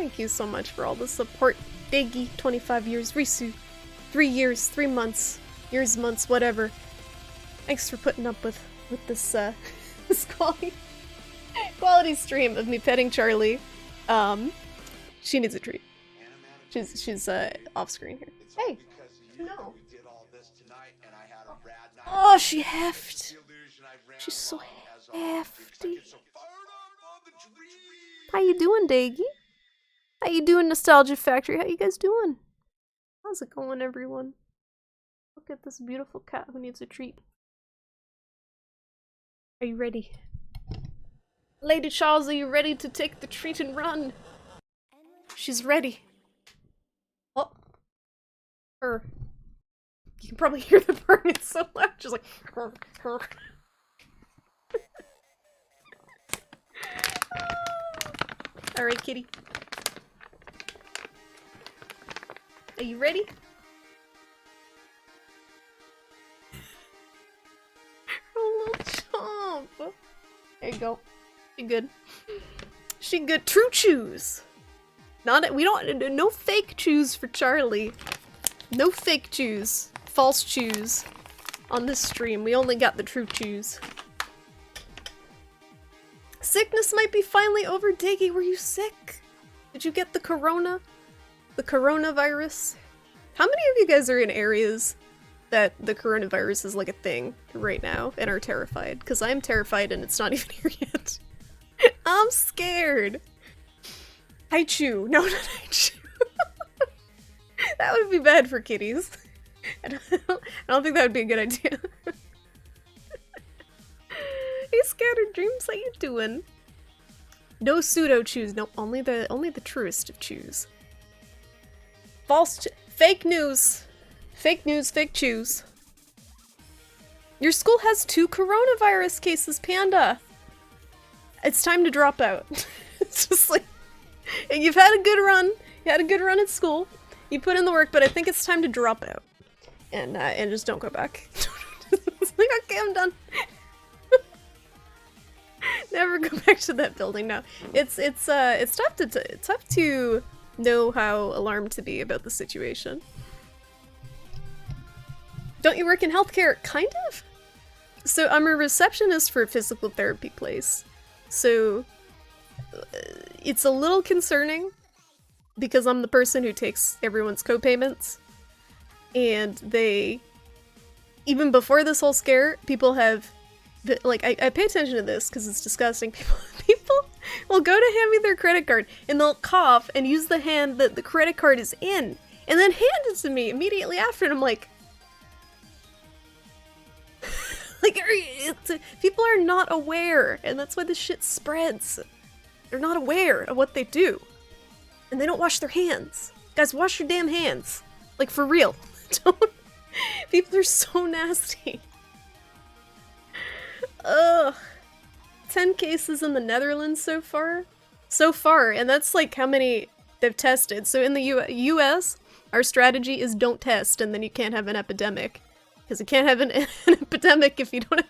Thank you so much for all the support. Degi, 25 years. Risu, 3 years, 3 months. Years, months, whatever. Thanks for putting up with this, this quality stream of me petting Charlie. She needs a treat. She's off screen here. Hey! No. Oh, she heft. She's so hefty. How you doing, Daggy? How you doing, Nostalgia Factory? How you guys doing? How's it going, everyone? Look at this beautiful cat who needs a treat. Are you ready? Lady Charles, are you ready to take the treat and run? She's ready. Oh. Her. You can probably hear the bird, it's so loud. She's like, her. Alright, kitty. Are you ready? Oh, little chomp. There you go. She good. She good. True chews. We don't, no fake chews for Charlie. No fake chews. False chews. On this stream, we only got the true chews. Sickness might be finally over, Diggy. Were you sick? Did you get the corona? The coronavirus? How many of you guys are in areas that the coronavirus is like a thing right now and are terrified? Because I'm terrified and it's not even here yet. I'm scared. Haichu. No, not Haichu. That would be bad for kitties. I don't think that would be a good idea. Hey, Scattered Dreams, how you doing? No pseudo chews. No, only the truest of chews. Fake news. Fake news, fake chews. Your school has 2 coronavirus cases, Panda. It's time to drop out. It's just like, you've had a good run. You had a good run at school. You put in the work, but I think it's time to drop out. And just don't go back. It's like, okay, I'm done. Never go back to that building now. It's tough to know how alarmed to be about the situation. Don't you work in healthcare? Kind of. So I'm a receptionist for a physical therapy place. So it's a little concerning because I'm the person who takes everyone's co-payments. And even before this whole scare, people have, like, I pay attention to this because it's disgusting. People will go to hand me their credit card and they'll cough and use the hand that the credit card is in and then hand it to me immediately after, and I'm like, people are not aware, and that's why this shit spreads. They're not aware of what they do. And they don't wash their hands. Guys, wash your damn hands. Like, for real. Don't. People are so nasty. Ugh. 10 cases in the Netherlands so far? So far, and that's like how many they've tested. So in the US, our strategy is don't test, and then you can't have an epidemic. Because you can't have an epidemic if you don't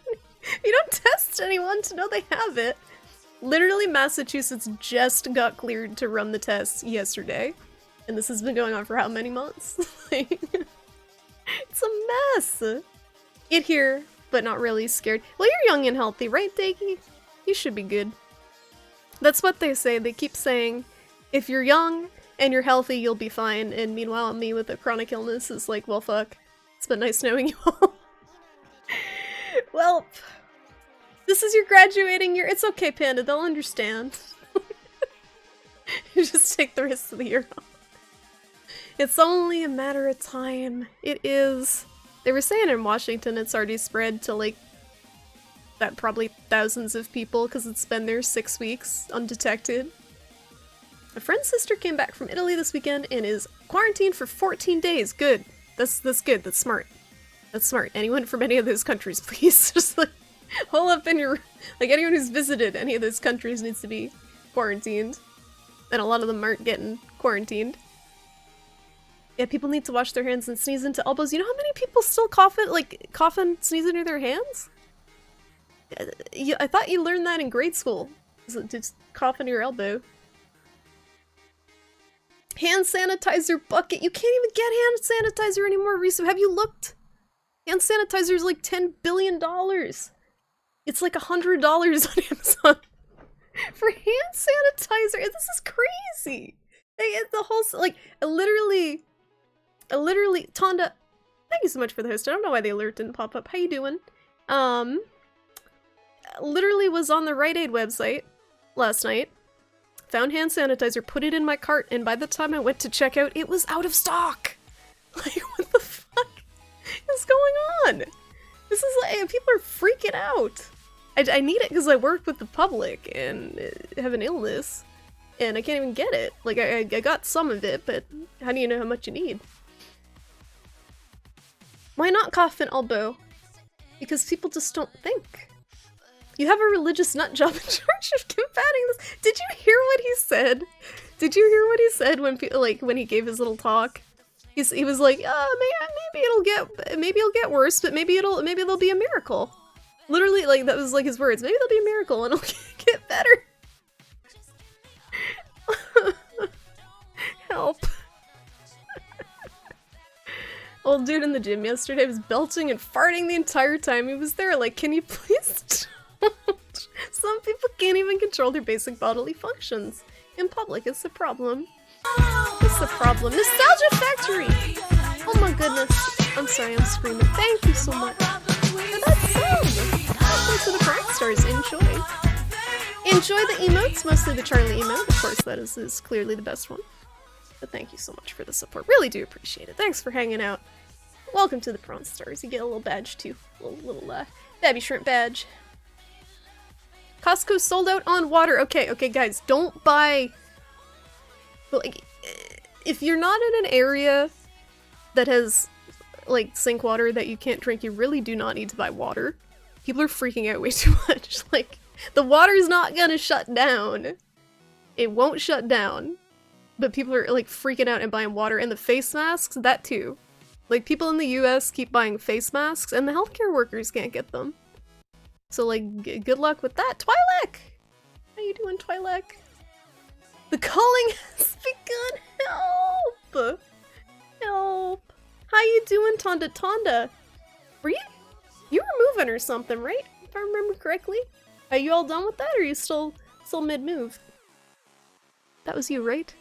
test anyone to know they have it. Literally, Massachusetts just got cleared to run the tests yesterday. And this has been going on for how many months? Like, it's a mess. Get here, but not really scared. Well, you're young and healthy, right, Daggy? You should be good. That's what they say. They keep saying, if you're young and you're healthy, you'll be fine. And meanwhile, me with a chronic illness is like, well, fuck. It's been nice knowing you all. Well, this is your graduating year. It's okay, Panda. They'll understand. You just take the rest of the year off. It's only a matter of time. It is. They were saying in Washington it's already spread to, like, that probably thousands of people because it's been there 6 weeks undetected. My friend's sister came back from Italy this weekend and is quarantined for 14 days. Good. That's good. That's smart. That's smart. Anyone from any of those countries, please. Just, like, hole up in your... Like, anyone who's visited any of those countries needs to be quarantined. And a lot of them aren't getting quarantined. Yeah, people need to wash their hands and sneeze into elbows. You know how many people still cough and sneeze into their hands? I thought you learned that in grade school. Just cough into your elbow. Hand sanitizer bucket. You can't even get hand sanitizer anymore, Risu. Have you looked? Hand sanitizer is like $10 billion. It's like $100 on Amazon for hand sanitizer. This is crazy. The whole, like, literally, Tonda, thank you so much for the host. I don't know why the alert didn't pop up. How you doing? Literally was on the Rite Aid website last night. Found hand sanitizer, put it in my cart, and by the time I went to check out, it was out of stock. Like, what the fuck is going on? This is like, people are freaking out. I need it because I work with the public and have an illness, and I can't even get it. Like, I got some of it, but how do you know how much you need? Why not coffin elbow? Because people just don't think. You have a religious nut job in charge of combating this. Did you hear what he said? Did you hear what he said when he gave his little talk? He was like, maybe it'll get worse, but maybe there'll be a miracle. Literally, like, that was like his words. Maybe there'll be a miracle and it'll get better. Help. Old dude in the gym yesterday was belching and farting the entire time he was there. Like, can you please don't? Some people can't even control their basic bodily functions. In public, it's a problem. It's a problem. Nostalgia Factory! Oh my goodness. I'm sorry, I'm screaming. Thank you so much for that song! Welcome to the Prank Stars. Enjoy. Enjoy the emotes, mostly the Charlie emote. Of course, that is clearly the best one. But thank you so much for the support. Really do appreciate it. Thanks for hanging out. Welcome to the Prawn Stars. You get a little badge too. A little Babby Shrimp badge. Costco sold out on water. Okay, guys, don't buy... Like, if you're not in an area that has, like, sink water that you can't drink, you really do not need to buy water. People are freaking out way too much. Like, the water's not gonna shut down. It won't shut down. But people are, like, freaking out and buying water. And the face masks, that too. Like, people in the US keep buying face masks, and the healthcare workers can't get them. So, like, good luck with that. Twi'lek! How you doing, Twi'lek? The calling has begun! Help! Help! How you doing, Tonda Tonda? You were moving or something, right? If I remember correctly. Are you all done with that, or are you still mid-move? That was you, right?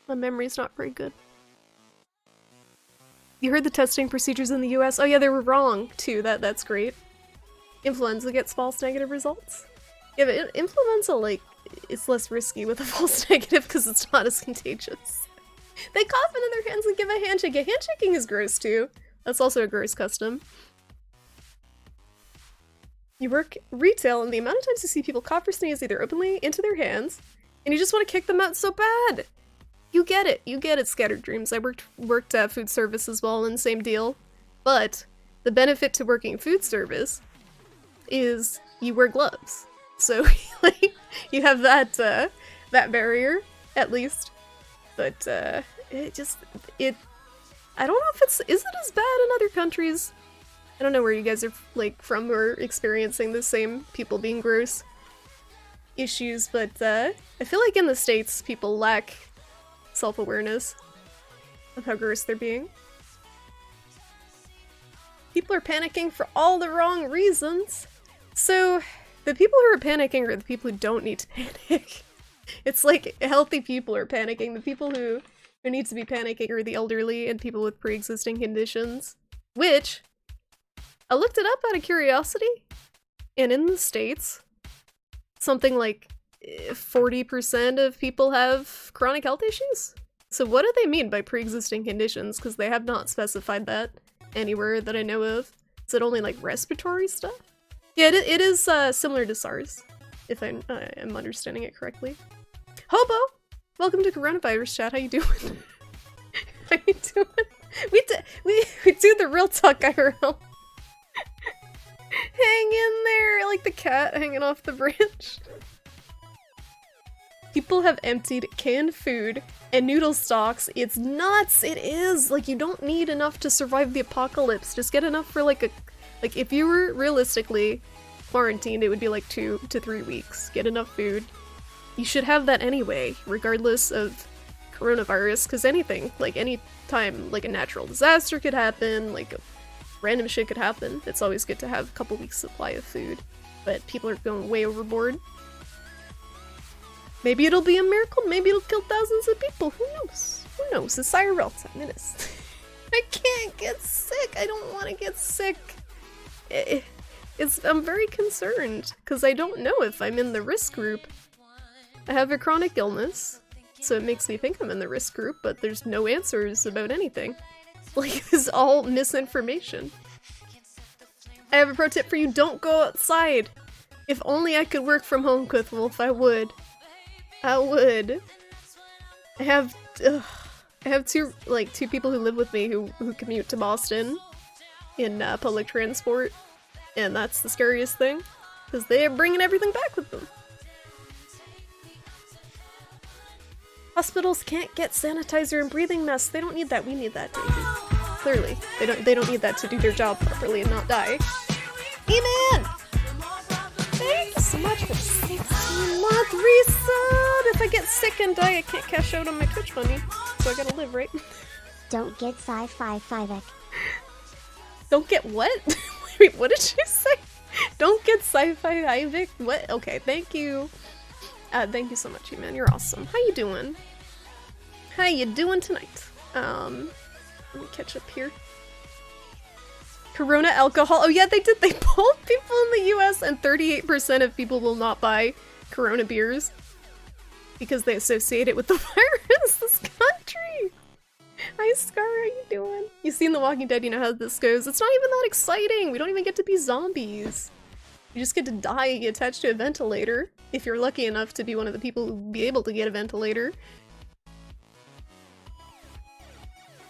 My memory's not very good. You heard the testing procedures in the US? Oh yeah, they were wrong, too. That's great. Influenza gets false negative results? Yeah, but influenza, like, it's less risky with a false negative because it's not as contagious. They cough into their hands and give a handshake. Yeah, handshaking is gross, too. That's also a gross custom. You work retail, and the amount of times you see people cough or sneeze either openly into their hands, and you just want to kick them out so bad! You get it, Scattered Dreams. I worked at food service as well, and same deal. But the benefit to working food service is you wear gloves. So, like, you have that, that barrier, at least. But, I don't know if is it as bad in other countries? I don't know where you guys are, like, from or experiencing the same people being gross issues, but, I feel like in the States, people lack self-awareness of how gross they're being. People are panicking for all the wrong reasons. So, the people who are panicking are the people who don't need to panic. It's like healthy people are panicking. The people who need to be panicking are the elderly and people with pre-existing conditions. Which, I looked it up out of curiosity, and in the States, something like 40% of people have chronic health issues. So what do they mean by pre-existing conditions? Because they have not specified that anywhere that I know of. Is it only like respiratory stuff? Yeah, it is similar to SARS, if I am understanding it correctly. Hobo! Welcome to Coronavirus Chat, how you doing? How you doing? We do the real talk IRL. Hang in there, like the cat hanging off the branch. People have emptied canned food and noodle stocks. It's nuts! It is! Like, you don't need enough to survive the apocalypse. Just get enough for like if you were realistically quarantined, it would be like 2 to 3 weeks. Get enough food. You should have that anyway, regardless of coronavirus, because anything, like any time, like a natural disaster could happen, like random shit could happen. It's always good to have a couple weeks supply of food, but people are going way overboard. Maybe it'll be a miracle, maybe it'll kill thousands of people, who knows? Who knows? It's IRL time, it is. I can't get sick, I don't want to get sick. I'm very concerned, because I don't know if I'm in the risk group. I have a chronic illness, so it makes me think I'm in the risk group, but there's no answers about anything. Like, it's all misinformation. I have a pro tip for you, don't go outside! If only I could work from home, Quithwolf, I would. I would. I have two people who live with me who commute to Boston in public transport, and that's the scariest thing, because they're bringing everything back with them. Hospitals can't get sanitizer and breathing masks. They don't need that. We need that, David. Clearly, they don't need that to do their job properly and not die. E-Man! Thank you so much for 16-month resub! If I get sick and die, I can't cash out on my Twitch money. So I gotta live, right? Don't get sci-fi 5-ek. Don't get what? Wait, what did you say? Don't get sci-fi Ivik? What? Okay, thank you. Thank you so much, E-Man. You're awesome. How you doing? How you doing tonight? Let me catch up here. Corona alcohol. Oh yeah, they did. They polled people in the US and 38% of people will not buy Corona beers because they associate it with the virus. This country. Hi Scar, how you doing? You've seen The Walking Dead, you know how this goes. It's not even that exciting. We don't even get to be zombies. You just get to die and get attached to a ventilator. If you're lucky enough to be one of the people who be able to get a ventilator.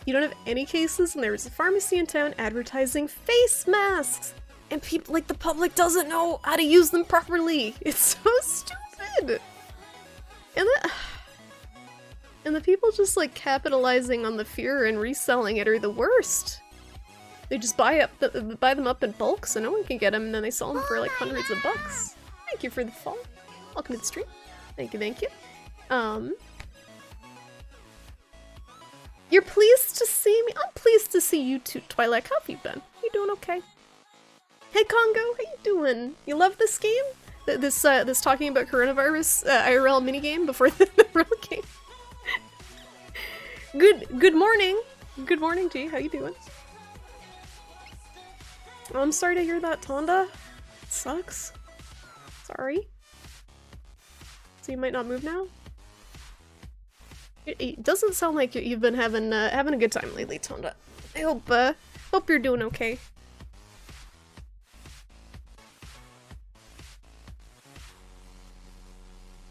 You don't have any cases, and there is a pharmacy in town advertising face masks! And people, like, the public doesn't know how to use them properly! It's so stupid! And the people just, like, capitalizing on the fear and reselling it are the worst! They just buy them up in bulk so no one can get them, and then they sell them for, like, hundreds of bucks. Thank you for the follow. Welcome to the stream. Thank you, thank you. You're pleased to see me? I'm pleased to see you too, Twilight. How have you been? You doing okay? Hey Congo, how you doing? You love this game? This talking about coronavirus IRL minigame before the real game? Good morning! Good morning, G. How you doing? Oh, I'm sorry to hear that, Tonda. It sucks. Sorry. So you might not move now? It doesn't sound like you've been having a good time lately, Tonda. I hope you're doing okay.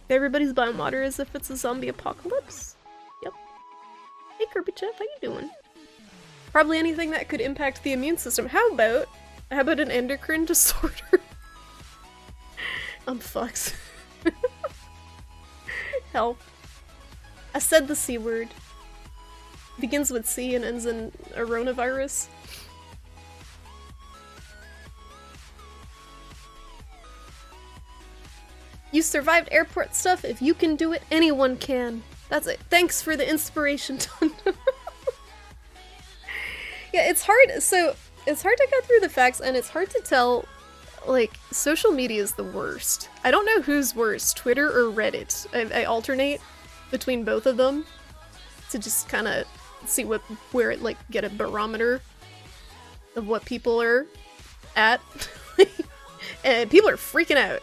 Everybody's buying water as if it's a zombie apocalypse. Yep. Hey Kirby Chef, how you doing? Probably anything that could impact the immune system. How about an endocrine disorder? I'm fucked. Help. I said the C word. Begins with C and ends in coronavirus. You survived airport stuff. If you can do it, anyone can. That's it. Thanks for the inspiration, Tonda. Yeah, it's hard. So it's hard to get through the facts, and it's hard to tell. Like, social media is the worst. I don't know who's worse, Twitter or Reddit. I alternate between both of them to just kind of see get a barometer of what people are at. And people are freaking out.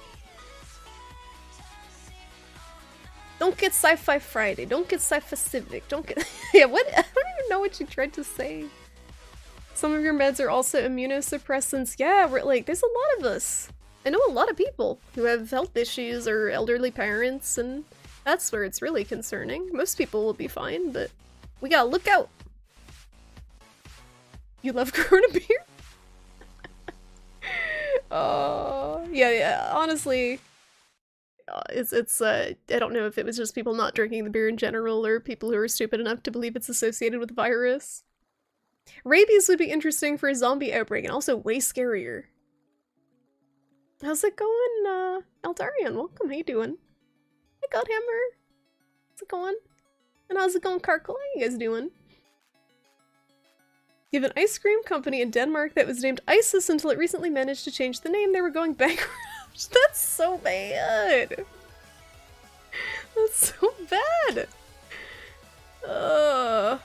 Don't get Sci-Fi Friday. Don't get Sci-Fi Civic. Don't get... Yeah, what? I don't even know what you tried to say. Some of your meds are also immunosuppressants. Yeah, there's a lot of us. I know a lot of people who have health issues or elderly parents, and that's where it's really concerning. Most people will be fine, but we gotta look out. You love Corona beer? Oh, yeah, honestly, it's I don't know if it was just people not drinking the beer in general or people who are stupid enough to believe it's associated with the virus. Rabies would be interesting for a zombie outbreak and also way scarier. How's it going, Eldarian? Welcome, how you doing? Hi Godhammer. How's it going? And how's it going, Karkle? How you guys doing? You have an ice cream company in Denmark that was named ISIS until it recently managed to change the name. They were going bankrupt. That's so bad. That's so bad. Oh,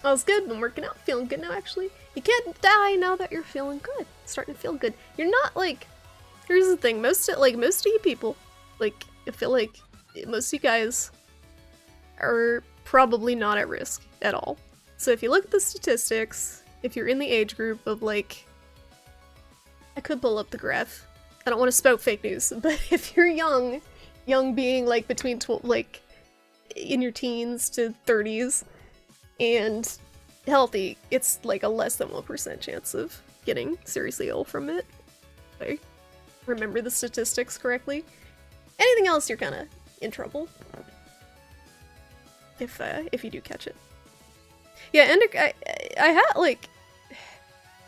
it's good. Been working out. Feeling good now, actually. You can't die now that you're feeling good. Starting to feel good. You're not, like... Here's the thing. Most of you people, like, I feel like most of you guys are probably not at risk at all. So if you look at the statistics, if you're in the age group of, like... I could pull up the graph. I don't want to spout fake news, but if you're young being, like, between, like, in your teens to 30s, and healthy, it's, like, a less than 1% chance of getting seriously ill from it. I remember the statistics correctly. Anything else, you're kind of in trouble. If you do catch it. Yeah, and I had, like...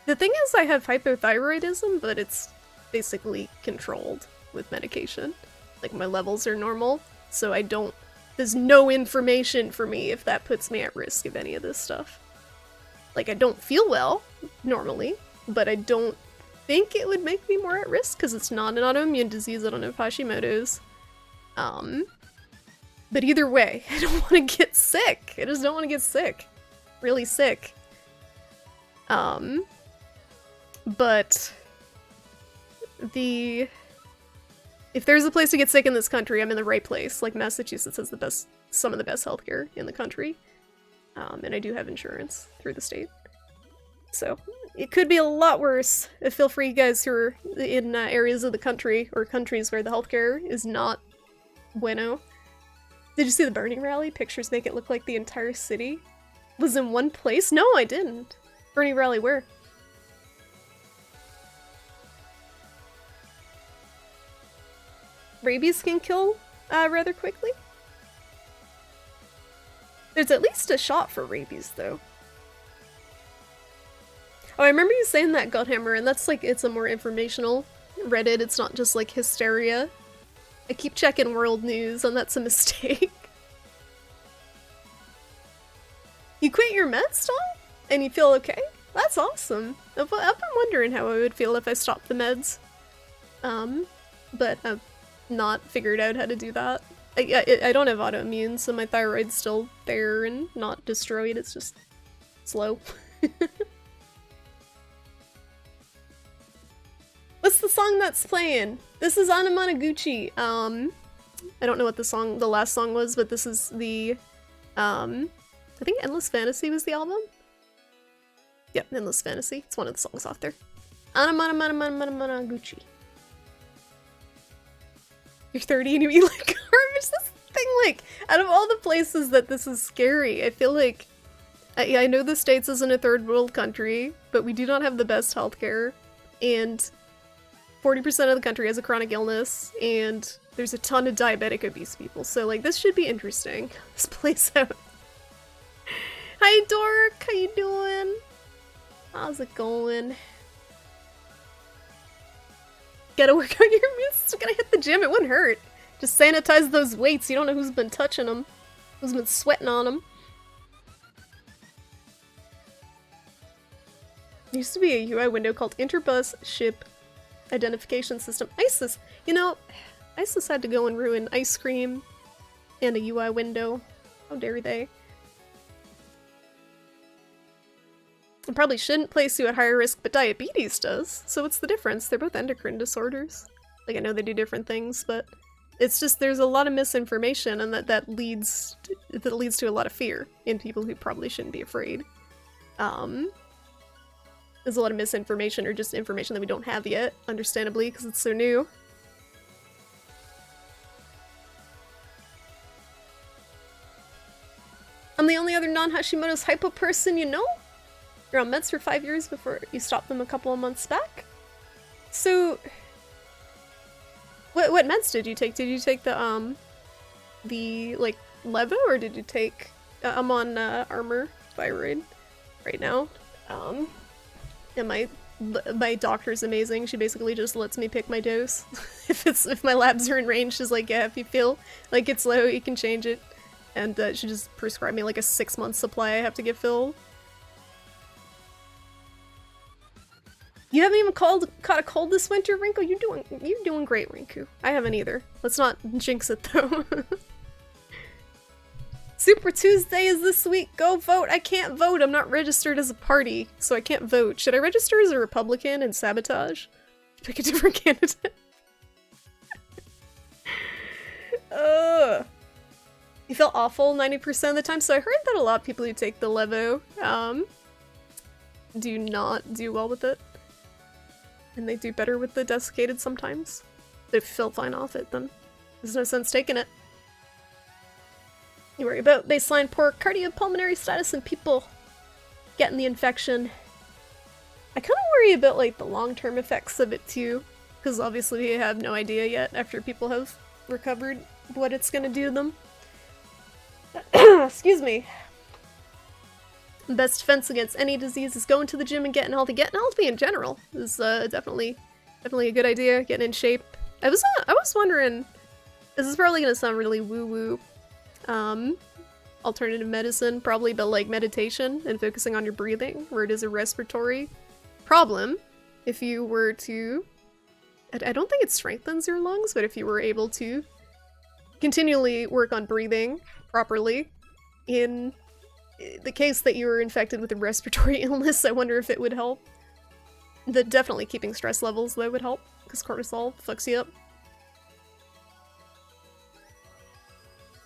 The thing is, I have hypothyroidism, but it's basically controlled with medication. Like, my levels are normal, so I don't... There's no information for me if that puts me at risk of any of this stuff. Like, I don't feel well, normally, but I don't think it would make me more at risk, because it's not an autoimmune disease. I don't have Hashimoto's. But either way, I don't want to get sick. I just don't want to get sick. Really sick. But if there's a place to get sick in this country, I'm in the right place. Like, Massachusetts has some of the best healthcare in the country. And I do have insurance through the state. So, it could be a lot worse. Feel free, you guys who are in areas of the country, or countries where the healthcare is not bueno. Did you see the Bernie rally? Pictures make it look like the entire city was in one place? No, I didn't. Bernie rally where? Rabies can kill rather quickly. There's at least a shot for rabies, though. Oh, I remember you saying that, Godhammer, and that's like, it's a more informational Reddit. It's not just like hysteria. I keep checking world news, and that's a mistake. You quit your meds, Tom? And you feel okay? That's awesome. I've been wondering how I would feel if I stopped the meds. But I've not figured out how to do that. I don't have autoimmune, so my thyroid's still there and not destroyed. It's just slow. What's the song that's playing? This is Anamanaguchi. I don't know what the last song was, but this is the, I think Endless Fantasy was the album? Yep, Endless Fantasy. It's one of the songs off there. Anamanaguchi. You're 30 and you eat like garbage? This thing, like, out of all the places that this is scary, I feel like, I know the States isn't a third world country, but we do not have the best healthcare, and 40% of the country has a chronic illness, and there's a ton of diabetic obese people, so, like, this should be interesting. This plays out. Hi, Dork! How you doing? How's it going? Gotta work out your moves. Gotta hit the gym. It wouldn't hurt. Just sanitize those weights. You don't know who's been touching them. Who's been sweating on them. There used to be a UI window called Interbus Ship Identification System. ISIS. You know, ISIS had to go and ruin ice cream and a UI window. How dare they? It probably shouldn't place you at higher risk, but diabetes does. So what's the difference? They're both endocrine disorders. Like, I know they do different things, but it's just there's a lot of misinformation, and that leads to a lot of fear in people who probably shouldn't be afraid. There's a lot of misinformation, or just information that we don't have yet, understandably, because it's so new. I'm the only other non-Hashimoto's hypo person you know? You're on meds for 5 years before you stopped them a couple of months back? So, what meds did you take? Did you take the like, Levo, or did you take, I'm on, Armor Thyroid right now. Am I my doctor's amazing. She basically just lets me pick my dose. If my labs are in range, she's like, yeah, if you feel like it's low, you can change it. And she just prescribed me like a 6-month supply I have to get filled. You haven't even caught a cold this winter, Rinku? You're doing great, Rinku. I haven't either. Let's not jinx it though. Super Tuesday is this week. Go vote. I can't vote. I'm not registered as a party, so I can't vote. Should I register as a Republican and sabotage? Pick a different candidate. You feel awful 90% of the time, so I heard that a lot of people who take the Levo do not do well with it. And they do better with the desiccated sometimes. They feel fine off it, then there's no sense taking it. You worry about baseline poor cardiopulmonary status and people getting the infection. I kind of worry about like the long-term effects of it too, because obviously we have no idea yet after people have recovered what it's gonna do to them. Excuse me. The best defense against any disease is going to the gym and getting healthy. Getting healthy in general is definitely a good idea. Getting in shape. I was wondering, this is probably gonna sound really woo-woo. Alternative medicine, probably, but like meditation and focusing on your breathing, where it is a respiratory problem. If you were to, I don't think it strengthens your lungs, but if you were able to continually work on breathing properly, in the case that you were infected with a respiratory illness, I wonder if it would help. Definitely keeping stress levels, though, would help, because cortisol fucks you up.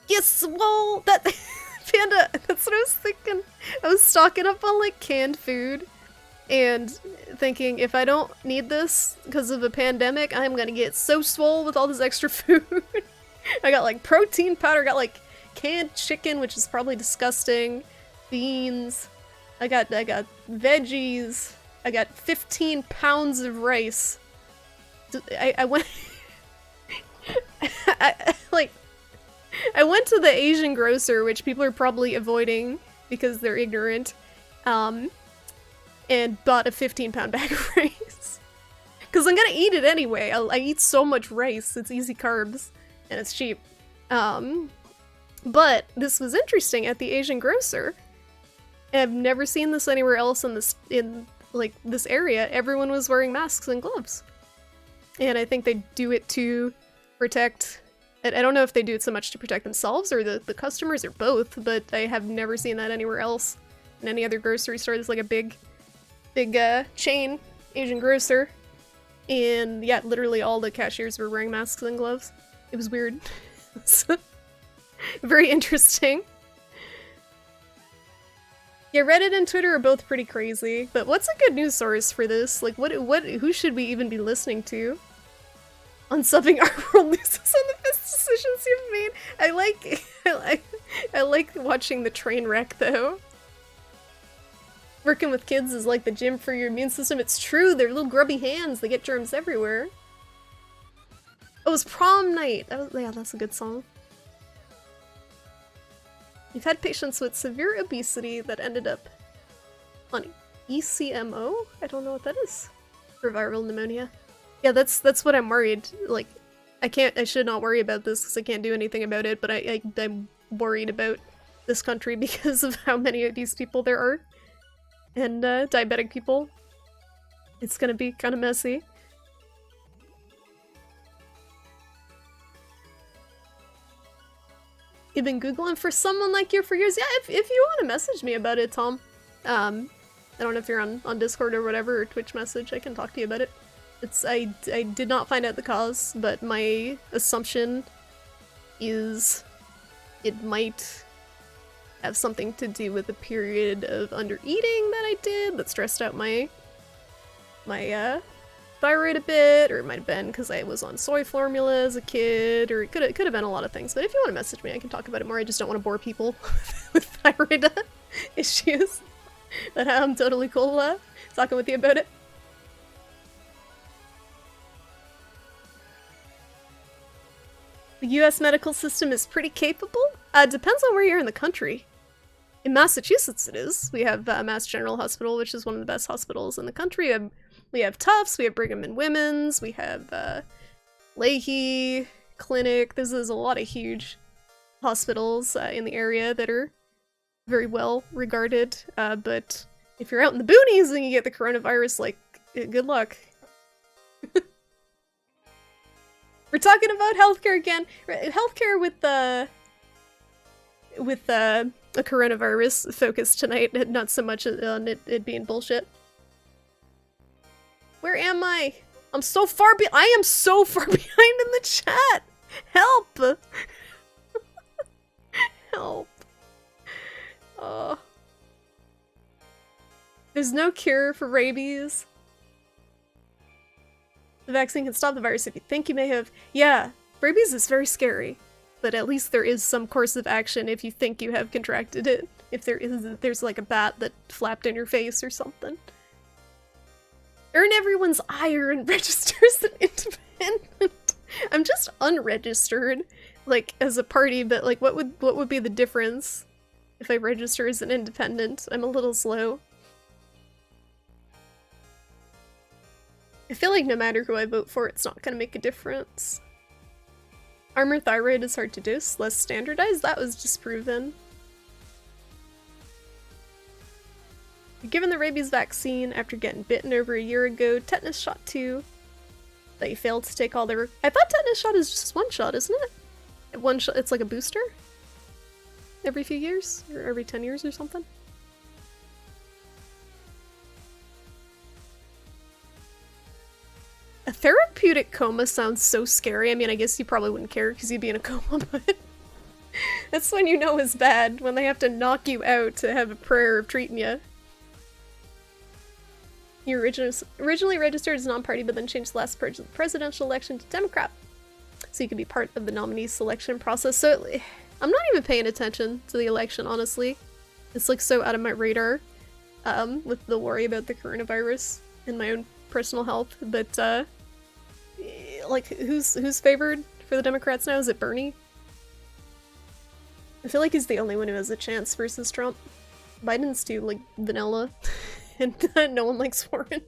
Yes, well, that Panda, that's what I was thinking. I was stocking up on like canned food and thinking if I don't need this because of a pandemic, I'm gonna get so swole with all this extra food. I got like protein powder, got like canned chicken, which is probably disgusting, beans, I got veggies, I got 15 pounds of rice. I went I went to the Asian grocer, which people are probably avoiding because they're ignorant, and bought a 15-pound bag of rice. Because I'm gonna eat it anyway. I eat so much rice. It's easy carbs, and it's cheap. But this was interesting at the Asian grocer. I've never seen this anywhere else in this area. Everyone was wearing masks and gloves. And I think they do it to protect... I don't know if they do it so much to protect themselves or the customers or both, but I have never seen that anywhere else in any other grocery store. There's like a big chain Asian grocer, and yeah, literally all the cashiers were wearing masks and gloves. It was weird. Very interesting. Yeah, Reddit and Twitter are both pretty crazy, but what's a good news source for this? Like, who should we even be listening to? Unsubbing our world news is on the best decisions you've made. I like watching the train wreck though. Working with kids is like the gym for your immune system. It's true, they're little grubby hands, they get germs everywhere. Oh, it was prom night. Yeah, that's a good song. We've had patients with severe obesity that ended up on ECMO? I don't know what that is. For viral pneumonia. Yeah, that's what I'm worried. Like, I should not worry about this because I can't do anything about it, but I'm worried about this country because of how many obese people there are. And diabetic people. It's gonna be kind of messy. You've been Googling for someone like you for years? Yeah, if you want to message me about it, Tom. I don't know if you're on Discord or whatever, or Twitch message, I can talk to you about it. I did not find out the cause, but my assumption is it might have something to do with a period of undereating that I did that stressed out my thyroid a bit, or it might have been because I was on soy formula as a kid, or it could have been a lot of things. But if you want to message me, I can talk about it more. I just don't want to bore people with thyroid issues. But I'm totally cool talking with you about it. The US medical system is pretty capable. Depends on where you're in the country. In Massachusetts it is. We have Mass General Hospital, which is one of the best hospitals in the country. We have Tufts, we have Brigham and Women's, we have Leahy Clinic. There's a lot of huge hospitals in the area that are very well regarded, but if you're out in the boonies and you get the coronavirus, like, good luck. We're talking about healthcare again. Healthcare with a coronavirus focus tonight, not so much on it being bullshit. Where am I? I'm so far I am so far behind in the chat! Help! Help. There's no cure for rabies. The vaccine can stop the virus if you think you may have. Yeah, rabies is very scary, but at least there is some course of action if you think you have contracted it. If there's like a bat that flapped in your face or something. Earn everyone's ire and register as an independent. I'm just unregistered, like, as a party, but like, what would be the difference if I register as an independent? I'm a little slow. I feel like no matter who I vote for, it's not gonna make a difference. Armor thyroid is hard to dose, less standardized. That was disproven. You're given the rabies vaccine after getting bitten over a year ago. Tetanus shot 2. That you failed to take all the. I thought tetanus shot is just one shot, isn't it? One shot. It's like a booster. Every few years, or every 10 years, or something. A therapeutic coma sounds so scary. I mean, I guess you probably wouldn't care because you'd be in a coma, but that's when you know it's bad, when they have to knock you out to have a prayer of treating you. You originally registered as non-party, but then changed the last presidential election to Democrat, so you could be part of the nominee selection process. So I'm not even paying attention to the election, honestly. It's like so out of my radar, with the worry about the coronavirus and my own personal health. But like, who's favored for the Democrats now? Is it Bernie? I feel like he's the only one who has a chance versus Trump. Biden's too, like, vanilla, and no one likes Warren.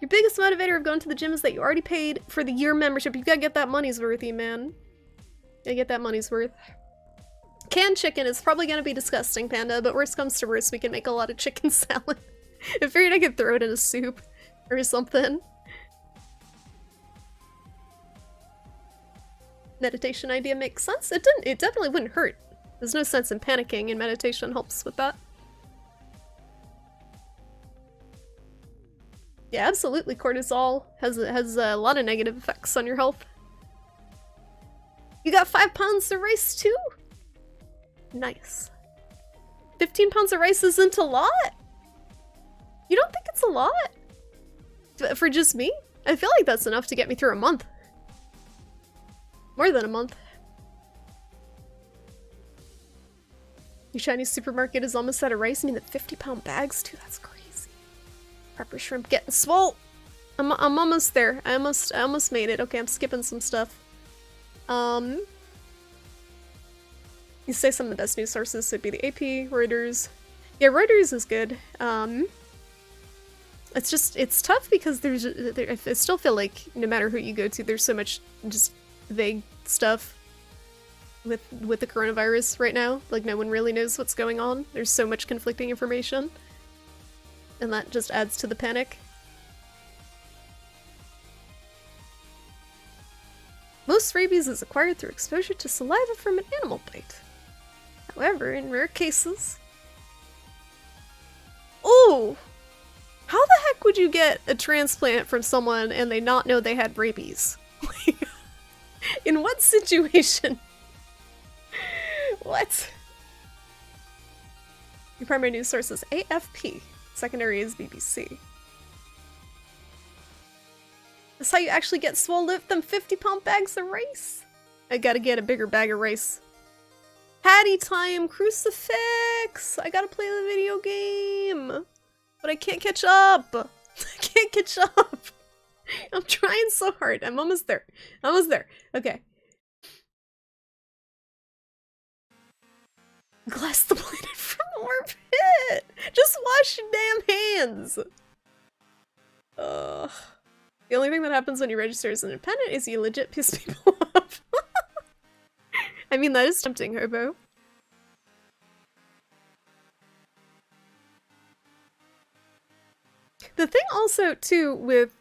Your biggest motivator of going to the gym is that you already paid for the year membership. You gotta get that money's worthy, man. Gotta get that money's worth. Canned chicken is probably gonna be disgusting, Panda, but worst comes to worst, we can make a lot of chicken salad. I figured I could throw it in a soup or something. Meditation idea makes sense. It definitely wouldn't hurt. There's no sense in panicking, and meditation helps with that. Yeah, absolutely. Cortisol has a lot of negative effects on your health. You got 5 pounds of rice too? Nice. 15 pounds of rice isn't a lot? You don't think it's a lot? For just me? I feel like that's enough to get me through a month. More than a month. Your Chinese supermarket is almost out of rice. I mean, the 50-pound bags too, that's crazy. Prepper shrimp getting swole. I'm almost there. I almost made it. Okay, I'm skipping some stuff. You say some of the best news sources would be the AP, Reuters. Yeah, Reuters is good. It's tough because I still feel like no matter who you go to, there's so much just vague stuff with the coronavirus right now. Like, no one really knows what's going on. There's so much conflicting information, and that just adds to the panic. Most rabies is acquired through exposure to saliva from an animal bite. However, in rare cases... Oh! How the heck would you get a transplant from someone and they not know they had rabies? In what situation? What? Your primary news source is AFP. Secondary is BBC. That's how you actually get swole with them 50-pound bags of rice. I gotta get a bigger bag of rice. Hattie time, crucifix! I gotta play the video game. But I can't catch up. I can't catch up. I'm trying so hard. I'm almost there. Almost there. Okay. Glass the planet from more pit! Just wash your damn hands! Ugh. The only thing that happens when you register as an independent is you legit piss people off. I mean, that is tempting, Hobo. The thing also, too, with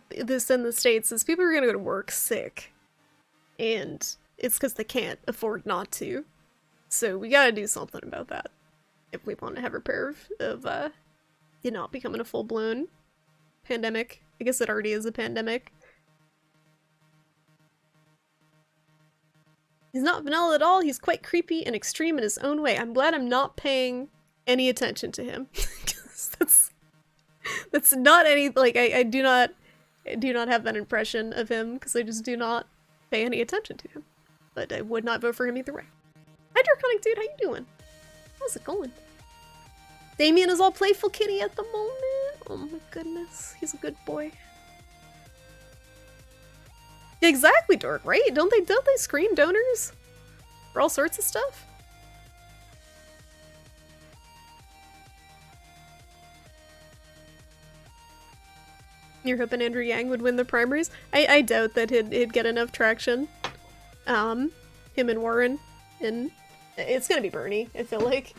this in the States is people are gonna go to work sick. And it's because they can't afford not to. So we gotta do something about that. If we want to have a pair of you know, becoming a full-blown pandemic. I guess it already is a pandemic. He's not vanilla at all. He's quite creepy and extreme in his own way. I'm glad I'm not paying any attention to him. that's not any, like, I do not have that impression of him because I just do not pay any attention to him. But I would not vote for him either way. Hi Draconic Dude, how you doing? How's it going? Damien is all playful kitty at the moment. Oh my goodness, he's a good boy. Exactly, Dork, right? Don't they screen donors for all sorts of stuff? You're hoping Andrew Yang would win the primaries? I doubt that he'd get enough traction. Him and Warren, and it's gonna be Bernie, I feel like.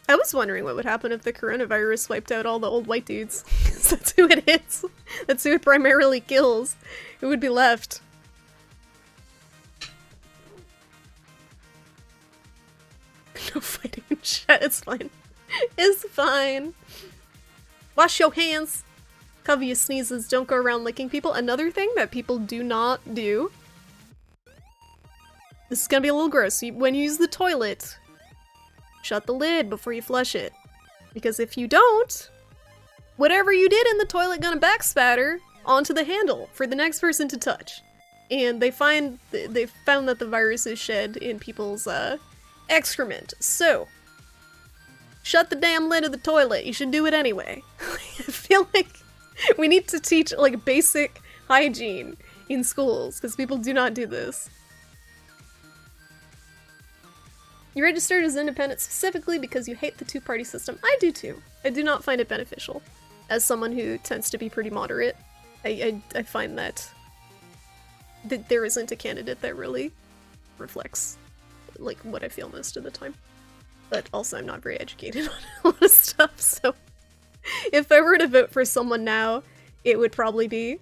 I was wondering what would happen if the coronavirus wiped out all the old white dudes. That's who it hits. That's who it primarily kills. Who would be left? No fighting in chat, it's fine. It's fine. Wash your hands. Cover your sneezes. Don't go around licking people. Another thing that people do not do. This is gonna be a little gross. When you use the toilet, shut the lid before you flush it. Because if you don't, whatever you did in the toilet gonna backspatter onto the handle for the next person to touch. And they found that the virus is shed in people's excrement. So, shut the damn lid of the toilet. You should do it anyway. I feel like we need to teach like basic hygiene in schools because people do not do this. You registered as independent specifically because you hate the two-party system. I do too. I do not find it beneficial. As someone who tends to be pretty moderate, I find that there isn't a candidate that really reflects like what I feel most of the time. But also I'm not very educated on a lot of stuff, so if I were to vote for someone now, it would probably be,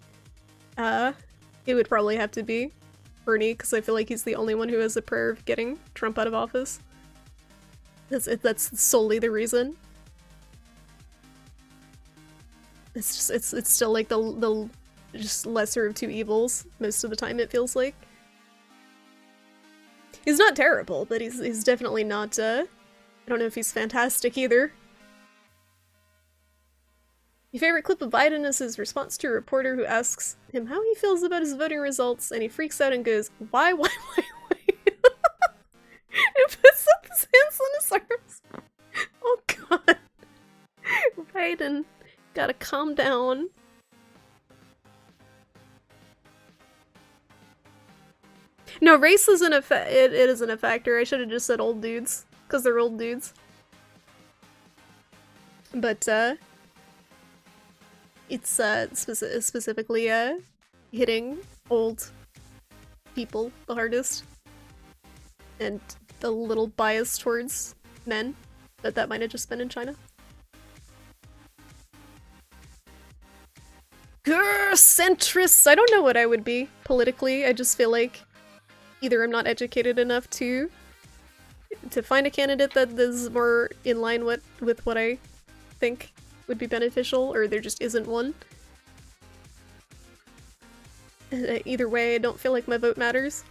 have to be Bernie, because I feel like he's the only one who has a prayer of getting Trump out of office. That's solely the reason. It's just, it's still like the just lesser of two evils most of the time, it feels like. He's not terrible, but he's definitely not, I don't know if he's fantastic either. Your favorite clip of Biden is his response to a reporter who asks him how he feels about his voting results, and he freaks out and goes, why? And puts up his hands on his arms. Oh god. Biden, gotta calm down. No, race isn't it isn't a factor. I should have just said old dudes, because they're old dudes. But, it's specifically hitting old people the hardest, and a little bias towards men, but that might have just been in China. Grr, centrists! I don't know what I would be politically. I just feel like either I'm not educated enough to find a candidate that is more in line with what I think would be beneficial, or there just isn't one. Either way, I don't feel like my vote matters.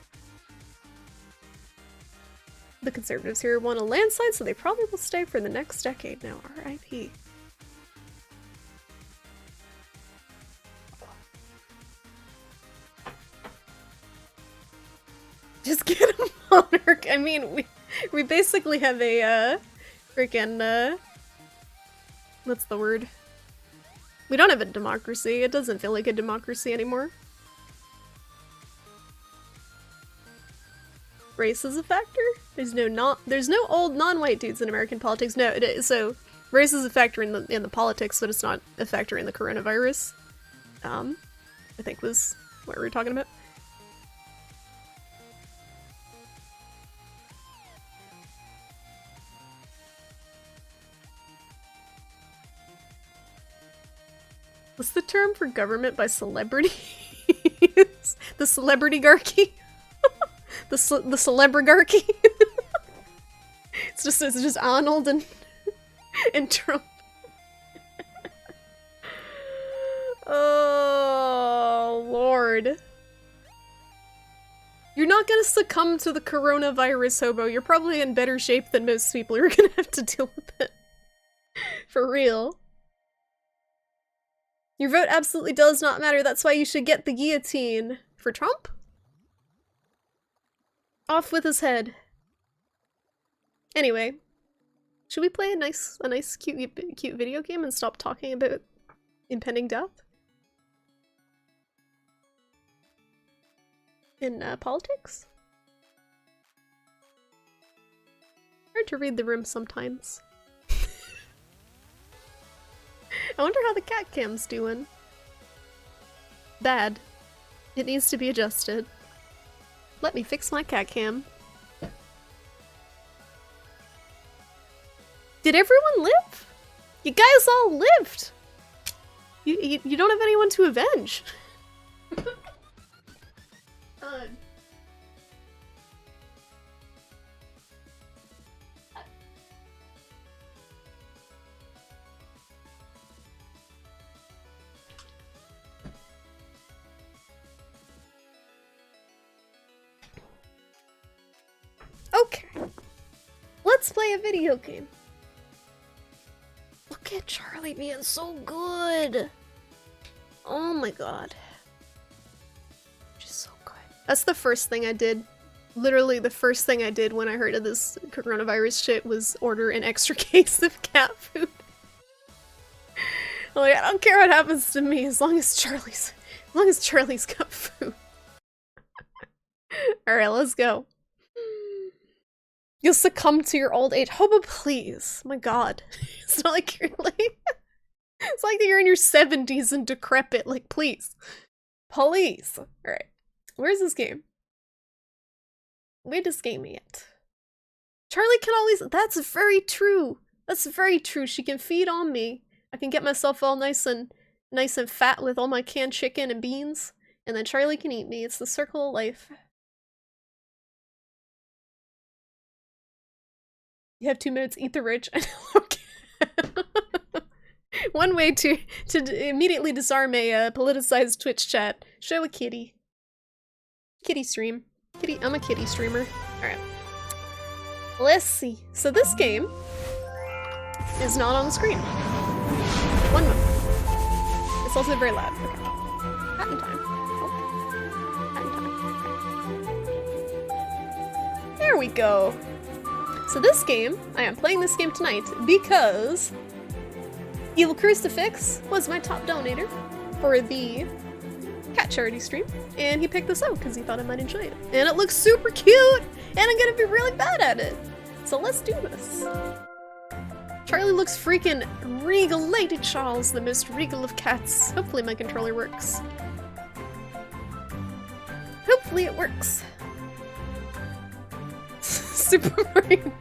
The Conservatives here won a landslide, so they probably will stay for the next decade now. R.I.P. Just get a monarch. I mean, we basically have a freaking what's the word? We don't have a democracy. It doesn't feel like a democracy anymore. race is a factor? There's no old non-white dudes in American politics. No, so race is a factor in the politics, but it's not a factor in the coronavirus. I think was what we were talking about. What's the term for government by celebrity? The celebritygarchy? the celebrigarchy? it's just Arnold and Trump. Oh, Lord. You're not gonna succumb to the coronavirus, Hobo. You're probably in better shape than most people. You're gonna have to deal with it. For real. Your vote absolutely does not matter. That's why you should get the guillotine. For Trump? Off with his head. Anyway. Should we play a nice, cute video game and stop talking about impending death? In, politics? Hard to read the room sometimes. I wonder how the cat cam's doing. Bad. It needs to be adjusted. Let me fix my cat cam. Did everyone live? You guys all lived! You don't have anyone to avenge. Okay. Let's play a video game. Look at Charlie being so good. Oh my god. Just so good. That's the first thing I did. Literally the first thing I did when I heard of this coronavirus shit was order an extra case of cat food. Like, I don't care what happens to me as long as Charlie's got food. Alright, let's go. You'll succumb to your old age. Hobo, please. My god. It's not like you're like... It's like that you're in your 70s and decrepit. Like, please. Please. Alright. Where's this game? Where does game it? Charlie can always... That's very true. That's very true. She can feed on me. I can get myself all nice and fat with all my canned chicken and beans. And then Charlie can eat me. It's the circle of life. You have 2 minutes, eat the rich. One way to immediately disarm a politicized Twitch chat. Show a kitty. Kitty stream. Kitty, I'm a kitty streamer. Alright. Let's see. So this game is not on the screen. 1 moment. It's also very loud. Okay. Patent time. Oh. Patent time. There we go. So this game, I am playing this game tonight because Evil Crucifix was my top donator for the cat charity stream, and he picked this out because he thought I might enjoy it. And it looks super cute, and I'm gonna be really bad at it. So let's do this. Charlie looks freaking regal. Lady Charles, the most regal of cats. Hopefully my controller works. Hopefully it works. Super Mario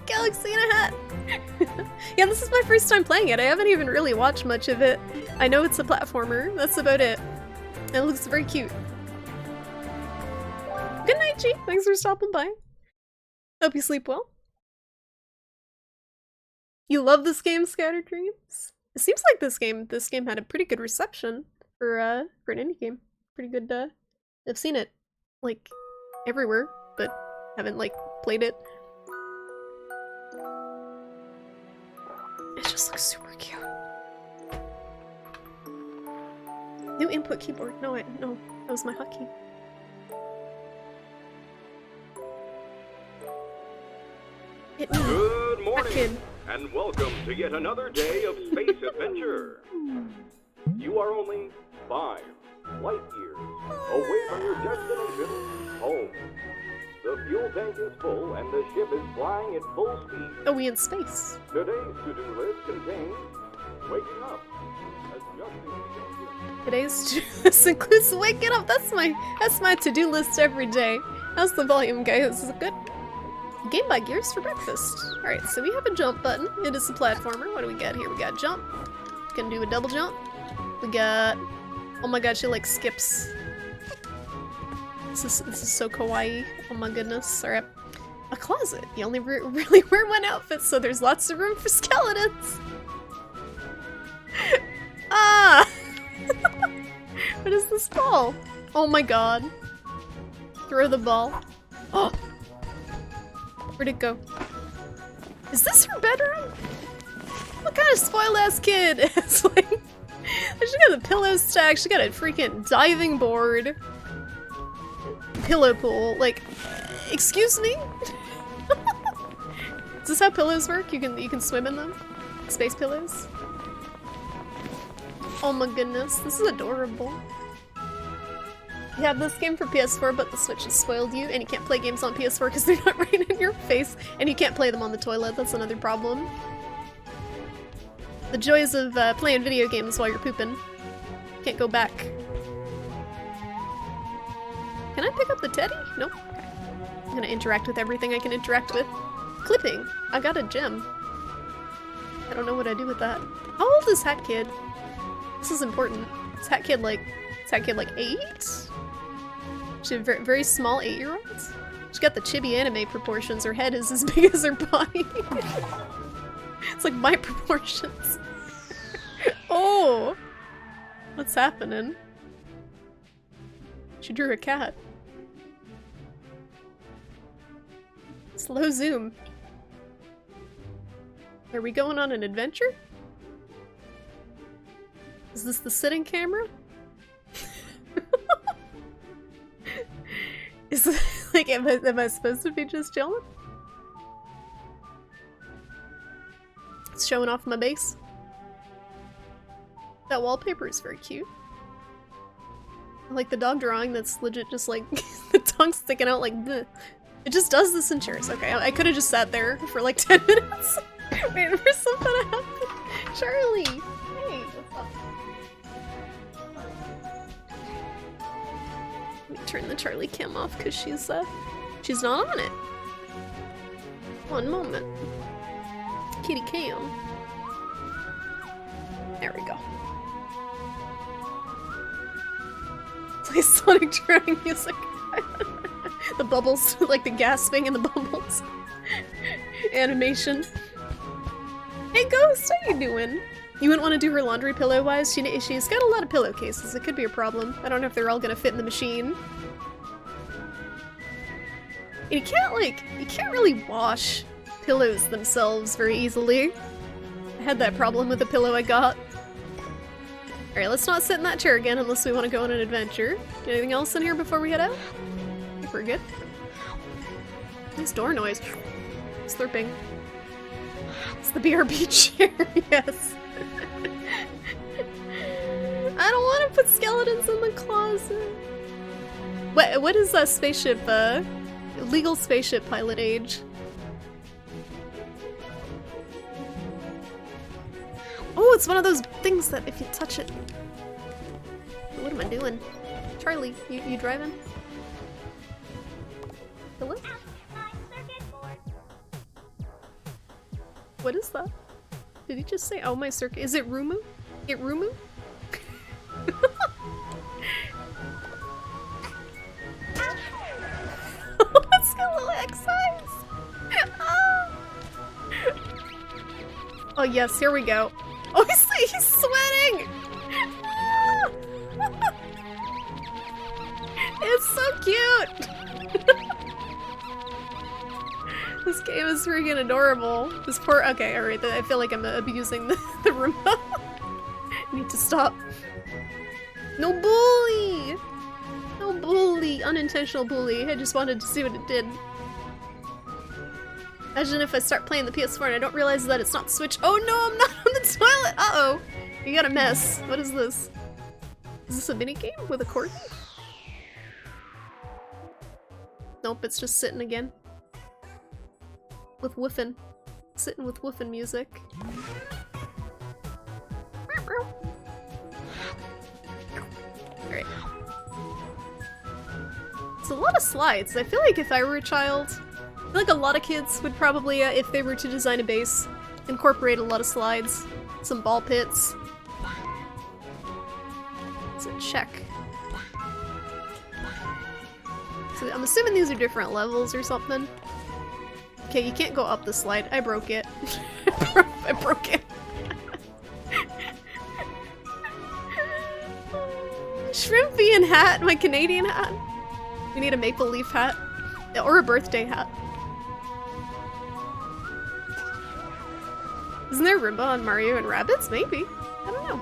Galaxy in a hat! Yeah, this is my first time playing it. I haven't even really watched much of it. I know it's a platformer. That's about it. And it looks very cute. Good night, G. Thanks for stopping by. Hope you sleep well. You love this game, Scattered Dreams? It seems like this game had a pretty good reception for an indie game. Pretty good, I've seen it, like, everywhere, but haven't, like, played it. It just looks super cute. New input keyboard. No, no, that was my hotkey. Hit me. Good morning, kid. and welcome to yet another day of space adventure. You are only 5 light years away from your destination, home. The fuel tank is full and the ship is flying at full speed. Are we in space? Today's to-do list contains waking up, adjusting the engine. Today's to-do list includes waking up. That's my to-do list every day. How's the volume, guys? Is it good? Game by Gears for breakfast. Alright, so we have a jump button. It is a platformer. What do we got here? We got jump. Gonna do a double jump. We got... Oh my god, she like skips. This is so kawaii. Oh my goodness. Alright. A closet. You only really wear one outfit, so there's lots of room for skeletons. Ah! What is this ball? Oh my god. Throw the ball. Oh! Where'd it go? Is this her bedroom? What kind of spoiled ass kid? It's like, she got a pillow stack, she got a freaking diving board, pillow pool. Like, excuse me? Is this how pillows work? You can swim in them? Space pillows? Oh my goodness, this is adorable. You have this game for PS4, but the Switch has spoiled you, and you can't play games on PS4 because they're not right in your face, and you can't play them on the toilet. That's another problem. The joys of playing video games while you're pooping. Can't go back. Can I pick up the teddy? Nope. Okay. I'm gonna interact with everything I can interact with. Clipping! I got a gem. I don't know what I do with that. How old is Hat Kid? This is important. Is Hat Kid like 8? She has very small 8-year-olds? She's got the chibi anime proportions. Her head is as big as her body. It's like my proportions. Oh! What's happening? She drew a cat. Slow zoom. Are we going on an adventure? Is this the sitting camera? Is it, like, am I supposed to be just chilling? It's showing off my base. That wallpaper is very cute. I like the dog drawing that's legit just like the tongue sticking out like bleh. It just does this in chairs. Okay, I could have just sat there for like 10 minutes waiting for something to happen. Charlie! Hey, what's up? Let me turn the Charlie cam off because she's not on it. One moment. Kitty cam. There we go. Play Sonic drawing music. The bubbles, like the gasping and the bubbles. Animation. Hey Ghost, how you doing? You wouldn't want to do her laundry pillow-wise? She's got a lot of pillowcases. It could be a problem. I don't know if they're all gonna fit in the machine. And you can't really wash pillows themselves very easily. I had that problem with the pillow I got. Alright, let's not sit in that chair again unless we want to go on an adventure. Anything else in here before we head out? I think we're good. Nice door noise. Slurping. It's the BRB chair, yes. I don't want to put skeletons in the closet. What is that spaceship, legal spaceship pilot age? Oh, it's one of those things that if you touch it... What am I doing? Charlie, you driving? Hello? What is that? Did he just say, oh my circuit? Is it Rumu? It Rumu? Let's get a little exercise! Oh yes, here we go. Oh, he's sweating! Ah! It's so cute! This game is freaking adorable. This poor- okay, alright, I feel like I'm abusing the remote. I need to stop. No bully! No bully! Unintentional bully. I just wanted to see what it did. Imagine if I start playing the PS4 and I don't realize that it's not Switch. Oh no, I'm not on the toilet! Uh-oh! You got a mess. What is this? Is this a minigame with a cord? Nope, it's just sitting again. With woofin'. Sitting with woofin' music. Alright. It's a lot of slides. I feel like if I were a child, I feel like a lot of kids would probably, if they were to design a base, incorporate a lot of slides. Some ball pits. So check. So I'm assuming these are different levels or something. Okay, you can't go up the slide. I broke it. I broke it. Shrimpian hat, my Canadian hat. We need a maple leaf hat. Or a birthday hat. Isn't there Rimba on Mario and Rabbids? Maybe. I don't know.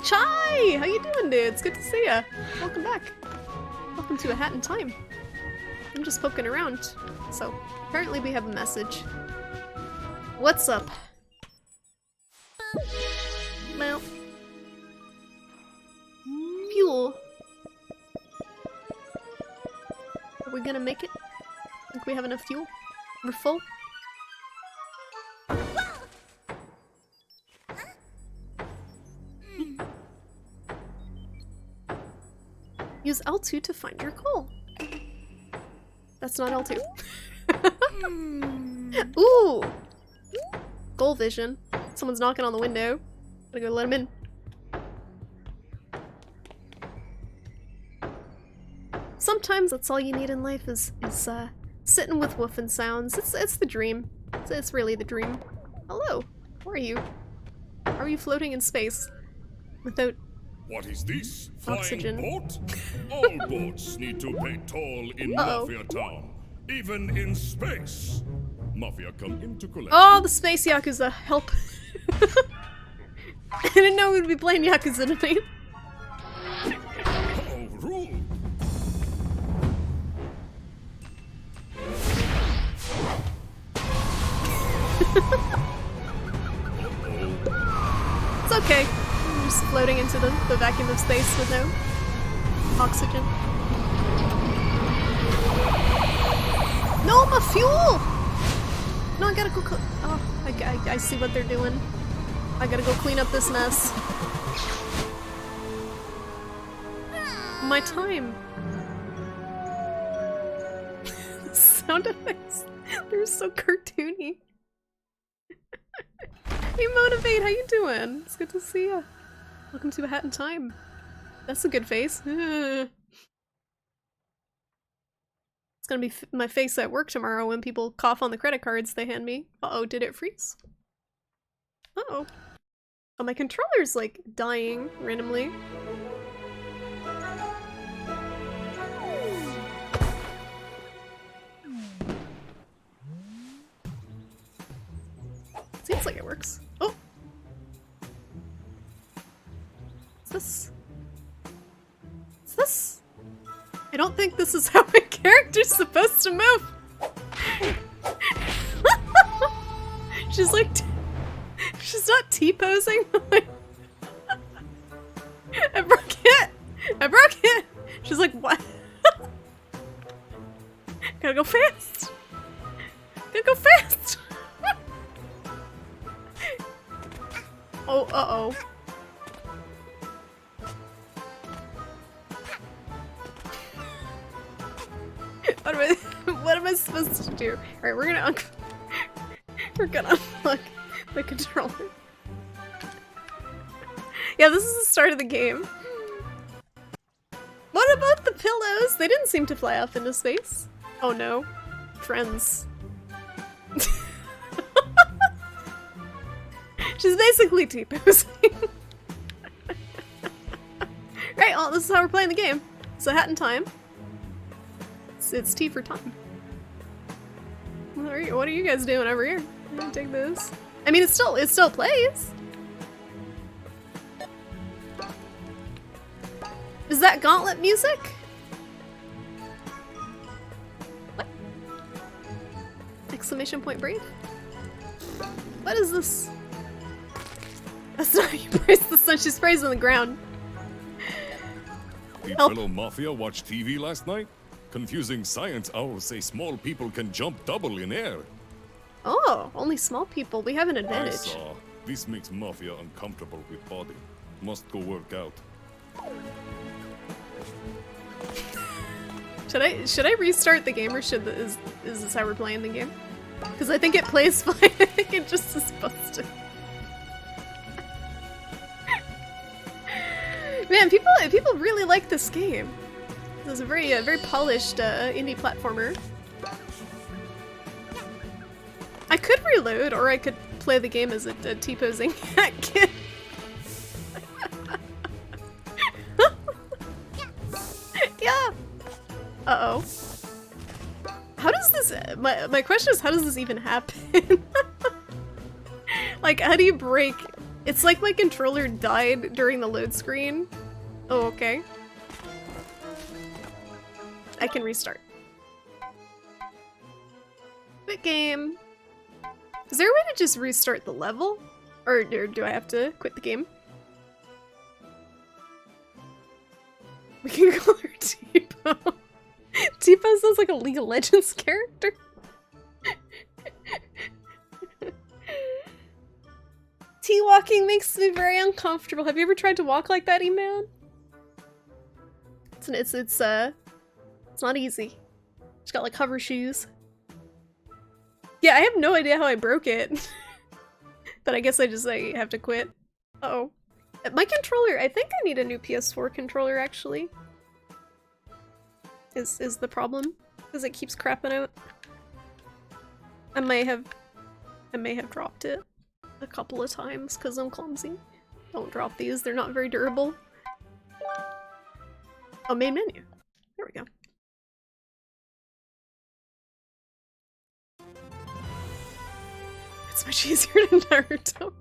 Chai! How you doing, dude? It's good to see ya. Welcome back. Welcome to A Hat in Time. I'm just poking around. So, apparently we have a message. What's up? Well. Fuel. Are we gonna make it? Think we have enough fuel? We're full? Use L2 to find your goal. That's not L2. Ooh! Goal vision. Someone's knocking on the window. Gotta go let him in. Sometimes that's all you need in life is sitting with woofing sounds. It's the dream. It's really the dream. Hello. How are you? How are you floating in space? Without What is this? Oxygen. Flying boat? All boats need to pay toll in Mafia Town, even in space. Mafia come in to collect. Oh, the space Yakuza. Help. I didn't know we'd be playing Yakuza tonight. Oh, rule. It's okay. I'm just floating into the vacuum of space with no oxygen. No, my fuel! No, I gotta go oh, I see what they're doing. I gotta go clean up this mess. My time. Sound effects. They're so cartoony. Hey Motivate, how you doing? It's good to see ya. Welcome to A Hat in Time. That's a good face. It's gonna be my face at work tomorrow when people cough on the credit cards they hand me. Uh-oh, did it freeze? Uh-oh. Oh, my controller's like dying randomly. Seems like it works. Oh! What's this? What's this? I don't think this is how my character's supposed to move! She's like... she's not T-posing. I broke it! I broke it! She's like, what? Gotta go fast! Gotta go fast! Oh, uh-oh. What am I supposed to do? Alright, we're gonna unlock the controller. Yeah, this is the start of the game. What about the pillows? They didn't seem to fly off into space. Oh no. Friends. She's basically T-posing. Right, well, this is how we're playing the game. So Hat in Time. It's T for time. What are you guys doing over here? I'm gonna take this. I mean, it still plays. Is that Gauntlet music? What? Exclamation point brave? What is this? That's not how you praise the sun. She sprays on the ground. Did Help. fellow Mafia watch TV last night? Confusing science owls say small people can jump double in air. Oh, only small people. We have an I advantage. saw. This makes Mafia uncomfortable with body. Must go work out. Should I restart the game, or is this how we're playing the game? Because I think it plays fine. I think it just is busted. Man, people really like this game. This is a very polished indie platformer. I could reload, or I could play the game as a T-posing cat kid. Yeah. Uh-oh. How does this... My question is, how does this even happen? Like, how do you break... It's like my controller died during the load screen. Oh, okay. I can restart. Quit game. Is there a way to just restart the level? Or do I have to quit the game? We can call her T-Po. T-Po sounds like a League of Legends character. T-walking makes me very uncomfortable. Have you ever tried to walk like that, E-Man? It's not easy. Just got like hover shoes. Yeah, I have no idea how I broke it. But I guess I have to quit. Uh-oh. My controller, I think I need a new PS4 controller actually. Is the problem. Because it keeps crapping out. I may have dropped it a couple of times because I'm clumsy. Don't drop these, they're not very durable. Oh, main menu. There we go. It's much easier than Naruto.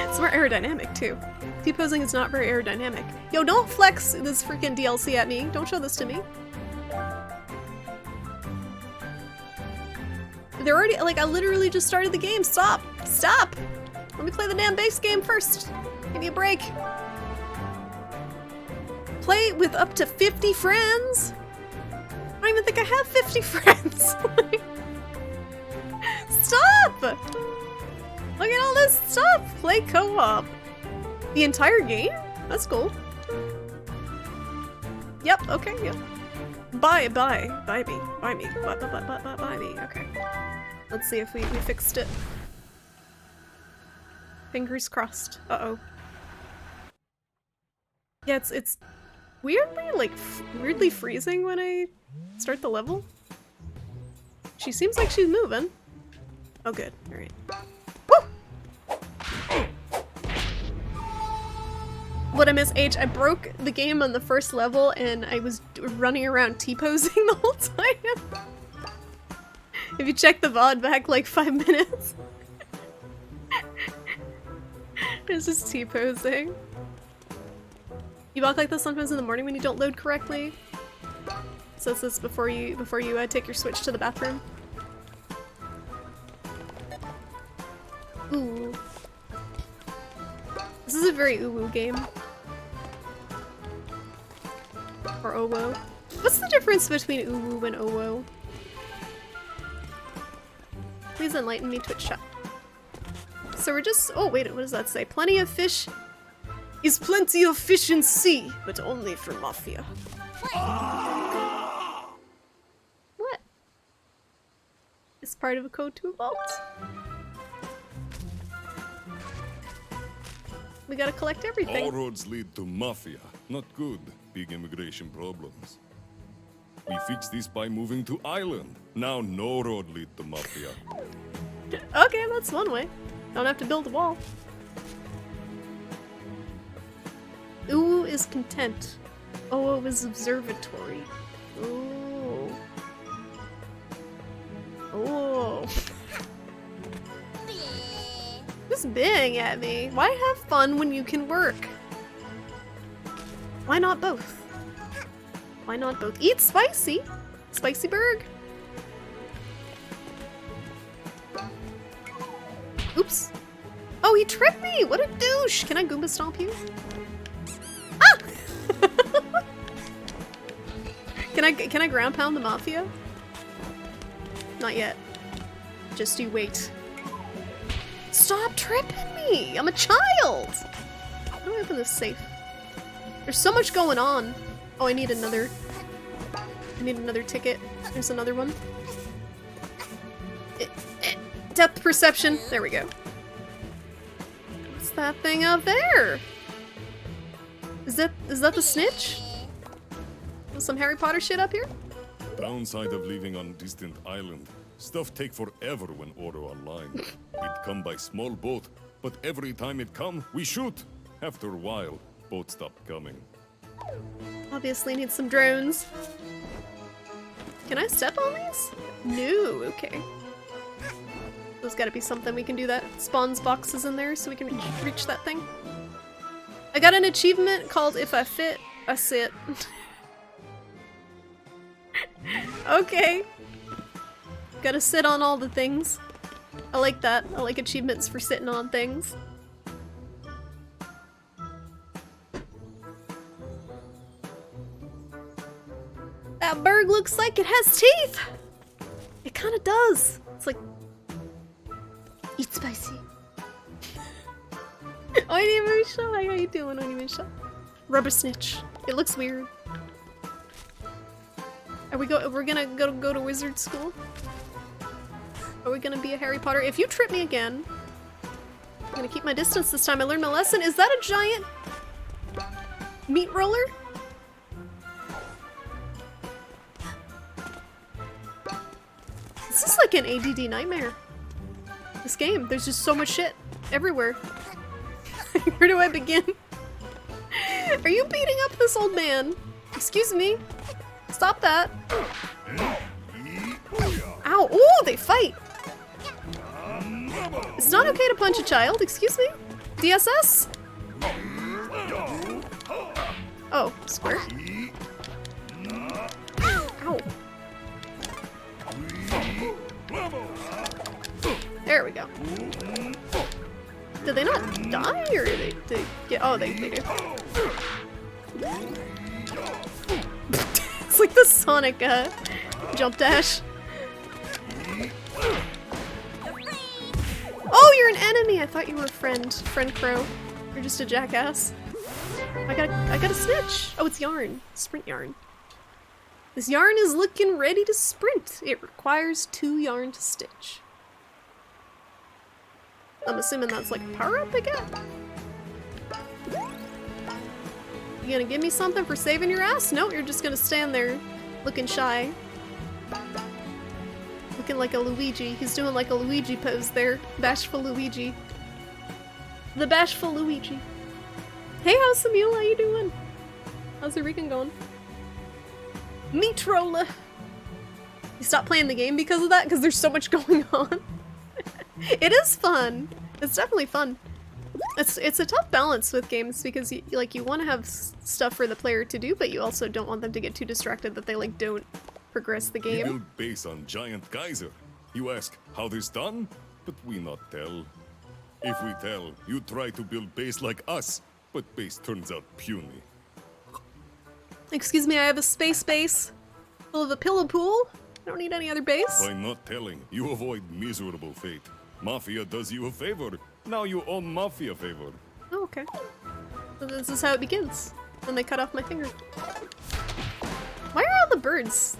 It's more aerodynamic too. T-posing is not very aerodynamic. Yo, don't flex this freaking DLC at me. Don't show this to me. They're already, like, I literally just started the game. Stop! Stop! Let me play the damn base game first. Give me a break. Play with up to 50 friends? I don't even think I have 50 friends. Stop! Look at all this stuff! Play co-op. The entire game? That's cool. Yep, okay, yeah. Buy me. Buy me. Okay. Let's see if we fixed it. Fingers crossed. Uh-oh. Yeah, it's weirdly, like, weirdly freezing when I start the level. She seems like she's moving. Oh, good. Alright. What I miss, H, I broke the game on the first level and I was running around T-posing the whole time. If you check the VOD back like 5 minutes. It's just T-posing. You walk like this sometimes in the morning when you don't load correctly. So this is before you take your Switch to the bathroom. Ooh. This is a very uwu game. Or owo. What's the difference between uwu and owo? Please enlighten me, Twitch chat. So we're just— oh wait, what does that say? Plenty of fish is plenty of fish in sea, but only for Mafia. What? It's part of a code to a vault? We gotta collect everything. All roads lead to Mafia. Not good. Big immigration problems. We fix this by moving to island. Now no road lead to Mafia. Okay, that's one way. Don't have to build a wall. Uwu is content. Owo is observatory. Ooh. Oh. Who's bidding at me? Why have fun when you can work? Why not both? Why not both? Eat spicy! Spicy burg! Oops. Oh, he tripped me! What a douche! Can I Goomba stomp you? Ah! Can I ground pound the Mafia? Not yet. Just you wait. Stop tripping me! I'm a child! How do I open this safe? There's so much going on. Oh, I need another ticket. There's another one. Depth perception. There we go. What's that thing out there? Is that the snitch? Some Harry Potter shit up here? Downside of living on distant island. Stuff take forever when order online. It come by small boat, but every time it come, we shoot. After a while, boat stop coming. Obviously need some drones. Can I step on these? No, okay. There's gotta be something we can do that spawns boxes in there so we can reach that thing. I got an achievement called If I Fit, I Sit. Okay. Gotta sit on all the things. I like that. I like achievements for sitting on things. That bird looks like it has teeth! It kinda does. It's like... Eat spicy. Onimusha, how you doing, Onimusha? Rubber snitch. It looks weird. We're gonna go to wizard school? Are we gonna be a Harry Potter? If you trip me again, I'm gonna keep my distance this time. I learned my lesson. Is that a giant meat roller? This is like an ADD nightmare. This game, there's just so much shit everywhere. Where do I begin? Are you beating up this old man? Excuse me. Stop that. Ow. Ooh, they fight. It's not okay to punch a child. Excuse me. DSS? Oh, square. Ow. There we go. Did they not die, or did they get? Oh, they do. It's like the Sonic jump dash. Oh, you're an enemy! I thought you were a friend. Friend Crow. You're just a jackass. I got a snitch! Oh, it's yarn. Sprint yarn. This yarn is looking ready to sprint. It requires 2 yarn to stitch. I'm assuming that's like a power-up again? You gonna give me something for saving your ass? No, you're just gonna stand there looking shy. Looking like a Luigi. He's doing like a Luigi pose there. Bashful Luigi. The bashful Luigi. Hey, how's Samuel? How you doing? How's the weekend going? Meat roller. You stopped playing the game because of that? Because there's so much going on. It is fun. It's definitely fun. It's a tough balance with games because you want to have stuff for the player to do, but you also don't want them to get too distracted that they like don't progress the We game. build base on giant geyser. You ask how this done, but we not tell. If we tell, you try to build base like us, but base turns out puny. Excuse me, I have a space base full of a pillow pool. I don't need any other base. By not telling, you avoid miserable fate. Mafia does you a favor. Now you own Mafia favor. Oh, okay. So this is how it begins. Then they cut off my finger. Why are all the birds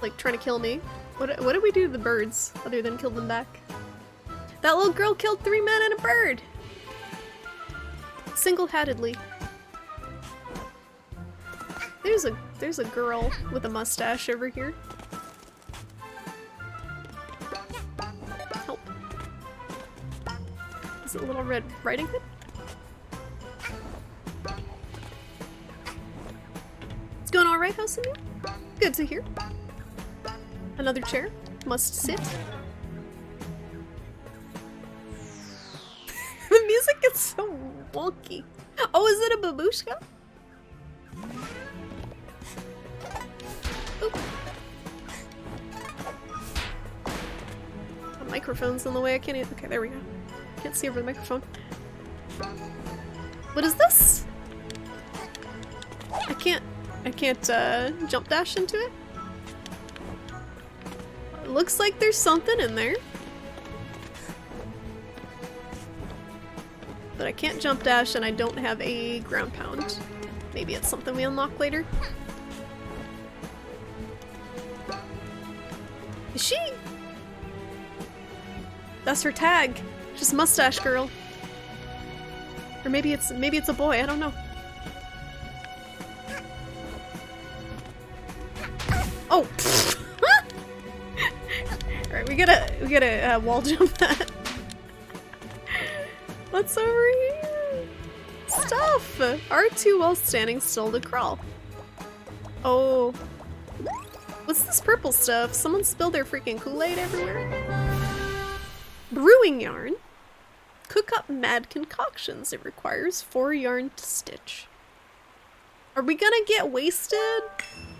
like trying to kill me? What did we do to the birds other than kill them back? That little girl killed 3 men and a bird! Single-handedly. There's a girl with a mustache over here. Help. Is it Little Red Riding Hood? It's going alright, how's it? Good to hear. Another chair. Must sit. The music is so wonky. Oh, is it a babushka? Oop. The microphone's in the way. I can't even. Okay, there we go. Can't see over the microphone. What is this? I can't jump dash into it? looks like there's something in there. But I can't jump dash and I don't have a ground pound. Maybe it's something we unlock later. Is she? That's her tag. She's Mustache Girl. Or maybe it's a boy, I don't know. Oh! Alright, we gotta wall jump that. What's over here? Stuff! R2 while standing still to crawl. Oh. What's this purple stuff? Someone spilled their freaking Kool-Aid everywhere? Brewing yarn. Cook up mad concoctions. It requires 4 yarn to stitch. Are we gonna get wasted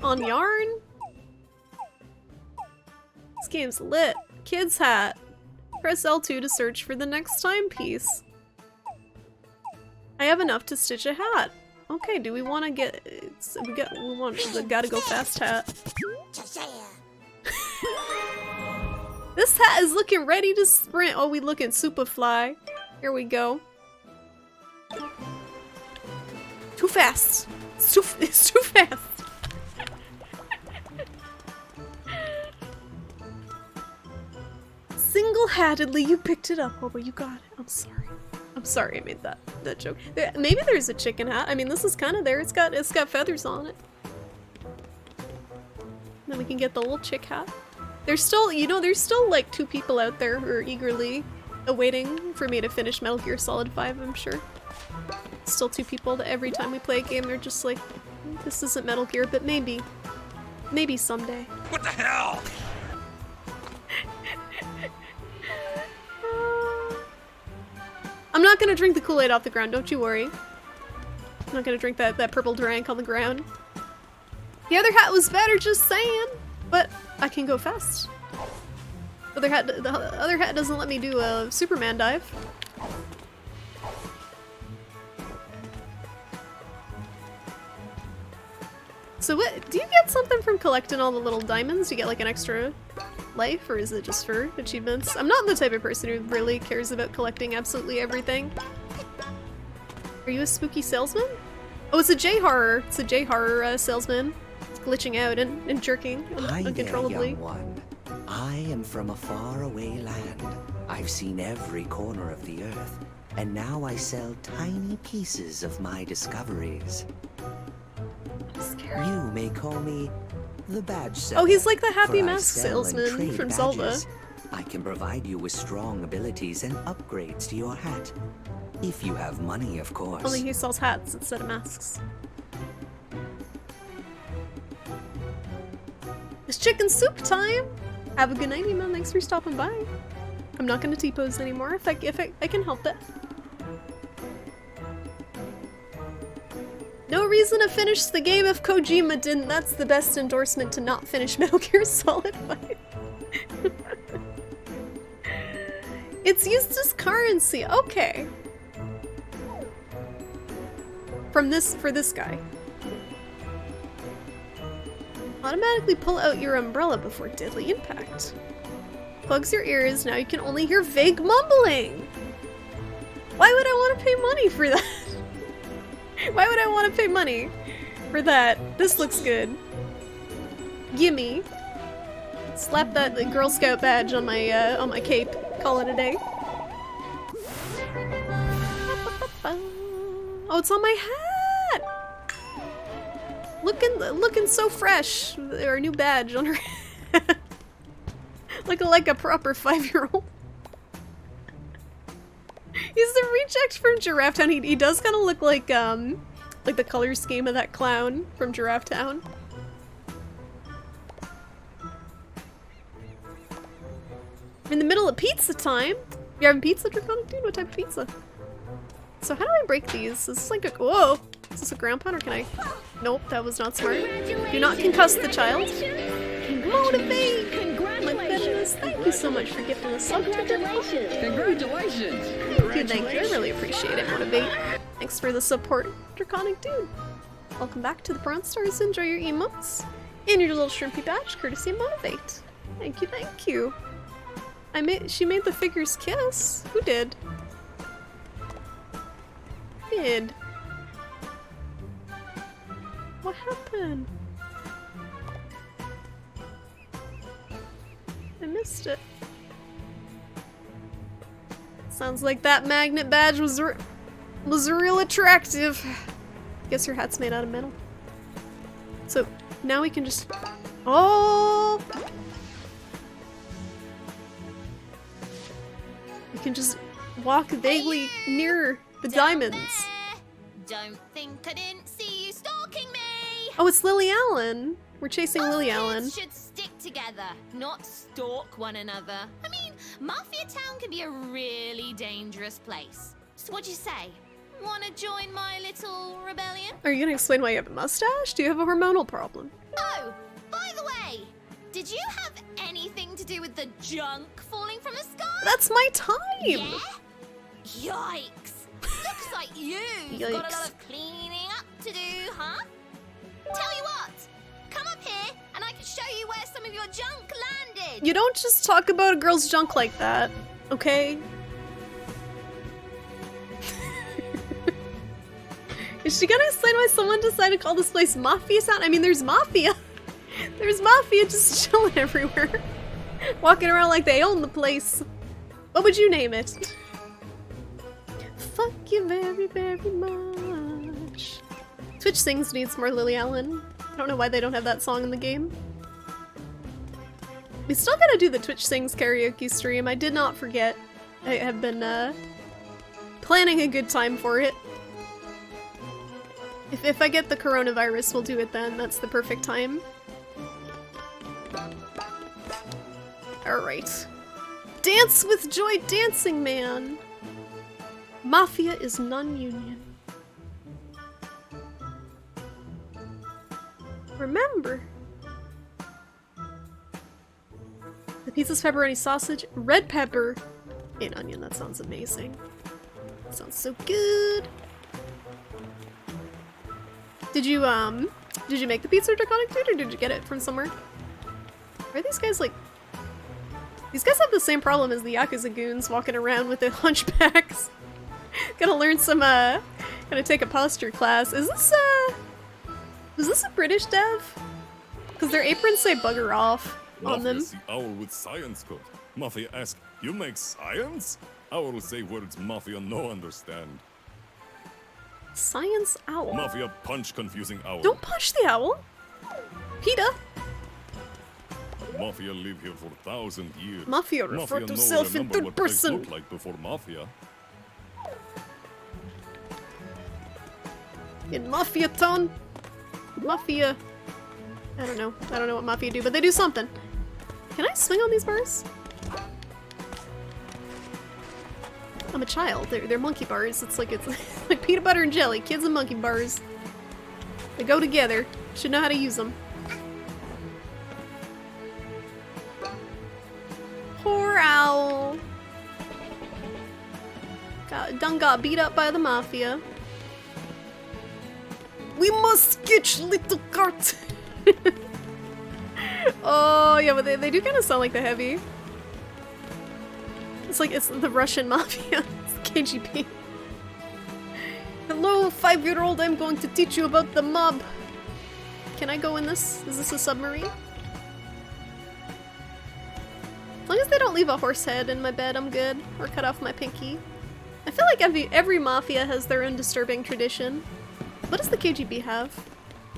on yarn? This game's lit. Kid's hat. Press L2 to search for the next timepiece. I have enough to stitch a hat. Okay, do we want to get... we want the gotta go fast hat. This hat is looking ready to sprint. Oh, we looking super fly. Here we go. Too fast. It's too fast. Single-handedly, you picked it up. Oh, but you got it. I'm sorry. I'm sorry I made that joke. Maybe there's a chicken hat. I mean, this is kind of there. It's got feathers on it. Then we can get the little chick hat. There's still, you know, there's still like 2 people out there who are eagerly awaiting for me to finish Metal Gear Solid 5, I'm sure. Still 2 people that every time we play a game, they're just like, this isn't Metal Gear, but maybe. Maybe someday. What the hell? I'm not gonna drink the Kool-Aid off the ground, don't you worry. I'm not gonna drink that purple drink on the ground. The other hat was better, just saying. But I can go fast. The other hat doesn't let me do a Superman dive. So what, do you get something from collecting all the little diamonds? Do you get like an extra life, or is it just for achievements? I'm not the type of person who really cares about collecting absolutely everything. Are you a spooky salesman? Oh, it's a J-horror. It's a J-horror salesman. It's glitching out and jerking uncontrollably. Hi there, young one. I am from a faraway land. I've seen every corner of the earth, and now I sell tiny pieces of my discoveries. You may call me the badge seller. Oh, he's like the Happy for I Mask sell and salesman trade from badges. Zelda. I can provide you with strong abilities and upgrades to your hat. If you have money, of course. Only he sells hats instead of masks. It's chicken soup time! Have a good night, Ema. Thanks for stopping by. I'm not gonna T-pose anymore if I can help it. No reason to finish the game if Kojima didn't. That's the best endorsement to not finish Metal Gear Solid 5. It's used as currency. Okay. For this guy. Automatically pull out your umbrella before deadly impact. Plugs your ears, now you can only hear vague mumbling. Why would I want to pay money for that? Why would I want to pay money for that? This looks good. Gimme. Slap that Girl Scout badge on my cape. Call it a day. Oh, it's on my hat! Looking so fresh. Our new badge on her head. Looking like a proper 5-year-old. He's the reject from Giraffe Town. He does kind of look like the color scheme of that clown from Giraffe Town. I'm in the middle of pizza time. You having pizza, Draconic Dude? What type of pizza? So how do I break these? Is this like a... Whoa! Is this a ground pound or can I... Nope, that was not smart. Do not concuss the child. Motivate! My goodness, thank you so much for gifting us sub. Congratulations! Congratulations! Thank you. I really appreciate it, Motivate. Thanks for the support, Draconic Dude. Welcome back to the Prawn Stars. Enjoy your emotes and your little shrimpy badge, courtesy of Motivate. Thank you, thank you. She made the figures kiss. Who did? Did. What happened? I missed it. Sounds like that magnet badge was real attractive. Guess your hat's made out of metal. So now we can just. Oh! We can just walk vaguely near the diamonds. Don't think I didn't see you stalking me. Oh, it's Lily Allen. We're chasing Us Lily kids Allen. should stick together, not stalk one another. I mean, Mafia Town can be a really dangerous place. So what'd you say? Wanna join my little rebellion? Are you gonna explain why you have a mustache? Do you have a hormonal problem? Oh, by the way, did you have anything to do with the junk falling from the sky? That's my time! Yeah? Yikes! Looks like you've got a lot Yikes. of cleaning up to do, huh? Tell you what, come up here and I can show you where some of your junk landed. You don't just talk about a girl's junk like that, okay? Is she gonna explain why someone decided to call this place Mafia Town? I mean, there's Mafia. There's Mafia just chilling everywhere. Walking around like they own the place. What would you name it? Fuck you very, very much. Twitch Sings needs more Lily Allen. I don't know why they don't have that song in the game. We still gotta do the Twitch Sings karaoke stream. I did not forget. I have been planning a good time for it. If I get the coronavirus, we'll do it then. That's the perfect time. Alright. Dance with Joy Dancing Man! Mafia is non-union. Remember, the pizza's pepperoni sausage, red pepper, and onion. That sounds amazing. That sounds so good. Did you make the pizza draconic food, or did you get it from somewhere? Are these guys like... These guys have the same problem as the Yakuza goons walking around with their hunchbacks. Gotta learn some, gotta take a posture class. Is this a British dev? Because their aprons say bugger off on them. Mafia see owl with science code. Mafia ask, you make science? Owl say words Mafia no understand. Science owl. Mafia punch confusing owl. Don't punch the owl! PETA! Mafia live here for 1,000 years. Mafia refer to know self in remember third what place person. looked like before Mafia. In Mafia Town? Mafia... I don't know what Mafia do, but they do something. Can I swing on these bars? I'm a child. They're monkey bars. It's like like peanut butter and jelly. Kids and monkey bars. They go together. Should know how to use them. Poor owl. Done got beat up by the Mafia. We must catch little cart. Oh yeah, but they do kind of sound like the Heavy. It's like it's the Russian Mafia. It's KGB. Hello, 5-year-old. I'm going to teach you about the mob. Can I go in this? Is this a submarine? As long as they don't leave a horse head in my bed, I'm good. Or cut off my pinky. I feel like every Mafia has their own disturbing tradition. What does the KGB have?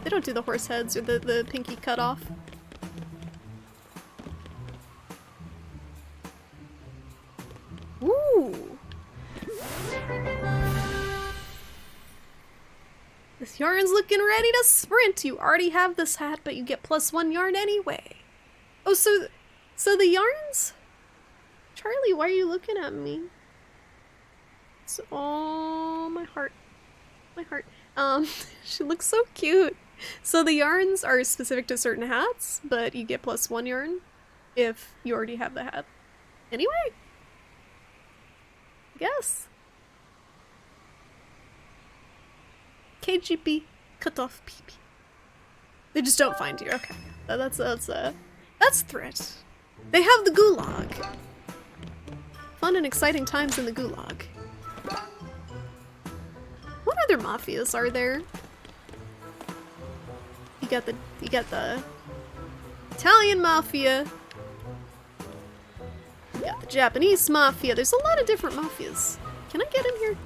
They don't do the horse heads or the pinky cut off. Ooh! This yarn's looking ready to sprint! You already have this hat, but you get +1 yarn anyway. Oh, so the yarns? Charlie, why are you looking at me? Oh, my heart. My heart. She looks so cute. So the yarns are specific to certain hats, but you get +1 yarn if you already have the hat. Anyway. I guess. KGB cut off PP. They just don't find you. Okay. That's threat. They have the Gulag. Fun and exciting times in the Gulag. What other mafias are there? You got the Italian mafia. You got the Japanese mafia. There's a lot of different mafias. Can I get in here?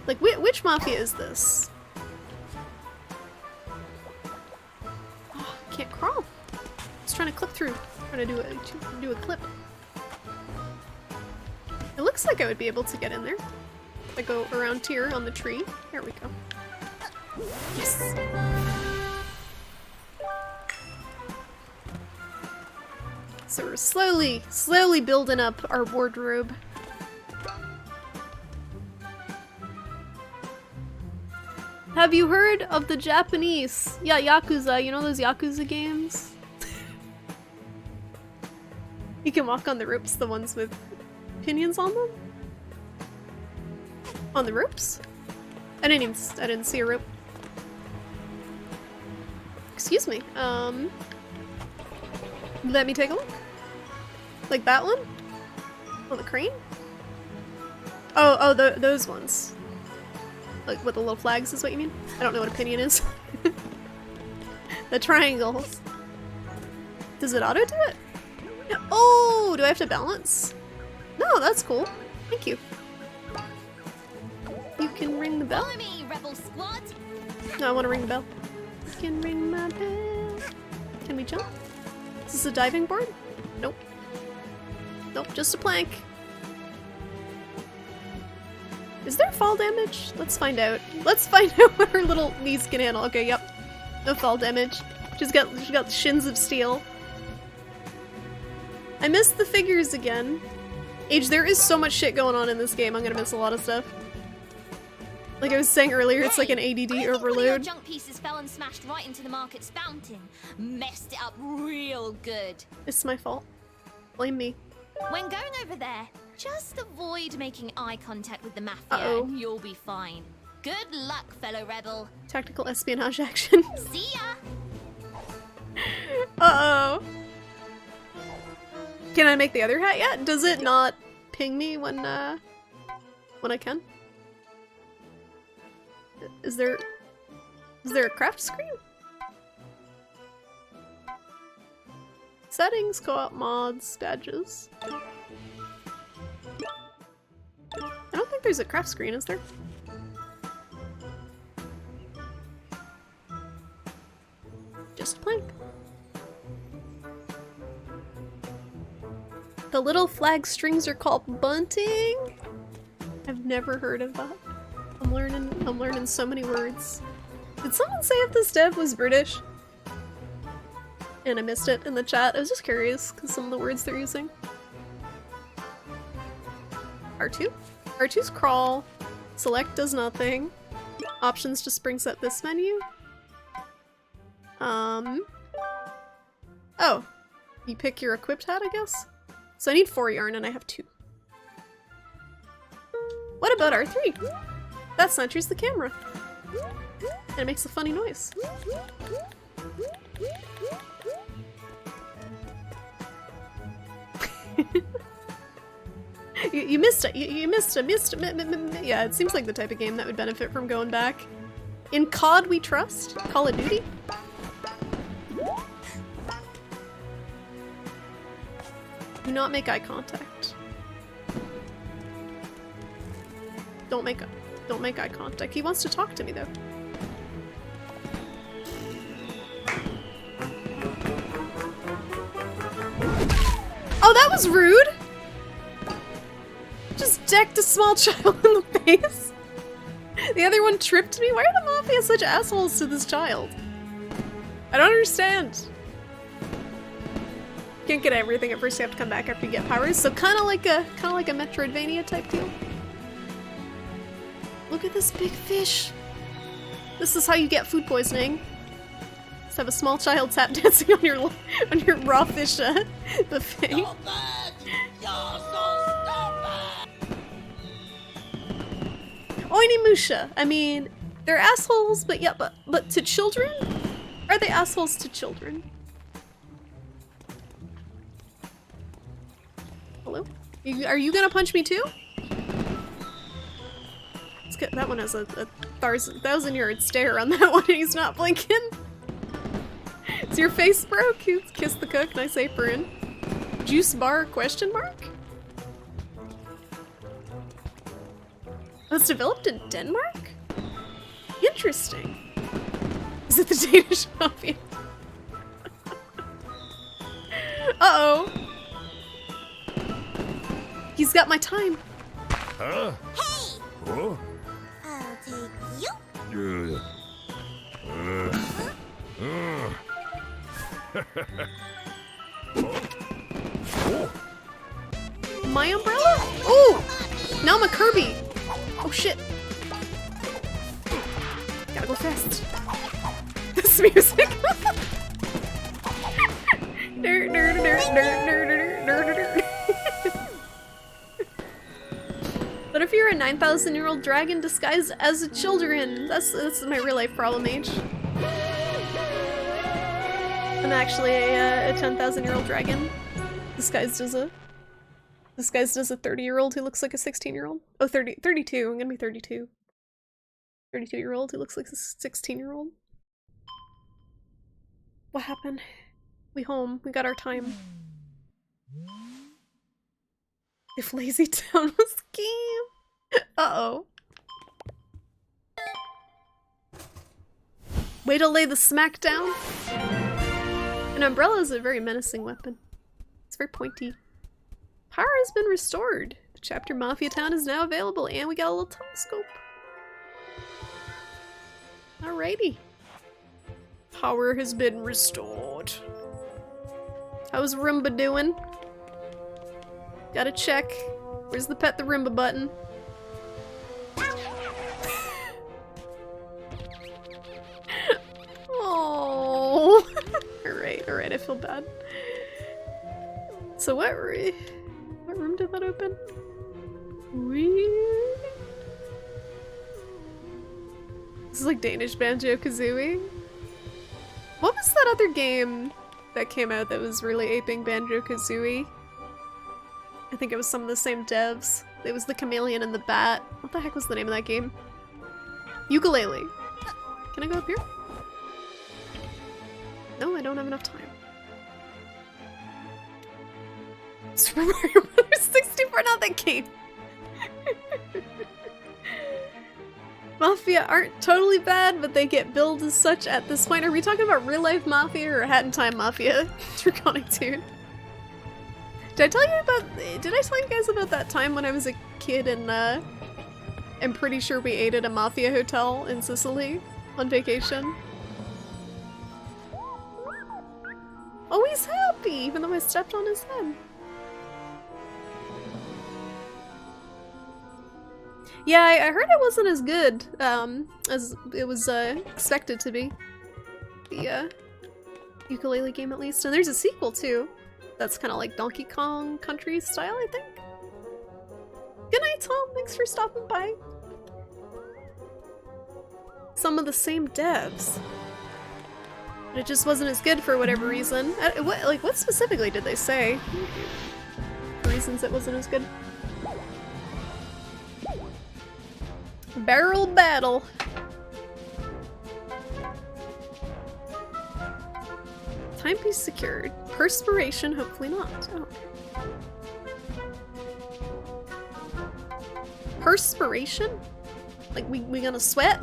Like, which mafia is this? Oh, I can't crawl. I was trying to clip through. Trying to do a clip. It looks like I would be able to get in there. If I go around here on the tree. There we go. Yes. So we're slowly building up our wardrobe. Have you heard of the Japanese? Yeah, Yakuza. You know those Yakuza games? You can walk on the ropes, the ones with pinions on them? On the ropes? I didn't see a rope. Excuse me. Let me take a look. Like that one? On the crane? Oh, those ones. Like with the little flags is what you mean? I don't know what a pinion is. The triangles. Does it auto do it? Oh, do I have to balance? No, that's cool. Thank you. You can ring the bell. Follow me, Rebel Squad. No, I want to ring the bell. You can ring my bell. Can we jump? Is this a diving board? Nope. Nope, just a plank. Is there fall damage? Let's find out. Let's find out what her little knees can handle. Okay, yep. No fall damage. She's got shins of steel. I missed the figures again. Age, there is so much shit going on in this game. I'm gonna miss a lot of stuff. Like I was saying earlier, it's like an ADD One of your overload. junk pieces fell and smashed right into the market's fountain. Messed it up real good. It's my fault. Blame me. When going over there, just avoid making eye contact with the mafia Uh-oh. and you'll be fine. Good luck, fellow rebel. Tactical espionage action. See ya! Uh-oh. Can I make the other hat yet? Does it not ping me when I can? Is there a craft screen? Settings, co-op mods, badges. I don't think there's a craft screen, is there? Just a plank. The little flag strings are called bunting? I've never heard of that. I'm learning so many words. Did someone say if this dev was British? And I missed it in the chat. I was just curious because some of the words they're using. R2? R2's crawl. Select does nothing. Options just brings up this menu. Oh. You pick your equipped hat, I guess? So I need 4 yarn and I have 2. What about R3? That centers the camera. And it makes a funny noise. You missed it. You missed it. Yeah, it seems like the type of game that would benefit from going back. In COD we trust? Call of Duty? Do not make eye contact. Don't make eye contact. He wants to talk to me though. Oh, that was rude! Just decked a small child in the face. The other one tripped me. Why are the Mafia such assholes to this child? I don't understand. Can't get everything at first, you have to come back after you get powers. So kinda like a Metroidvania type deal. Look at this big fish. This is how you get food poisoning. Just have a small child tap dancing on your raw fish buffet. Oinimusha. I mean, they're assholes, but yeah, but to children? Are they assholes to children? Are you gonna punch me too? Let's get, that one has a thousand yard stare on that one and he's not blinking. Is your face broke? Kiss the cook, nice apron. Juice bar question mark? Was developed in Denmark? Interesting. Is it the Danish mafia? Uh-oh. He's got my time. Huh? Hey! Oh? I'll take you. My umbrella? Oh! Now I'm a Kirby! Oh shit. Gotta go fast. This music. What if you're a 9,000-year-old dragon disguised as a children? That's my real life problem age. I'm actually a 10,000-year-old dragon disguised as a 30-year-old who looks like a 16-year-old. Oh, 32. I'm gonna be 32. 32-year-old who looks like a 16-year-old. What happened? We home. We got our time. If Lazy Town was game. Uh-oh. Way to lay the smack down. An umbrella is a very menacing weapon. It's very pointy. Power has been restored. The chapter Mafia Town is now available, and we got a little telescope. Alrighty. Power has been restored. How's Roomba doing? Gotta check. Where's the pet the Roomba button? Oh. Alright, I feel bad. So what room did that open? This is like Danish Banjo-Kazooie. What was that other game that came out that was really aping Banjo-Kazooie? I think it was some of the same devs. It was the chameleon and the bat. What the heck was the name of that game? Ukulele. Can I go up here? No, I don't have enough time. Super Mario Bros. 64, not that game! Mafia aren't totally bad, but they get billed as such at this point. Are we talking about real life Mafia or Hat in Time Mafia? Draconic Dude. Did I tell you guys about that time when I was a kid and I'm pretty sure we ate at a Mafia hotel in Sicily on vacation? Oh, he's happy, even though I stepped on his head. Yeah, I heard it wasn't as good as it was expected to be. The ukulele game, at least. And there's a sequel, too. That's kind of like Donkey Kong Country style, I think. Good night, Tom. Thanks for stopping by. Some of the same devs. But it just wasn't as good for whatever reason. What specifically did they say? The reasons it wasn't as good. Barrel battle. Timepiece secured. Perspiration, hopefully not. Oh. Perspiration? Like we gonna sweat?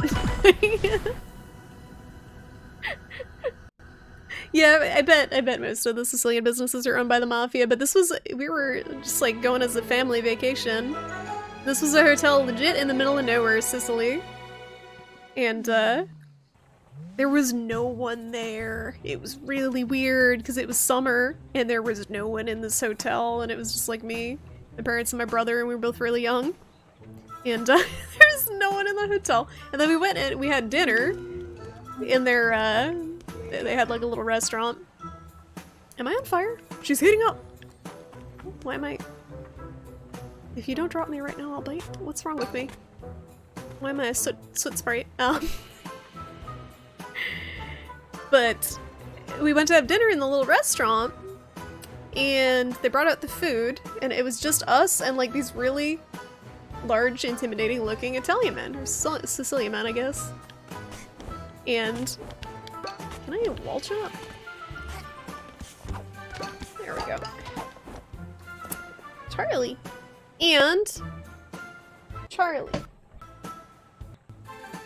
Yeah, I bet most of the Sicilian businesses are owned by the mafia, but we were just like going as a family vacation. This was a hotel legit in the middle of nowhere, Sicily. And there was no one there. It was really weird because it was summer and there was no one in this hotel and it was just like me, my parents and my brother, and we were both really young. And there's no one in the hotel. And then we went and we had dinner in their, they had like a little restaurant. Am I on fire? She's heating up. Why am I? If you don't drop me right now, I'll bite. What's wrong with me? Why am I a soot sprite? But we went to have dinner in the little restaurant, and they brought out the food, and it was just us and like these really large, intimidating looking Italian men, or Sicilian men, I guess. And can I wall jump? There we go. Charlie. And Charlie.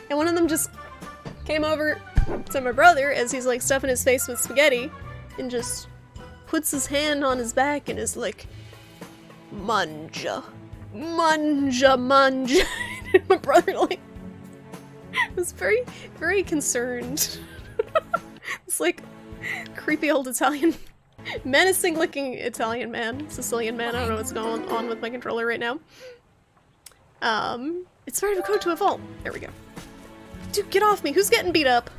And one of them just came over to my brother as he's like stuffing his face with spaghetti and just puts his hand on his back and is like, "Manja. Manja, manja." And my brother like was very, very concerned. It's like creepy old Italian, menacing looking Italian man, Sicilian man. I don't know what's going on with my controller right now. It's ready to go to a vault. There we go. Dude, get off me. Who's getting beat up?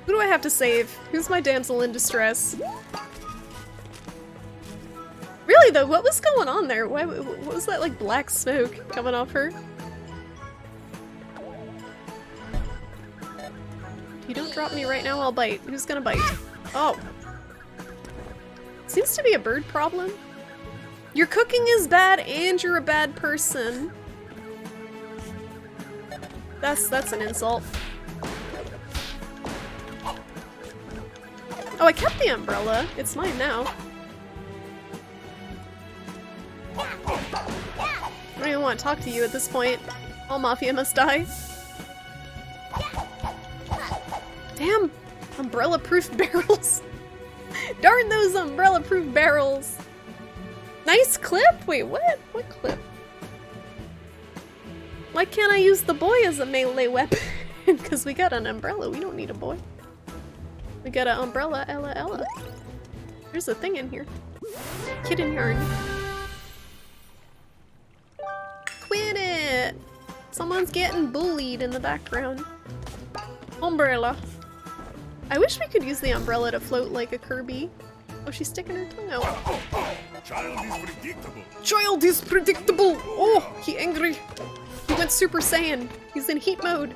Who do I have to save? Who's my damsel in distress? Really though, what was going on there? What was that like black smoke coming off her? If you don't drop me right now, I'll bite. Who's gonna bite? Oh. Seems to be a bird problem. Your cooking is bad and you're a bad person. That's an insult. Oh, I kept the umbrella. It's mine now. I don't even want to talk to you at this point. All Mafia must die. Damn! Umbrella-proof barrels! Darn those umbrella-proof barrels! Nice clip? Wait, what? What clip? Why can't I use the boy as a melee weapon? Because we got an umbrella. We don't need a boy. We got an umbrella, Ella Ella. There's a thing in here. Kitten yarn. Quit it! Someone's getting bullied in the background. Umbrella. I wish we could use the umbrella to float like a Kirby. Oh, she's sticking her tongue out. Child is predictable. Child is predictable! Oh, he angry. He went Super Saiyan. He's in heat mode.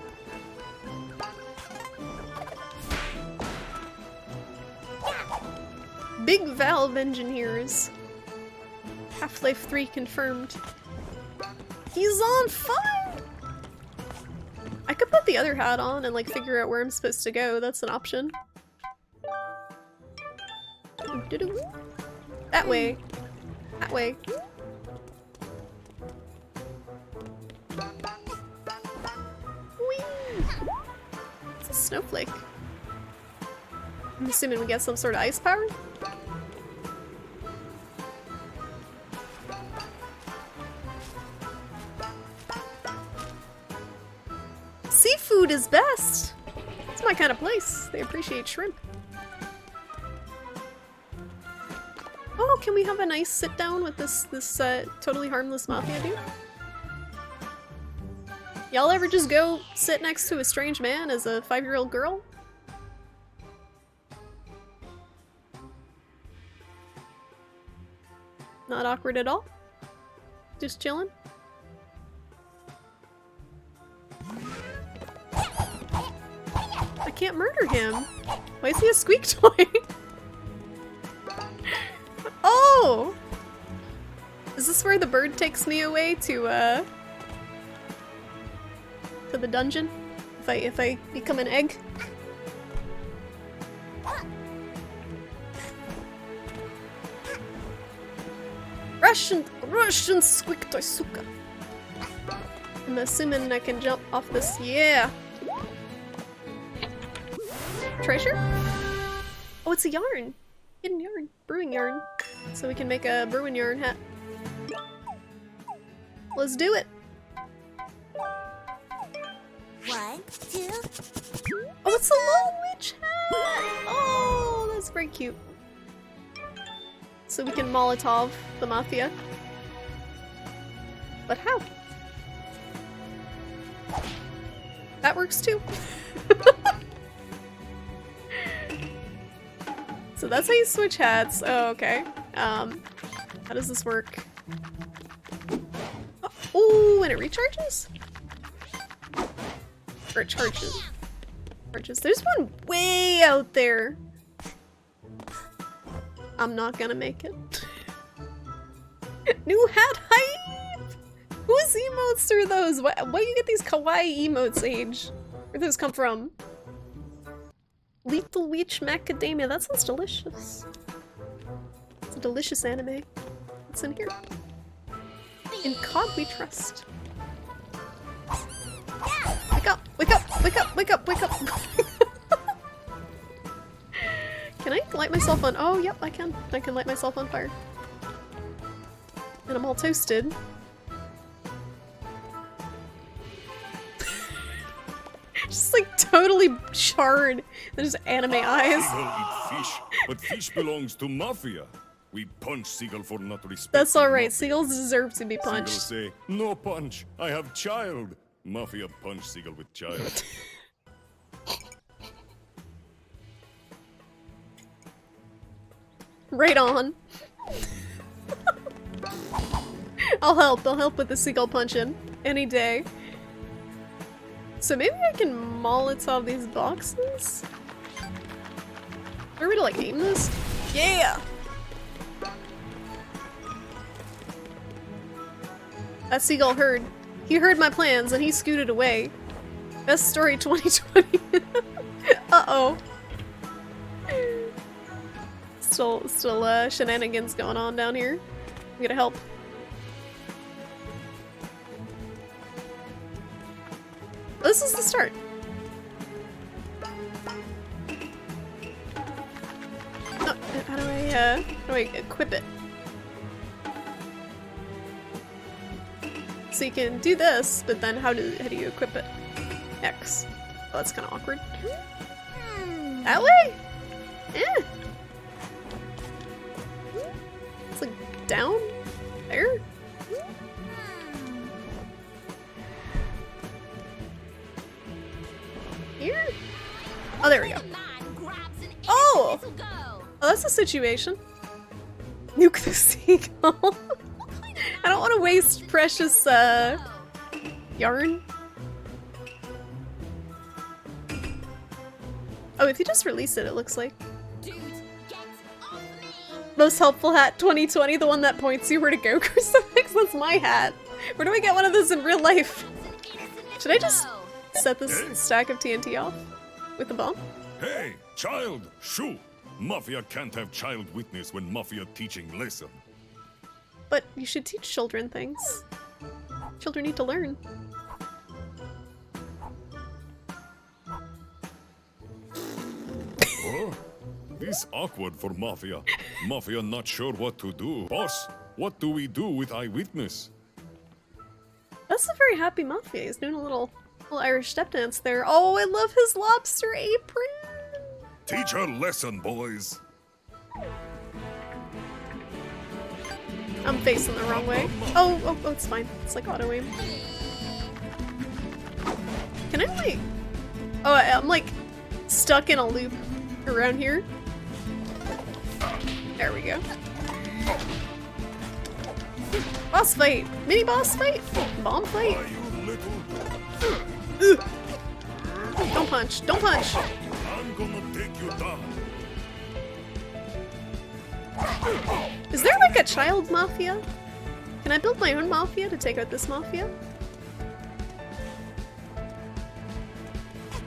Big Valve Engineers. Half-Life 3 confirmed. He's on fire! I could put the other hat on and like figure out where I'm supposed to go. That's an option. That way. That way. Whee! It's a snowflake. I'm assuming we get some sort of ice power? Seafood is best! It's my kind of place. They appreciate shrimp. Oh, can we have a nice sit down with this totally harmless Mafia dude? Y'all ever just go sit next to a strange man as a 5-year-old girl? Not awkward at all? Just chilling? I can't murder him. Why is he a squeak toy? Oh! Is this where the bird takes me away to the dungeon? If I become an egg? Russian squeak toy suka. I'm assuming I can jump off this. Yeah! Treasure? Oh, it's a yarn! Hidden yarn. Brewing yarn. So we can make a brewing yarn hat. Let's do it! 1, 2. Oh, it's a Lone Witch hat! Oh, that's very cute. So we can Molotov the Mafia. But how? That works too. So that's how you switch hats. Oh, okay. How does this work? Oh, and it recharges? Or it charges. There's one way out there. I'm not gonna make it. New hat hype! Whose emotes are those? Why do you get these kawaii emotes, Age? Where'd those come from? Lethal Witch Macadamia. That sounds delicious. It's a delicious anime. What's in here? In COD we trust. Wake up! Wake up! Wake up! Wake up! Wake up! Can I light myself on? Oh, yep, I can. I can light myself on fire. And I'm all toasted. Just like totally charred. There's anime eyes. Seagull eat fish, but fish belongs to Mafia. We punch Seagull for not respecting That's alright, Mafia. seagulls deserve to be Seagull punched. say, no punch, I have child. Mafia punch Seagull with child. Right on. I'll help with the seagull punching any day. So maybe I can Molotov these boxes? Are we to like aim this? Yeah! That seagull heard. He heard my plans and he scooted away. Best story 2020. Uh-oh. Still shenanigans going on down here. I'm gonna help. Oh, this is the start. Oh, how do I equip it? So you can do this, but then how do you equip it? X. Oh, that's kind of awkward. That way? Yeah. It's like down there. Here? Oh, there we go. Oh! Oh, that's a situation. Nuke the seagull. I don't want to waste precious, yarn. Oh, if you just release it, it looks like. Most helpful hat 2020, the one that points you where to go, Crucifix? That's my hat. Where do I get one of those in real life? Should I just set this stack of TNT off with a bomb? Hey, child, shoo! Mafia can't have child witness when Mafia teaching lesson. But you should teach children things. Children need to learn. Oh, this awkward for Mafia. Mafia not sure what to do. Boss, what do we do with eyewitness? That's a very happy Mafia. He's doing a little Irish step dance there. Oh, I love his lobster apron. Teach her lesson, boys. I'm facing the wrong way. Oh, it's fine. It's like auto aim. Can I like? Oh, I'm like stuck in a loop around here. There we go. Boss fight, mini boss fight, bomb fight. Ugh. Don't punch! Don't punch! I'm gonna take you down. Is there like a child mafia? Can I build my own mafia to take out this mafia?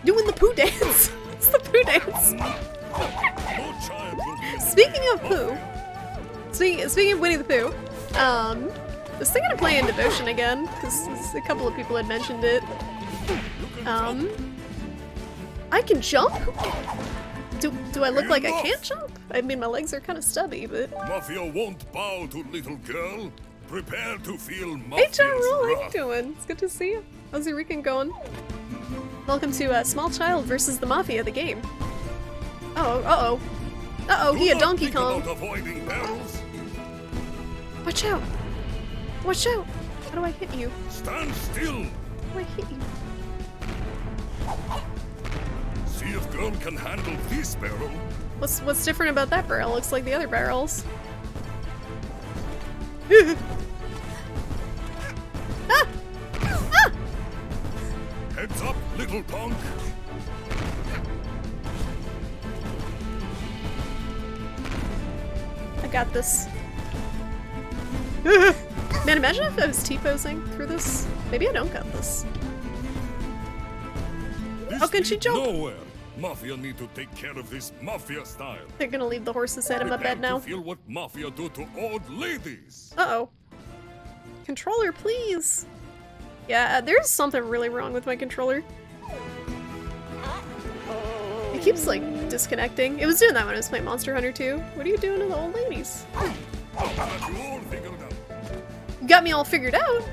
Doing the poo dance! It's the poo dance! Speaking of poo, speaking of Winnie the Pooh, I was thinking of playing Devotion again, because a couple of people had mentioned it. I can jump? Do I look like I can't jump? I mean, my legs are kind of stubby, but... Mafia won't bow to little girl. Prepare to feel Hey, Mafia's John Roll, how you wrath. doing? It's good to see you. How's your weekend going? Welcome to Small Child versus the Mafia, the game. Oh, uh-oh. Uh-oh, he a Do not Donkey think Kong. about avoiding barrels. Watch out! Watch out! How do I hit you? Stand still. How do I hit you? See if girl can handle this barrel. What's different about that barrel? Looks like the other barrels. Ah! Ah! Heads up, little punk. I got this. Man, imagine if I was T-posing through this. Maybe I don't got this. This How can she leads jump? Nowhere. Mafia need to take care of this mafia style. They're gonna leave the horse's head in my Prepare bed now. to feel what mafia do to old ladies. Uh-oh. Controller, please. Yeah, there's something really wrong with my controller. It keeps, like, disconnecting. It was doing that when I was playing Monster Hunter 2. What are you doing to the old ladies? Got you all figured out. You got me all figured out.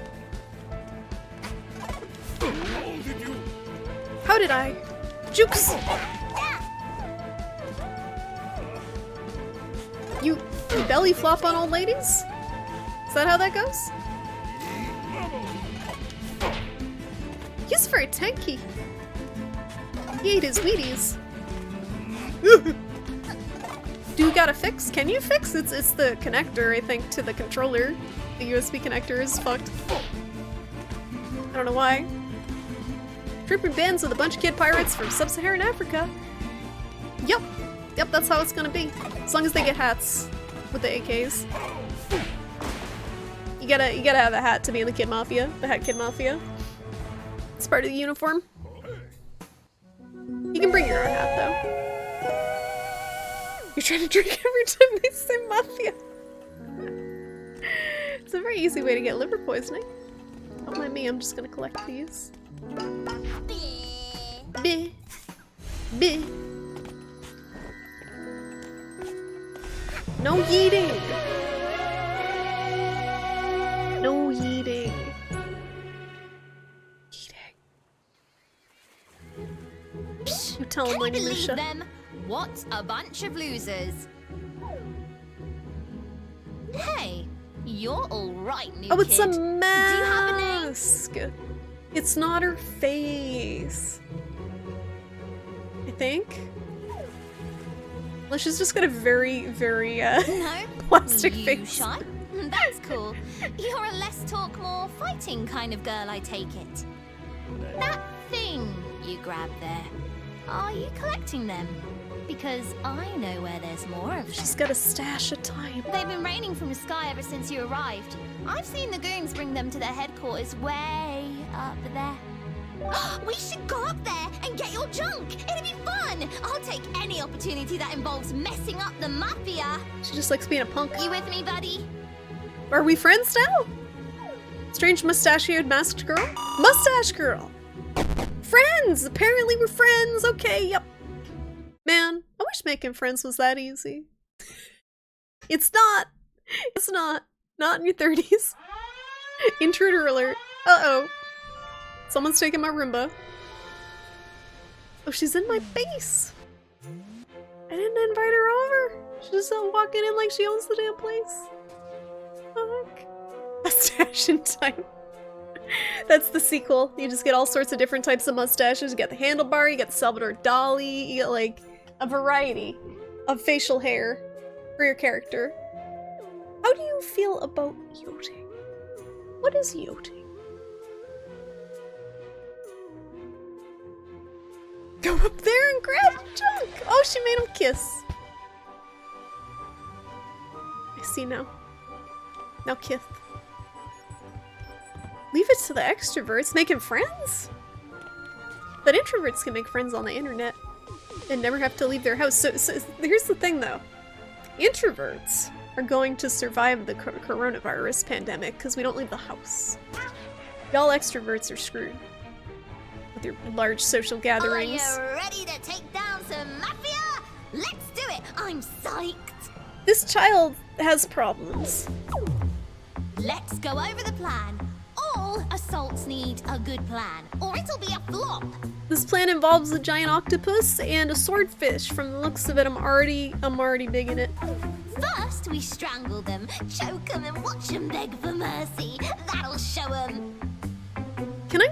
How did you? How did I? Jukes! You belly flop on old ladies? Is that how that goes? He's very tanky. He ate his Wheaties. Do you got a fix? Can you fix? It's the connector, I think, to the controller. The USB connector is fucked. I don't know why. Trooping bands with a bunch of kid pirates from sub-Saharan Africa. Yep, that's how it's gonna be. As long as they get hats with the AKs. You gotta have a hat to be in the Kid Mafia, the Hat Kid Mafia. It's part of the uniform. You can bring your own hat though. You're trying to drink every time they say Mafia. It's a very easy way to get liver poisoning. Don't mind me, I'm just gonna collect these. Bleh. Bleh. No yeeting! No yeeting. Yeeting. You tell him Can when you you believe Lucia. them? What a bunch of losers. Hey, you're all right, new Oh, it's kid. a Do you have a name? mask! It's not her face. I think. Well, she's just got a very, very, No? plastic you face. shy? That's cool. You're a less talk, more fighting kind of girl, I take it. That thing you grabbed there, are you collecting them? Because I know where there's more of them. She's got a stash of time. They've been raining from the sky ever since you arrived. I've seen the goons bring them to their headquarters way up there. We should go up there and get your junk. It'll be fun. I'll take any opportunity that involves messing up the mafia. She just likes being a punk. You with me, buddy? Are we friends now? Strange mustachioed masked girl? Mustache girl! Friends! Apparently we're friends! Okay, yep. Man, I wish making friends was that easy. It's not! It's not. Not in your 30s. Intruder alert. Uh-oh. Someone's taking my Roomba. Oh, she's in my base! I didn't invite her over! She's just walking in like she owns the damn place. Fuck. Mustache in time. That's the sequel. You just get all sorts of different types of mustaches. You got the handlebar, you got the Salvador Dali, you get like a variety of facial hair for your character. How do you feel about yoting? What is yoting? Go up there and grab the junk! Oh, she made him kiss. I see now. Now Kith. Leave it to the extroverts, making friends? But introverts can make friends on the internet and never have to leave their house. So here's the thing though. Introverts are going to survive the coronavirus pandemic because we don't leave the house. Y'all extroverts are screwed with your large social gatherings. Are you ready to take down some mafia? Let's do it. I'm psyched. This child has problems. Let's go over the plan. All assaults need a good plan, or it'll be a flop. This plan involves a giant octopus and a swordfish. From the looks of it, I'm already big in it. First, we strangle them, choke them, and watch them beg for mercy. That'll show them. Can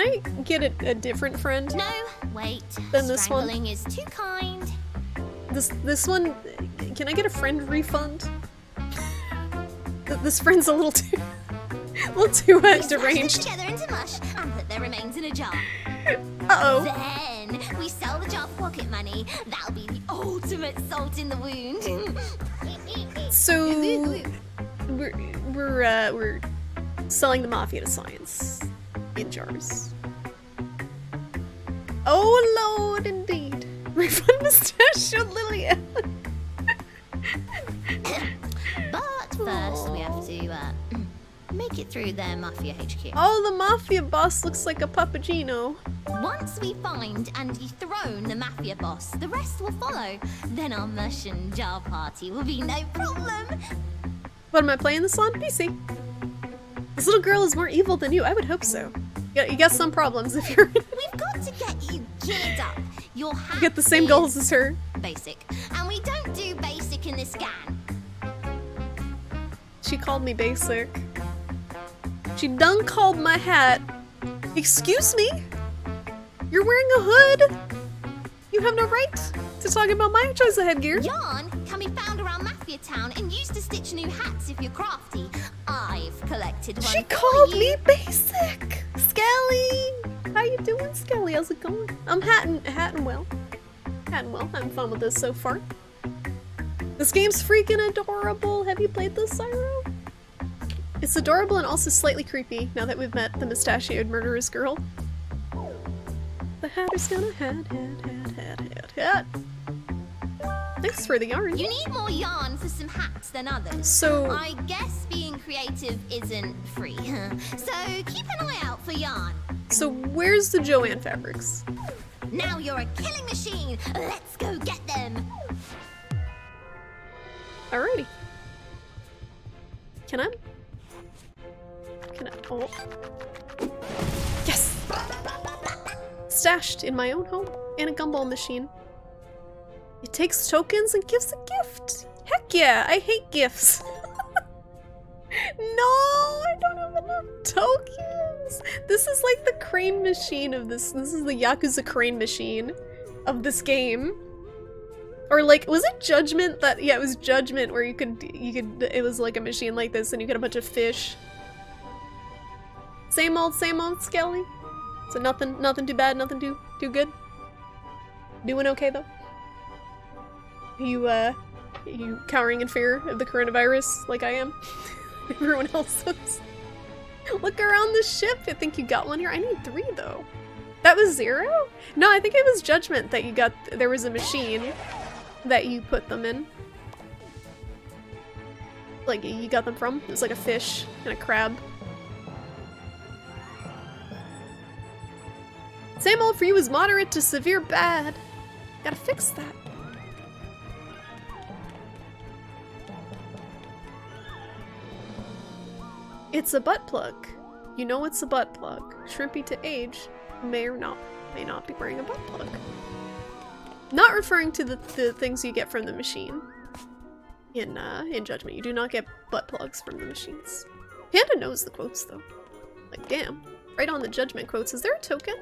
I get a different friend? No, wait. Then this one. Strangling is too kind. This one, can I get a friend refund? This friend's a little too We deranged. smash them together into mush and put their remains in a jar. Uh-oh. Then we sell the jar for pocket money. That'll be the ultimate salt in the wound. So We're selling the mafia to science in jars. Oh lord, indeed. My fun mustachioed Lillian. But first, we have to make it through their Mafia HQ. Oh, the mafia boss looks like a Papagino. Once we find and dethrone the Mafia boss, the rest will follow. Then our mushroom jar party will be no problem. What am I playing this on? PC. This little girl is more evil than you. I would hope so. You got some problems if you're. We've got to get you geared up. Your hat You get the same is goals as her. basic, and we don't do basic in this scan. She called me basic. She done called my hat. Excuse me? You're wearing a hood? You have no right to talk about my choice of headgear. Yarn can be found around Mafia Town and used to stitch new hats if you're crafty. I've collected one. She for called you. me basic. Skelly. How you doing, Skelly? How's it going? I'm hatting well. Hatting well. Having fun with this so far. This game's freaking adorable. Have you played this, Cyro? It's adorable and also slightly creepy now that we've met the mustachioed murderous girl. The hatter's gonna hat. Thanks for the yarn. You need more yarn for some hats than others. So- I guess being creative isn't free. So keep an eye out for yarn. So where's the Joanne fabrics? Now you're a killing machine. Let's go get them. Alrighty. Can I? Oh. Yes! Stashed in my own home in a gumball machine. It takes tokens and gives a gift. Heck yeah, I hate gifts. No, I don't have enough tokens. This is like the crane machine of this. This is the Yakuza crane machine of this game. Or like, was it Judgment that, yeah, it was Judgment where you could, it was like a machine like this and you get a bunch of fish. Same old, Skelly. So nothing too bad, nothing too good. Doing okay though. You cowering in fear of the coronavirus like I am? Everyone else is. Look around the ship. I think you got one here. I need 3 though. That was 0? No, I think it was Judgment that you got. There was a machine that you put them in. Like you got them from. It was like a fish and a crab. Same old for you is moderate to severe bad. Gotta fix that. It's a butt plug. You know it's a butt plug. Shrimpy to age may not be wearing a butt plug. Not referring to the things you get from the machine. In Judgment, you do not get butt plugs from the machines. Panda knows the quotes though. Like damn, right on the Judgment quotes. Is there a token?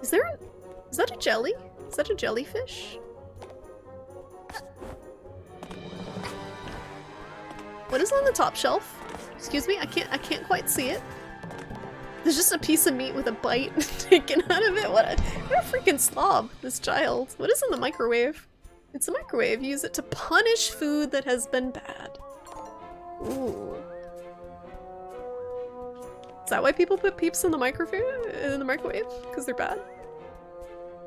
Is that a jelly? Is that a jellyfish? What is on the top shelf? Excuse me, I can't quite see it. There's just a piece of meat with a bite taken out of it. What a freaking slob, this child. What is in the microwave? It's a microwave. Use it to punish food that has been bad. Ooh. Is that why people put peeps in the microwave? Because they're bad?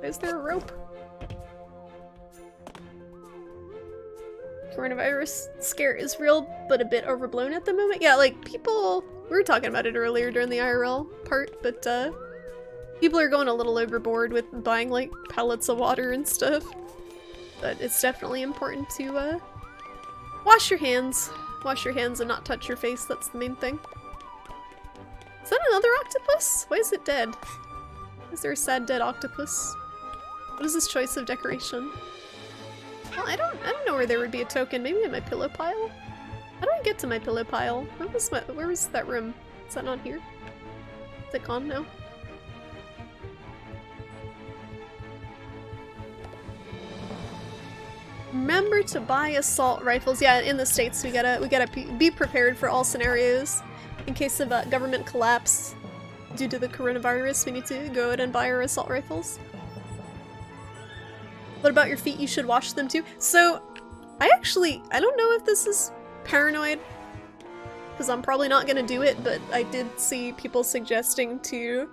Why is there a rope? Coronavirus scare is real, but a bit overblown at the moment. Yeah, like people, we were talking about it earlier during the IRL part, but people are going a little overboard with buying like pallets of water and stuff. But it's definitely important to wash your hands. Wash your hands and not touch your face, that's the main thing. Is that another octopus? Why is it dead? Is there a sad dead octopus? What is this choice of decoration? Well, I don't know where there would be a token. Maybe in my pillow pile? How do I get to my pillow pile? Where was that room? Is that not here? Is it gone now? Remember to buy assault rifles. Yeah, in the States we gotta be prepared for all scenarios. In case of government collapse due to the coronavirus, we need to go ahead and buy our assault rifles. What about your feet? You should wash them too. So, I don't know if this is paranoid, because I'm probably not gonna do it, but I did see people suggesting to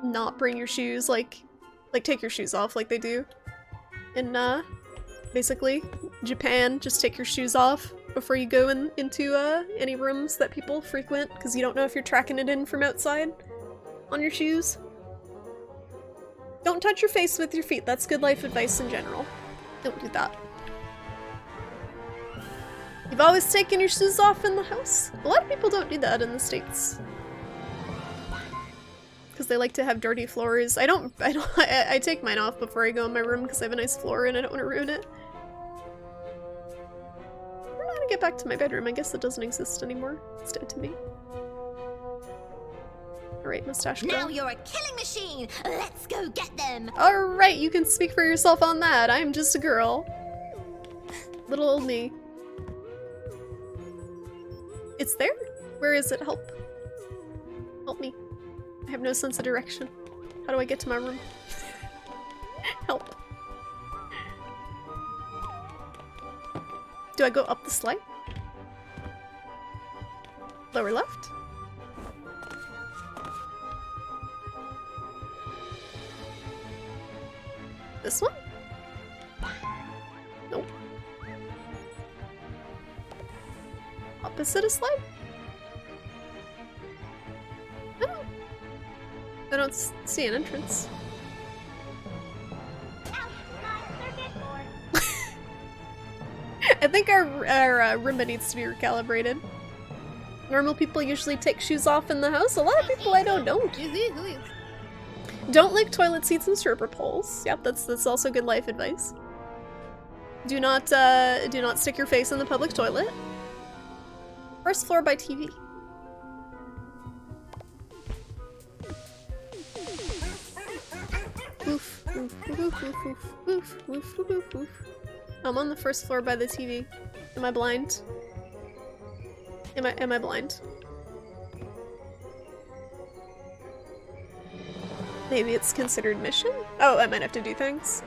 not bring your shoes, like take your shoes off like they do in, basically, Japan. Just take your shoes off before you go into, any rooms that people frequent, because you don't know if you're tracking it in from outside on your shoes. Don't touch your face with your feet. That's good life advice in general. Don't do that. You've always taken your shoes off in the house? A lot of people don't do that in the States. Because they like to have dirty floors. I take mine off before I go in my room because I have a nice floor and I don't want to ruin it. I don't know how to get back to my bedroom. I guess it doesn't exist anymore. It's dead to me. Alright, mustache girl. Now you're a killing machine! Let's go get them! Alright, you can speak for yourself on that. I'm just a girl. Little old me. It's there? Where is it? Help. Help me. I have no sense of direction. How do I get to my room? Help. Do I go up the slide? Lower left? This one? Nope. Opposite a slide? No. I don't see an entrance. I think our Roomba needs to be recalibrated. Normal people usually take shoes off in the house. A lot of people I know don't. Don't lick toilet seats and stripper poles. Yep, that's also good life advice. Do not stick your face in the public toilet. First floor by TV. Oof, oof, oof, oof, oof, oof, oof, oof, oof. I'm on the first floor by the TV. Am I blind? Am I blind? Maybe it's considered mission? Oh, I might have to do things.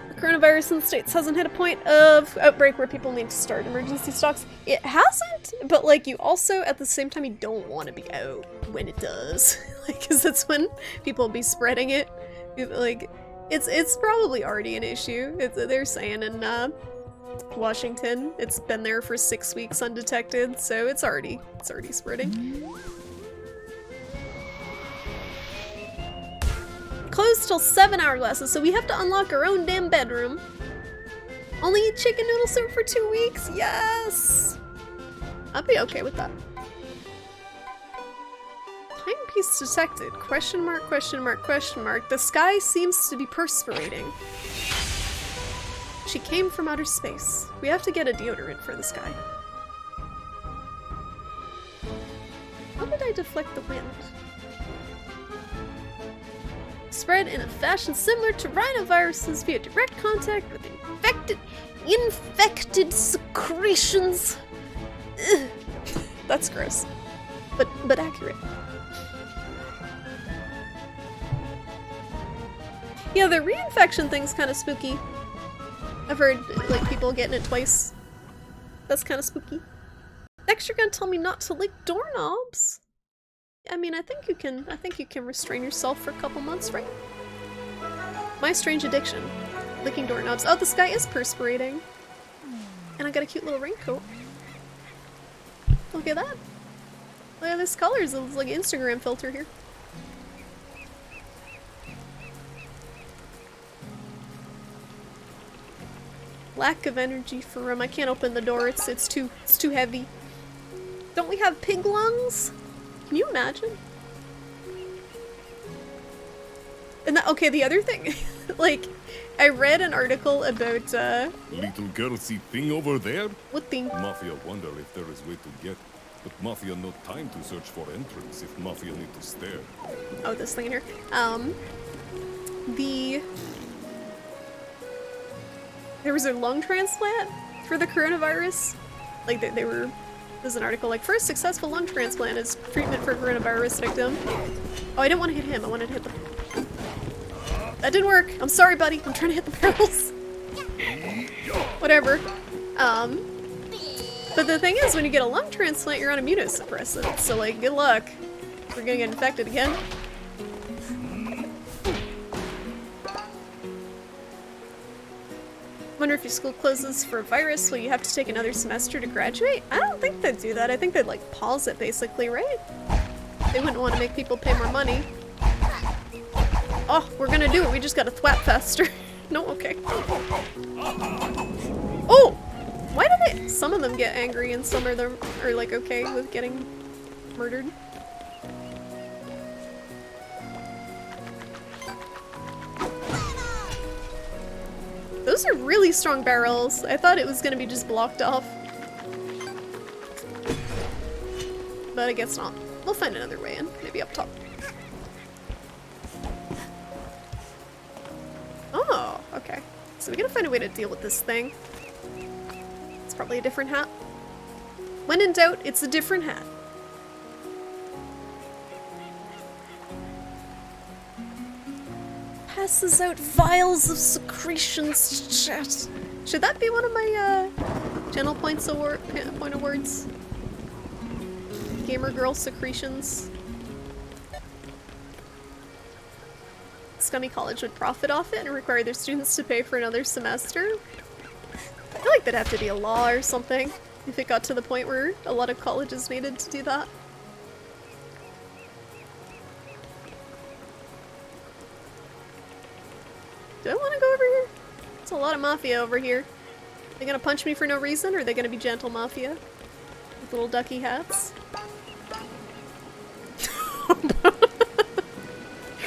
The coronavirus in the States hasn't hit a point of outbreak where people need to start emergency stocks. It hasn't, but like you also, at the same time, you don't want to be out when it does. Like, cause that's when people will be spreading it. Like, it's probably already an issue. They're saying in Washington, it's been there for 6 weeks undetected, so it's already spreading. Closed till 7 hourglasses, so we have to unlock our own damn bedroom. Only eat chicken noodle soup for 2 weeks? Yes! I'd be okay with that. Timepiece detected. Question mark, question mark, question mark. The sky seems to be perspirating. She came from outer space. We have to get a deodorant for the sky. How did I deflect the wind? Spread in a fashion similar to rhinoviruses via direct contact with infected secretions. Ugh. That's gross, but accurate. Yeah, the reinfection thing's kind of spooky. I've heard like people getting it twice. That's kind of spooky. Next, you're gonna tell me not to lick doorknobs. I mean, I think you can restrain yourself for a couple months, right? My strange addiction. Licking doorknobs. Oh, the sky is perspirating. And I got a cute little raincoat. Look at that. Look at this colors. It's like an Instagram filter here. Lack of energy for room. I can't open the door. It's too heavy. Don't we have pig lungs? Can you imagine? And that, okay, the other thing, like, I read an article about, Little girl see thing over there? what thing? Mafia wonder if there is way to get. But Mafia no time to search for entrance if Mafia need to stare. Oh, this thing in here. There was a lung transplant for the coronavirus. Like, there's an article like, first successful lung transplant is treatment for coronavirus victim. Oh, I didn't want to hit him. I wanted to hit the... That didn't work. I'm sorry, buddy. I'm trying to hit the barrels. Whatever. But the thing is, when you get a lung transplant, you're on immunosuppressant. So, like, good luck. We're gonna get infected again. Wonder if your school closes for a virus, will you have to take another semester to graduate? I don't think they'd do that. I think they'd, like, pause it, basically, right? They wouldn't want to make people pay more money. Oh, we're gonna do it. We just gotta thwap faster. No, okay. Oh! Why do they- some of them get angry and some of them are, like, okay with getting murdered? Those are really strong barrels. I thought it was gonna be just blocked off. But I guess not. We'll find another way in. Maybe up top. Oh, okay. So we gotta find a way to deal with this thing. It's probably a different hat. When in doubt, it's a different hat. Passes out vials of secretions. Chat. Should that be one of my channel point awards? Gamer girl secretions. Scummy College would profit off it and require their students to pay for another semester. I feel like that'd have to be a law or something if it got to the point where a lot of colleges needed to do that. Do I want to go over here? There's a lot of mafia over here. They gonna punch me for no reason, or are they gonna be gentle mafia? With little ducky hats?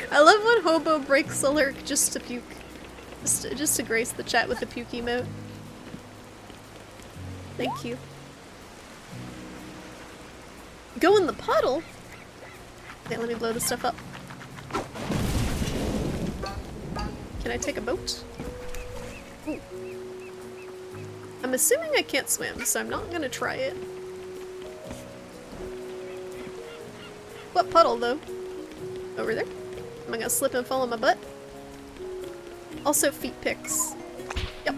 I love when Hobo breaks a lurk just to puke. Just to grace the chat with the puke emote. Thank you. Go in the puddle? Okay, let me blow this stuff up. Can I take a boat? Ooh. I'm assuming I can't swim, so I'm not gonna try it. What puddle, though? Over there? Am I gonna slip and fall on my butt? Also, feet pics. Yep.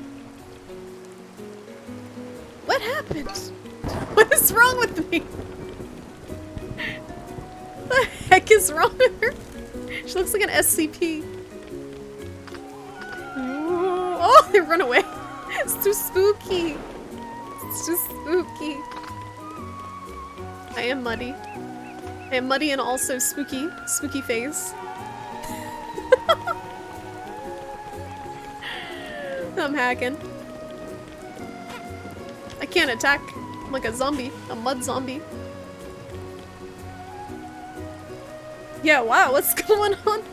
What happened? What is wrong with me? What the heck is wrong with her? She looks like an SCP. Oh, they run away. It's too spooky. It's too spooky. I am muddy. I am muddy and also spooky. Spooky face. I'm hacking. I can't attack. I'm like a zombie. A mud zombie. Yeah, wow, what's going on?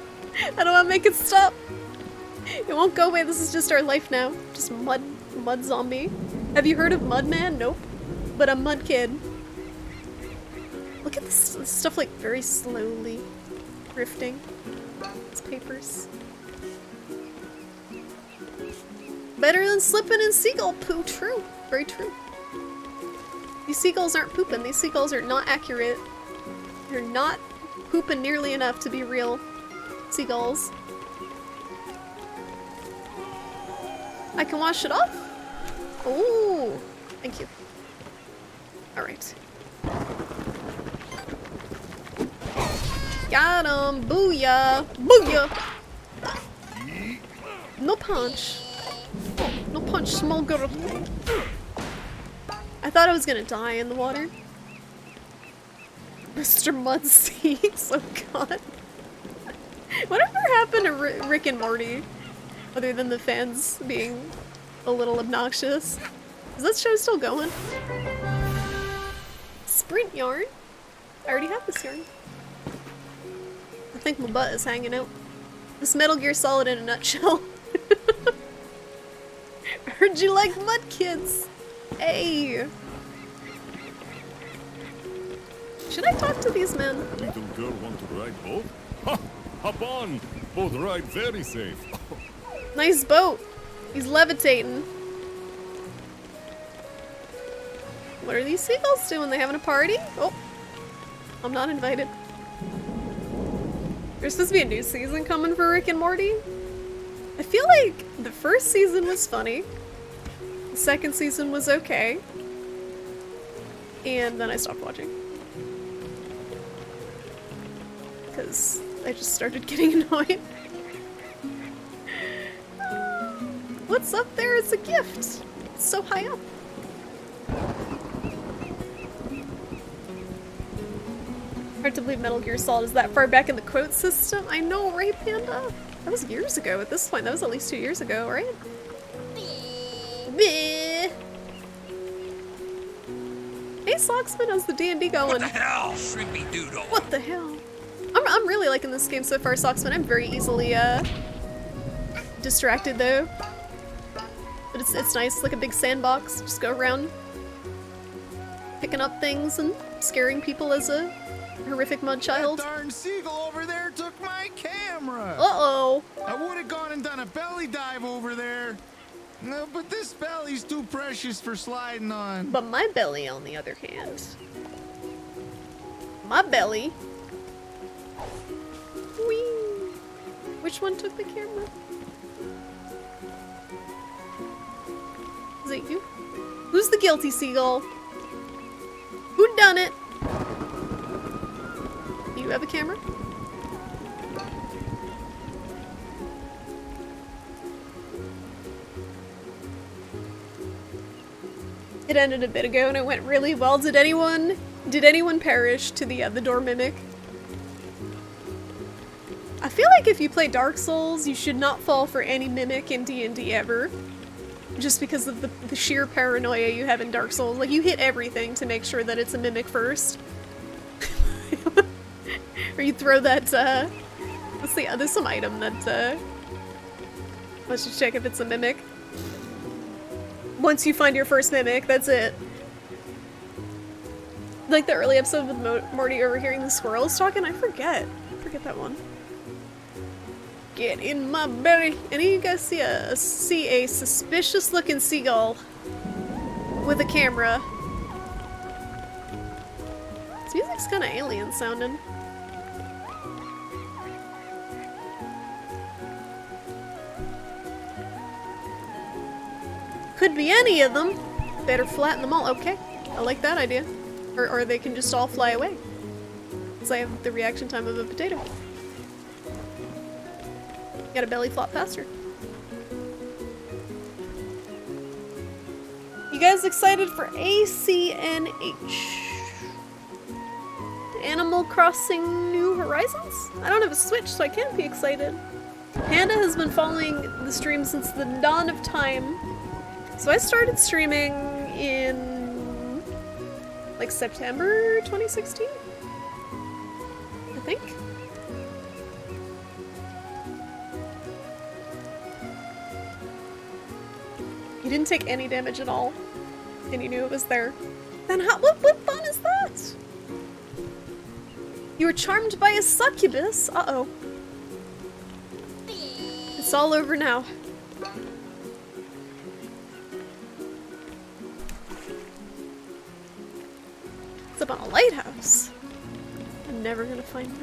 I don't want to make it stop. It won't go away. This is just our life now. Just mud zombie. Have you heard of Mudman? Nope. But a mud kid. Look at this stuff, like, very slowly drifting. It's papers. Better than slipping in seagull poo. True. Very true. These seagulls aren't pooping. These seagulls are not accurate. They're not pooping nearly enough to be real seagulls. I can wash it off? Oh, thank you. Alright. Got him! Booyah! Booyah! No punch. No punch, small girl. I thought I was gonna die in the water. Mr. Mudseeds, oh god. Whatever happened to Rick and Morty? Other than the fans being a little obnoxious. Is that show still going? Sprint yarn? I already have this yarn. I think my butt is hanging out. This Metal Gear Solid in a nutshell. I heard you like mud kids. Hey. Should I talk to these men? Little girl want to ride boat? Ha! Hop on! Boat ride very safe. Nice boat. He's levitating. What are these seagulls doing? They having a party? Oh. I'm not invited. There's supposed to be a new season coming for Rick and Morty. I feel like the first season was funny. The The second season was okay. And then I stopped watching. Because I just started getting annoyed. What's up there is a gift. It's so high up. Hard to believe Metal Gear Solid is that far back in the quote system. I know, right, Panda? That was years ago at this point. That was at least 2 years ago, right? Bleh. Hey, Socksman, how's the D&D going? What the hell, Shrimpy Doodle? What the hell? I'm really liking this game so far, Socksman. I'm very easily, distracted, though. But it's nice, like a big sandbox. Just go around picking up things and scaring people as a horrific mud child. That darn seagull over there took my camera. Uh-oh. I would have gone and done a belly dive over there. No, but this belly's too precious for sliding on. But my belly, on the other hand. My belly. Whee! Which one took the camera? Is it you? Who's the guilty seagull? Who done it? Do you have a camera? It ended a bit ago and it went really well. Did anyone perish to the door mimic? I feel like if you play Dark Souls, you should not fall for any mimic in D&D ever. Just because of the sheer paranoia you have in Dark Souls. Like, you hit everything to make sure that it's a mimic first. Or you throw that, let's see, there's some item that, let's just check if it's a mimic. Once you find your first mimic, that's it. Like the early episode with Morty overhearing the squirrels talking, I forget that one. Get in my belly. Any of you guys see a suspicious looking seagull with a camera? This music's kind of alien sounding. Could be any of them. Better flatten them all. Okay, I like that idea. Or they can just all fly away. Because I have the reaction time of a potato. Got a belly flop faster. You guys excited for ACNH? Animal Crossing New Horizons? I don't have a Switch, so I can't be excited. Panda has been following the stream since the dawn of time. So I started streaming in like September 2016, I think. You didn't take any damage at all, and you knew it was there. Then what fun is that? You were charmed by a succubus? Uh-oh. It's all over now. It's up on a lighthouse. I'm never gonna find it.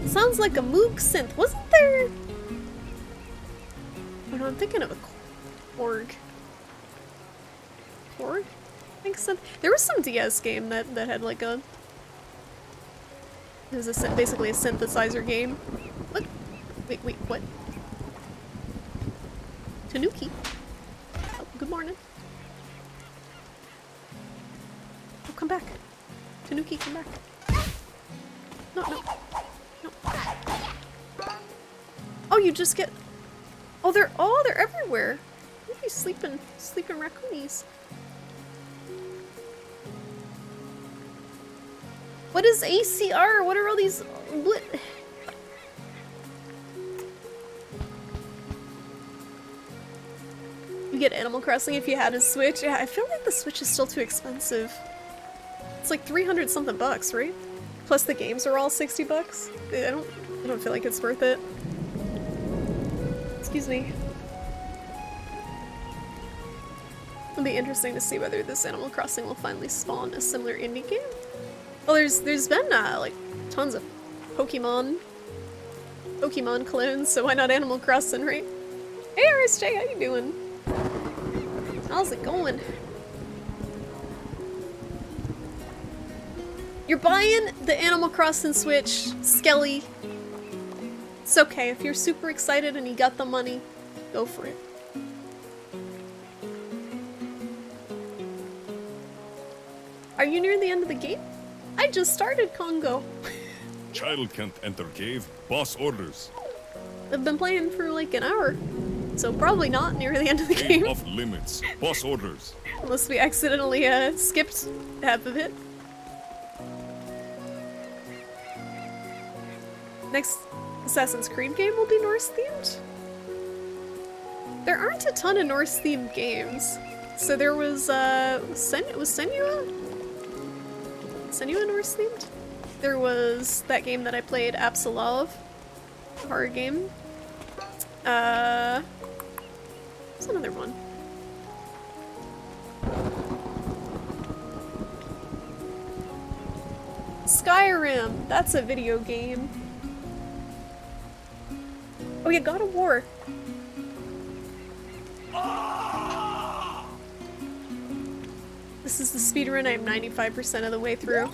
Sounds like a Moog synth. Wasn't there? Oh no, I'm thinking of a Korg. Korg? I think so. There was some DS game that had like a... It was basically a synthesizer game. What? Wait, what? Tanuki. Oh, good morning. Oh, come back. Tanuki, come back. No. Oh, you just get... Oh, they're everywhere. Look at these sleeping raccoonies. What is ACR? What are all these... What? You get Animal Crossing if you had a Switch? Yeah, I feel like the Switch is still too expensive. It's like 300 something bucks, right? Plus the games are all 60 bucks. I don't feel like it's worth it. Excuse me. It'll be interesting to see whether this Animal Crossing will finally spawn a similar indie game. Well, there's been like tons of Pokemon Pokemon clones, so why not Animal Crossing, right? Hey RSJ, how you doing? How's it going? You're buying the Animal Crossing Switch, Skelly. It's okay, if you're super excited and you got the money, go for it. Are you near the end of the game? I just started Congo. Child can't enter cave. Boss orders. I've been playing for like an hour, so probably not near the end of the Game game. off limits. Boss orders. Unless we accidentally skipped half of it. Next Assassin's Creed game will be Norse themed. There aren't a ton of Norse themed games. So there was Senua? Senua Norse themed? There was that game that I played, Absolov, horror game. What's another one? Skyrim, that's a video game. Oh yeah, God of War. This is the speedrun. I'm 95% of the way through.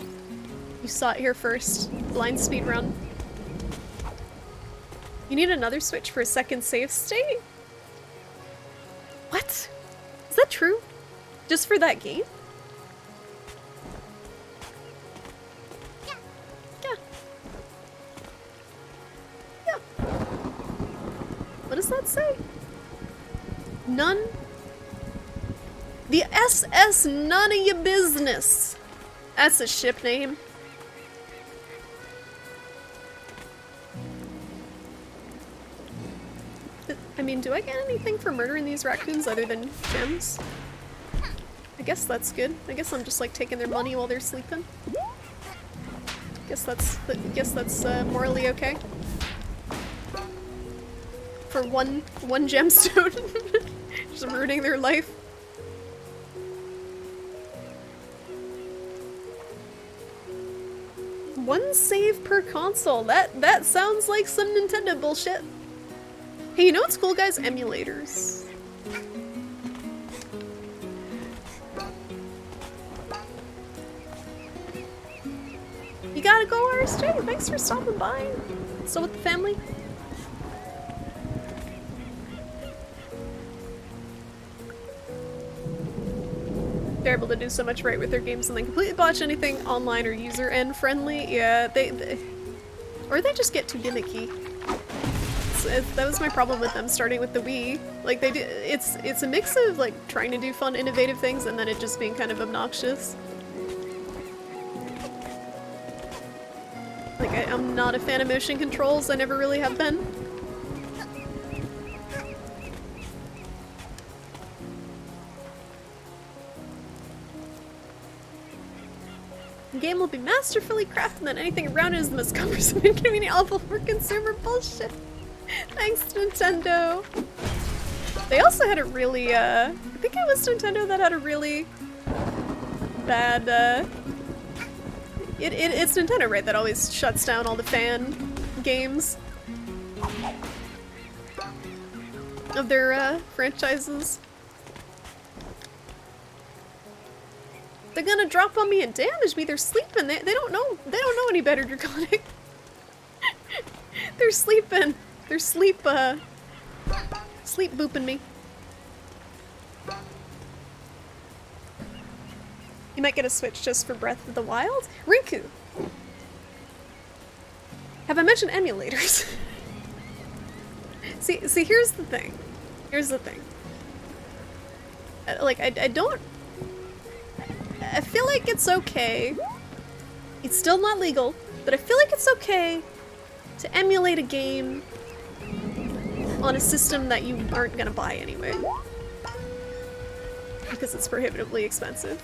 You saw it here first. Blind speedrun. You need another Switch for a second save state? What? Is that true? Just for that game? Yeah. Yeah. What does that say? None? The SS None of Your Business. That's a ship name. I mean, do I get anything for murdering these raccoons other than gems? I guess that's good. I guess I'm just like taking their money while they're sleeping. Guess that's morally okay. For one gemstone, just ruining their life. One save per console. That sounds like some Nintendo bullshit. Hey, you know what's cool, guys? Emulators. You gotta go, RSJ. Thanks for stopping by. Still with the family? They're able to do so much right with their games and then completely botch anything online or user-end friendly. Yeah, or they just get too gimmicky. That was my problem with them starting with the Wii. Like they do, it's a mix of like trying to do fun, innovative things and then it just being kind of obnoxious. Like I'm not a fan of motion controls. I never really have been. The game will be masterfully crafted and anything around it is the most cumbersome and inconvenient, awful for consumer bullshit. Thanks, Nintendo. They also had a really, I think it was Nintendo that had a really bad, it's Nintendo, right, that always shuts down all the fan games of their, franchises. They're gonna drop on me and damage me, they're sleeping, they don't know any better, Draconic. They're sleeping. They're sleep booping me. You might get a Switch just for Breath of the Wild? Rinku! Have I mentioned emulators? see, here's the thing. Here's the thing. Like, I don't... I feel like it's okay. It's still not legal, but I feel like it's okay to emulate a game on a system that you aren't gonna buy anyway. Because it's prohibitively expensive.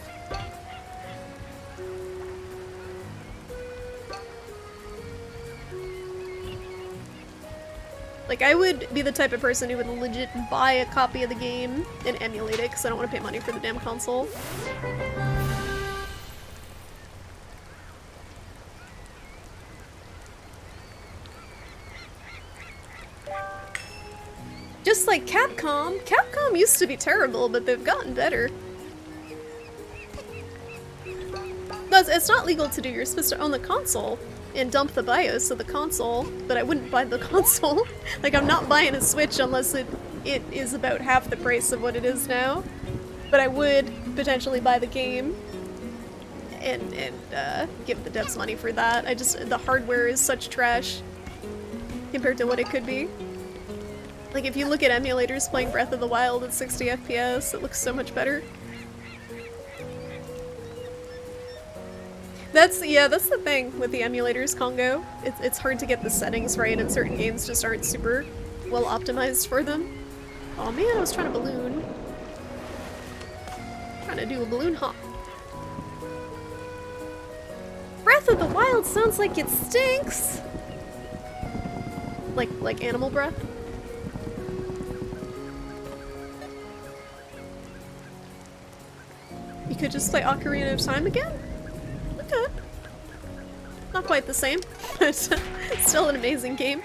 Like, I would be the type of person who would legit buy a copy of the game and emulate it because I don't want to pay money for the damn console. Just like Capcom. Capcom used to be terrible, but they've gotten better. But it's not legal to do. You're supposed to own the console and dump the BIOS of the console, but I wouldn't buy the console. Like, I'm not buying a Switch unless it is about half the price of what it is now. But I would potentially buy the game and give the devs money for that. The hardware is such trash compared to what it could be. Like, if you look at emulators playing Breath of the Wild at 60 FPS, it looks so much better. That's the thing with the emulators, Congo. It's hard to get the settings right, and certain games just aren't super well optimized for them. Oh man, I was trying to balloon. Trying to do a balloon hop. Breath of the Wild sounds like it stinks! Like animal breath? You could just play Ocarina of Time again? Okay. Not quite the same, but still an amazing game.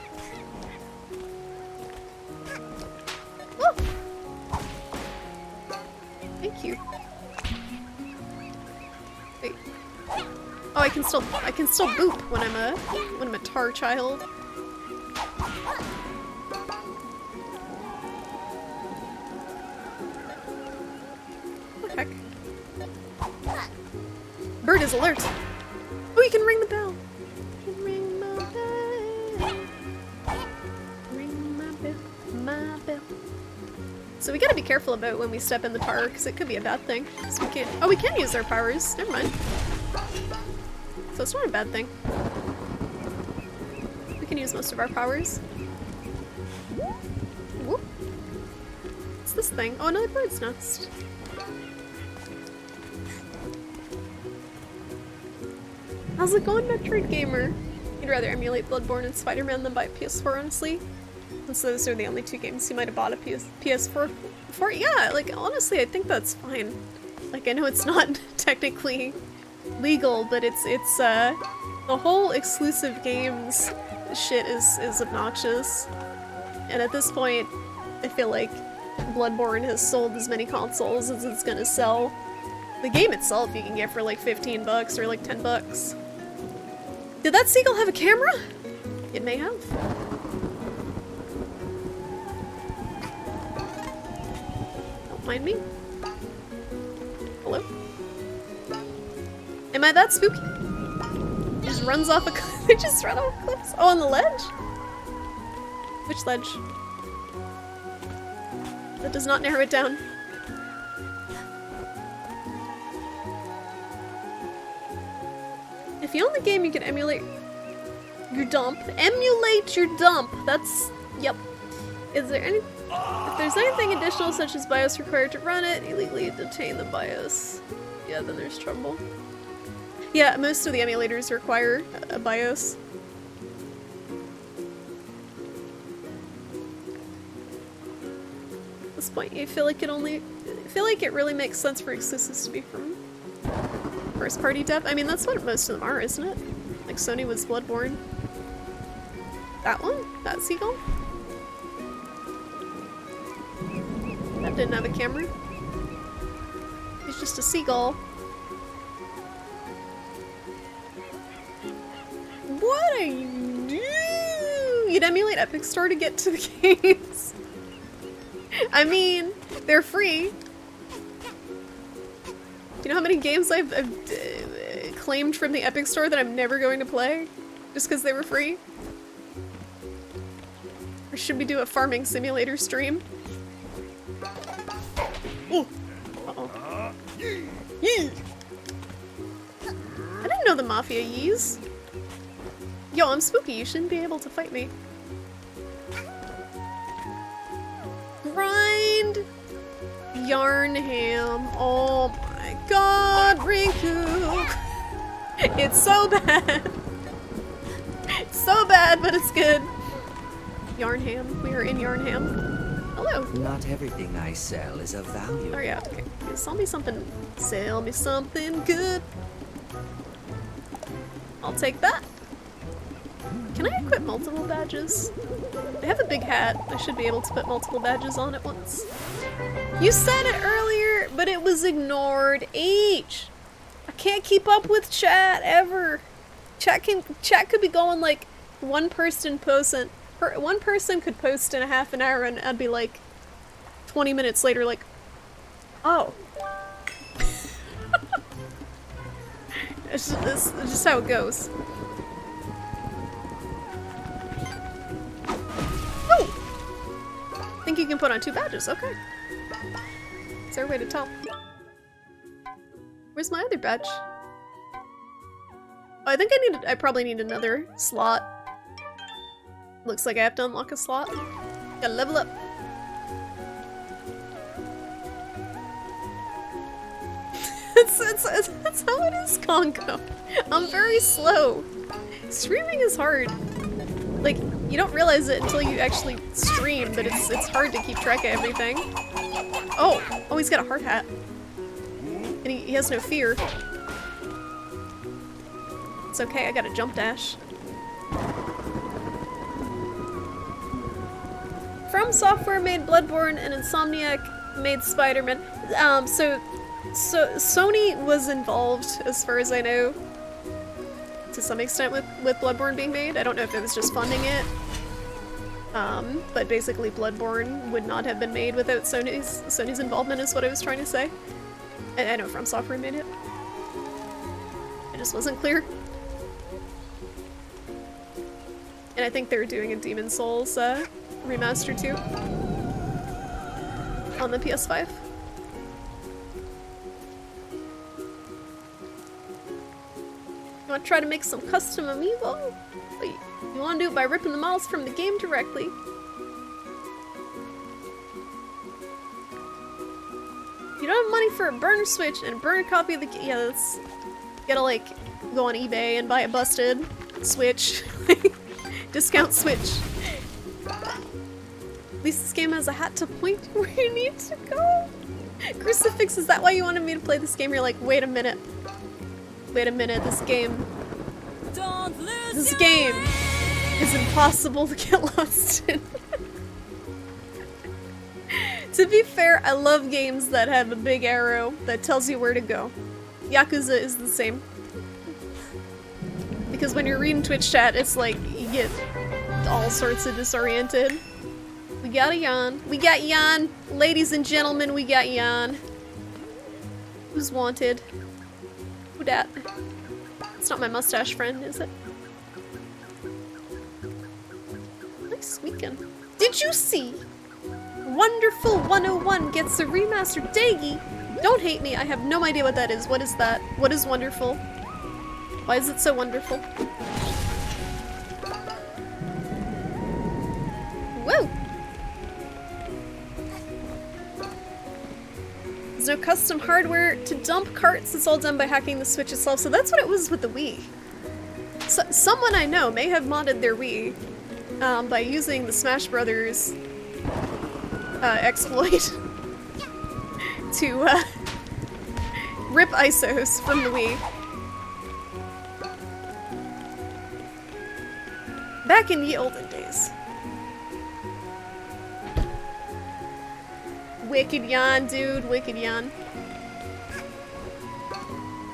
Oh! Thank you. Wait. Oh, I can still boop when I'm a tar child. What the heck? Bird is alert! Oh, you can ring the bell! Ring my bell. Ring my bell. So we gotta be careful about when we step in the tar, because it could be a bad thing. So we can't. Oh, we can use our powers. Never mind. So it's not a bad thing. We can use most of our powers. Whoop. What's this thing? Oh, another bird's nest. How's it going, Metroid Gamer? You'd rather emulate Bloodborne and Spider-Man than buy a PS4, honestly? And so those are the only two games you might have bought a PS4 for? Yeah, like, honestly, I think that's fine. Like, I know it's not technically legal, but it's the whole exclusive games shit is obnoxious. And at this point, I feel like Bloodborne has sold as many consoles as it's gonna sell. The game itself you can get for like 15 bucks or like 10 bucks. Did that seagull have a camera? It may have. Don't mind me. Hello? Am I that spooky? It just runs off a cliff. It just ran off cliffs. Oh, on the ledge? Which ledge? That does not narrow it down. If you own the game, you can emulate your dump. Emulate your dump! That's... yep. Is there any... if there's anything additional, such as BIOS required to run it, illegally detain the BIOS. Yeah, then there's trouble. Yeah, most of the emulators require a BIOS. At this point, you feel like it only... I feel like it really makes sense for exclusives to be from first party dev. I mean, that's what most of them are, isn't it? Like Sony was Bloodborne. That one? That seagull? That didn't have a camera. It's just a seagull. What are you doing? You'd emulate Epic Store to get to the games. I mean, they're free. You know how many games I've claimed from the Epic Store that I'm never going to play? Just because they were free? Or should we do a farming simulator stream? Ooh. Uh-oh. Yee! I didn't know the Mafia yees. Yo, I'm spooky. You shouldn't be able to fight me. Grind! Yarnham. Oh my god, Rinku! It's so bad. It's so bad, but it's good. Yarnham. We are in Yarnham. Hello. Not everything I sell is of value. Oh yeah, okay. Sell me something. Sell me something good. I'll take that. Can I equip multiple badges? I I have a big hat. I should be able to put multiple badges on at once. You said it earlier, but it was ignored. H. I can't keep up with chat ever. Chat could be going like one person posting. One person could post in a half an hour, and I'd be like 20 minutes later, like, oh. It's just how it goes. Oh! I think you can put on 2 badges, okay. Is there a way to tell? Where's my other badge? Oh, I think I probably need another slot. Looks like I have to unlock a slot. Gotta level up. That's how it is, Congo. I'm very slow. Streaming is hard. Like, you don't realize it until you actually stream, but it's hard to keep track of everything. Oh, he's got a hard hat. And he has no fear. It's okay, I got a jump dash. From Software made Bloodborne and Insomniac made Spider-Man. So Sony was involved, as far as I know, to some extent with Bloodborne being made. I don't know if it was just funding it. But basically Bloodborne would not have been made without Sony's involvement, is what I was trying to say. I know From Software made it. It just wasn't clear. And I think they're doing a Demon's Souls remaster too. On the PS5. You want to try to make some custom amiibo? Wait, you want to do it by ripping the models from the game directly? You don't have money for a burner switch and a burner copy of the game. Yeah, that's... You gotta, like, go on eBay and buy a busted Switch. Discount Switch. At least this game has a hat to point where you need to go. Crucifix, is that why you wanted me to play this game? You're like, wait a minute. Wait a minute, this game is impossible to get lost in. To be fair, I love games that have a big arrow that tells you where to go. Yakuza is the same. Because when you're reading Twitch chat, it's like, you get all sorts of disoriented. We got a yawn. We got yawn. Ladies and gentlemen, we got yawn. Who's wanted? Who dat? It's not my mustache friend, is it? Nice weekend. Did you see? Wonderful 101 gets a remastered Dagi. Don't hate me, I have no idea what that is. What is that? What is wonderful? Why is it so wonderful? Whoa! There's no custom hardware to dump carts, it's all done by hacking the Switch itself, so that's what it was with the Wii. So, someone I know may have modded their Wii by using the Smash Brothers exploit to rip ISOs from the Wii. Back in the olden days. Wicked yawn, dude. Wicked yawn.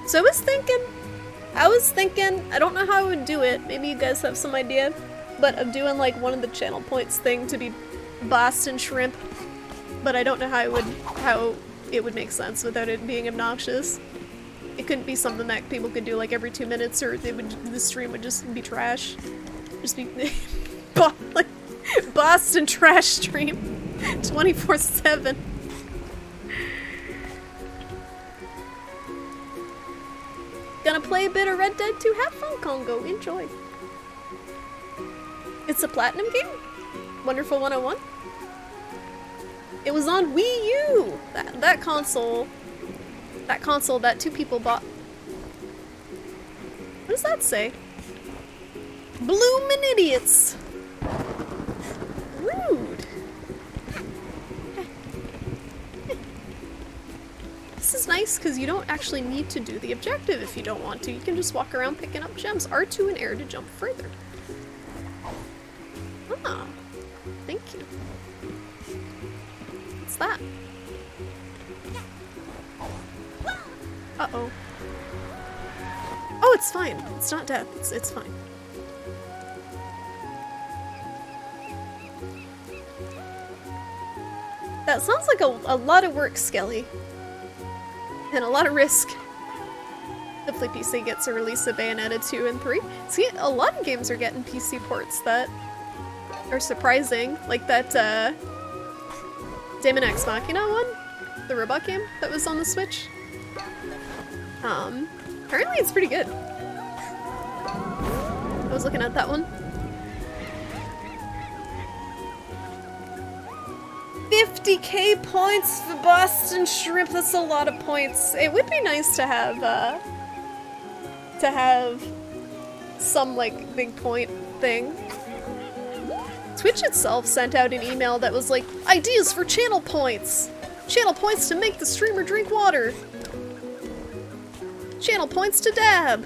So I was thinking, I don't know how I would do it. Maybe you guys have some idea. But of doing like one of the channel points thing to be Boston Shrimp. But I don't know how it would make sense without it being obnoxious. It couldn't be something that people could do like every 2 minutes, or the stream would just be trash. Just be like Boston trash stream 24/7. Gonna play a bit of Red Dead 2. Have fun, Congo. Enjoy. It's a platinum game? Wonderful 101? It was on Wii U! That console that 2 people bought. What does that say? Bloomin' idiots! Rude! This is nice because you don't actually need to do the objective if you don't want to. You can just walk around picking up gems. R2 and air to jump further. Ah. What's that? Uh-oh. Oh, it's fine. It's not death. It's fine. That sounds like a lot of work, Skelly. And a lot of risk. Hopefully PC gets a release of Bayonetta 2 and 3. See, a lot of games are getting PC ports that are surprising. Like that, Daemon X Machina one? The robot game that was on the Switch? Apparently it's pretty good. I was looking at that one. 50k points for Boston Shrimp, that's a lot of points. It would be nice to have some, like, big point thing. Twitch itself sent out an email that was like, ideas for channel points! Channel points to make the streamer drink water! Channel points to dab!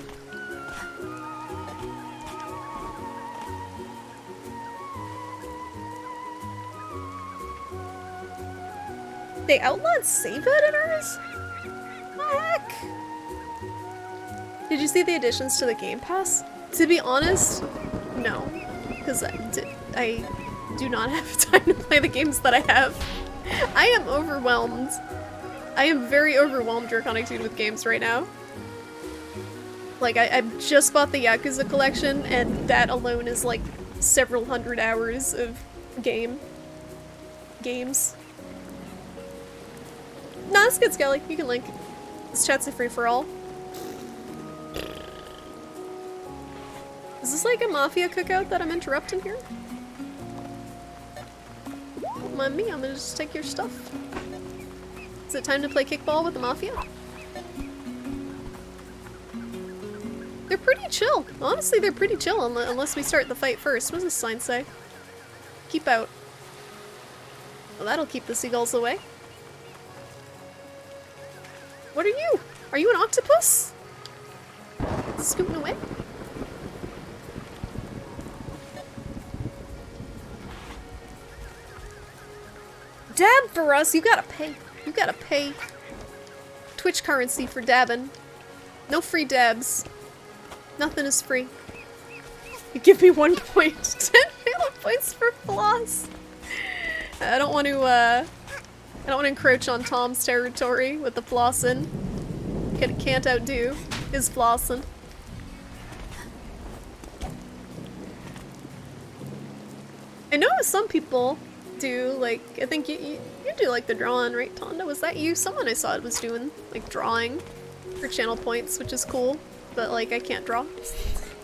They outlawed save editors? What the heck? Did you see the additions to the Game Pass? To be honest, no. Because I do not have time to play the games that I have. I am overwhelmed. I am very overwhelmed, Draconic Dude, with games right now. Like, I just bought the Yakuza collection, and that alone is like several hundred hours of games. No, that's good, Skelly. You can link. This chat's a free-for-all. Is this like a Mafia cookout that I'm interrupting here? Don't mind me, I'm gonna just take your stuff. Is it time to play kickball with the Mafia? They're pretty chill. Honestly, they're pretty chill unless we start the fight first. What does this sign say? Keep out. Well, that'll keep the seagulls away. What are you? Are you an octopus? Scooting away? Dab for us! You gotta pay. You gotta pay Twitch currency for dabbing. No free dabs. Nothing is free. You give me 1 point. 10 Halo points for floss. I don't want to encroach on Tom's territory with the flossin'. Can't outdo his flossin'. I know some people do, like, I think you do like the drawing, right, Tonda? Was that you? Someone I saw was doing, like, drawing for channel points, which is cool. But, like, I can't draw.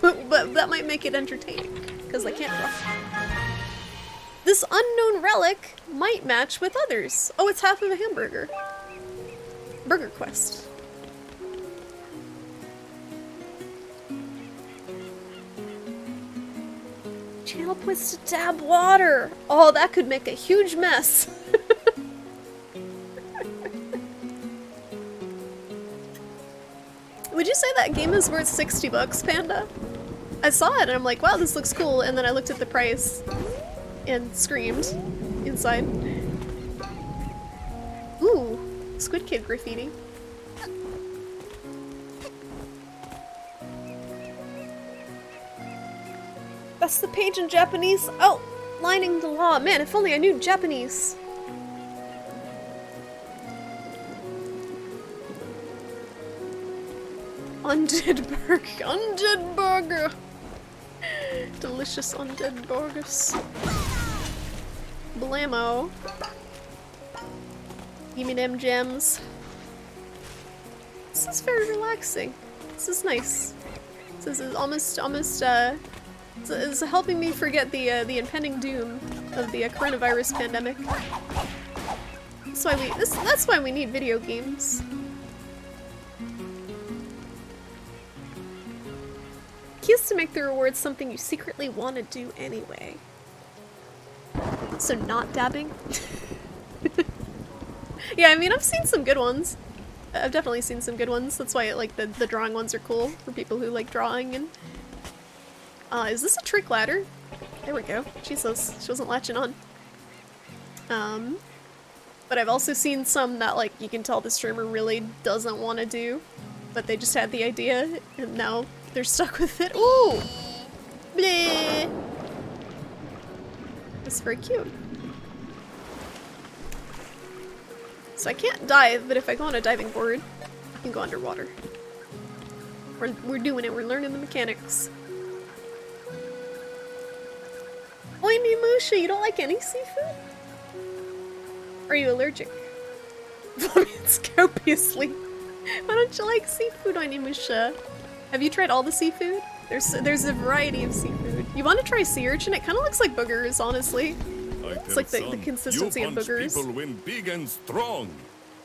but that might make it entertaining, because I can't draw. This unknown relic might match with others. Oh, it's half of a hamburger. Burger Quest. Channel points to dab water. Oh, that could make a huge mess. Would you say that game is worth 60 bucks, Panda? I saw it and I'm like, wow, this looks cool. And then I looked at the price and screamed inside. Ooh, Squid Kid graffiti. That's the page in Japanese. Oh, lining the law. Man, if only I knew Japanese. Undead burger. Undead burger. Delicious undead burgers. Blammo. Give me them gems. This is very relaxing. This is nice. This is almost it's helping me forget the impending doom of the coronavirus pandemic. That's why we need video games. Key is to make the rewards something you secretly want to do anyway. So not dabbing? Yeah, I mean, I've seen some good ones. I've definitely seen some good ones. That's why like the drawing ones are cool for people who like drawing. And is this a trick ladder? There we go. Jesus, she wasn't latching on. But I've also seen some that, like, you can tell the streamer really doesn't want to do, but they just had the idea, and now they're stuck with it. Ooh! Bleh! That's very cute. So I can't dive, but if I go on a diving board, I can go underwater. We're doing it, we're learning the mechanics. Oiny Musha, you don't like any seafood? Are you allergic? It's copiously. Why don't you like seafood, Oiny Musha? Have you tried all the seafood? There's a variety of seafood. You want to try sea urchin? It kind of looks like boogers, honestly. It's like the consistency of boogers. People win big and strong,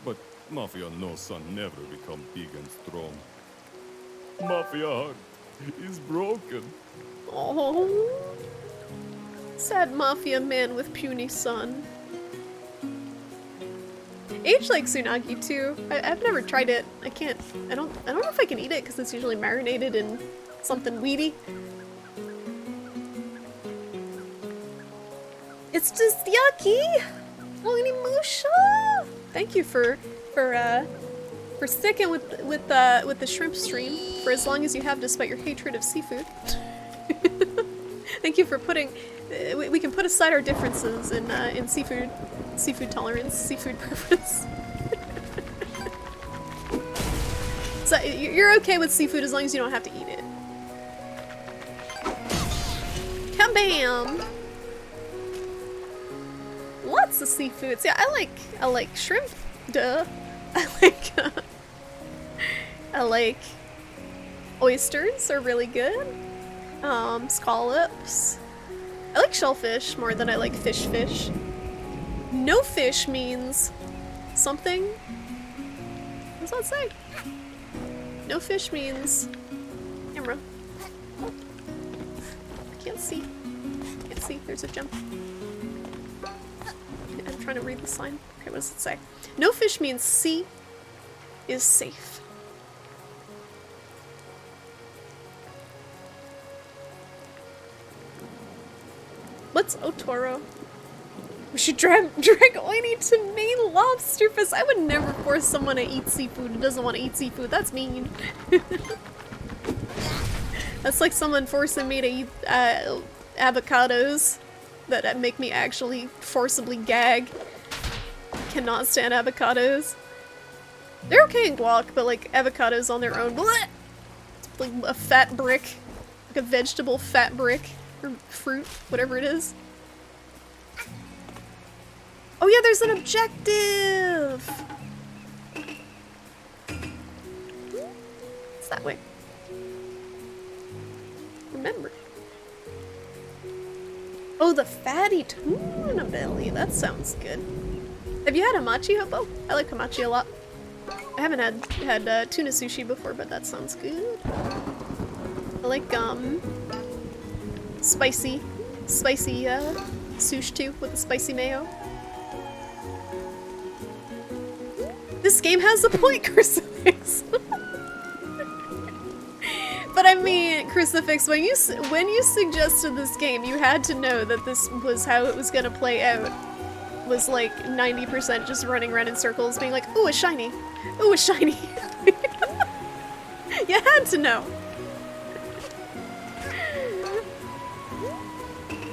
but Mafia knows son never become big and strong. Mafia heart is broken. Oh, sad Mafia man with puny son. Age like Tsunagi too. I've never tried it. I don't know if I can eat it because it's usually marinated in something weedy. It's just yucky. Oiny Musha. Thank you for sticking with the shrimp stream for as long as you have, despite your hatred of seafood. Thank you for putting. We can put aside our differences in seafood tolerance, seafood preference. So you're okay with seafood as long as you don't have to eat it. Kabam! Lots of seafoods. Yeah, I like shrimp. Duh. I like oysters are really good. Scallops. I like shellfish more than I like fish. No fish means something. What does that say? No fish means camera. Oh. I can't see. Can't see. There's a gem. I'm trying to read the sign. Okay, what does it say? No fish means sea is safe. What's Otoro? We should drag Oiny to Maine Lobster Fest. I would never force someone to eat seafood who doesn't want to eat seafood. That's mean. That's like someone forcing me to eat avocados that make me actually forcibly gag. Cannot stand avocados. They're okay in guac, but like avocados on their own, bleh! It's like a fat brick, like a vegetable fat brick. Or fruit, whatever it is. Oh yeah, there's an objective! It's that way. Remember. Oh, the fatty tuna belly. That sounds good. Have you had hamachi, Hoppo? I like hamachi a lot. I haven't had tuna sushi before, but that sounds good. I like, spicy sushi too, with the spicy mayo. This game has a point, Crucifix. But I mean, Crucifix, when you suggested this game, you had to know that this was how it was gonna play out. Was like 90% just running around in circles, being like, "Ooh, a shiny! Ooh, a shiny!" You had to know.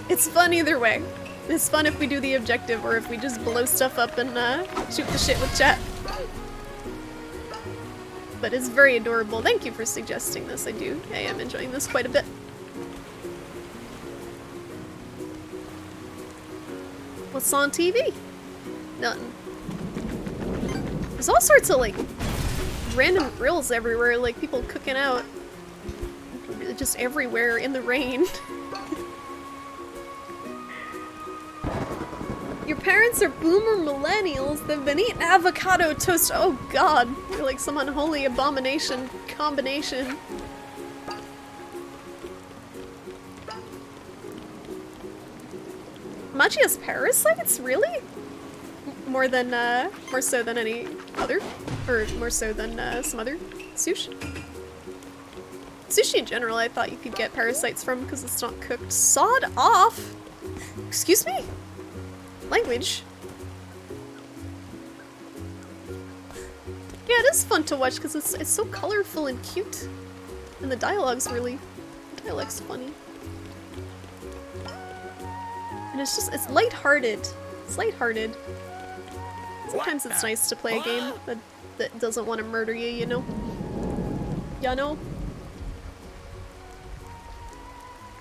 It's fun either way. It's fun if we do the objective or if we just blow stuff up and shoot the shit with chat. But it's very adorable. Thank you for suggesting this. I am enjoying this quite a bit. What's on TV? Nothing. There's all sorts of like random grills everywhere, like people cooking out just everywhere in the rain. Your parents are boomer millennials. They've been eating avocado toast. Oh god, you're like some unholy abomination combination. Hamachi has parasites? Really? More so than any other? Or more so than some other sushi? Sushi in general, I thought you could get parasites from because it's not cooked. Sawed off? Excuse me? Language. is fun to watch because it's so colorful and cute. And the dialogue's funny. And it's lighthearted. It's lighthearted. Sometimes it's nice to play a game that doesn't want to murder you, you know? Ya know?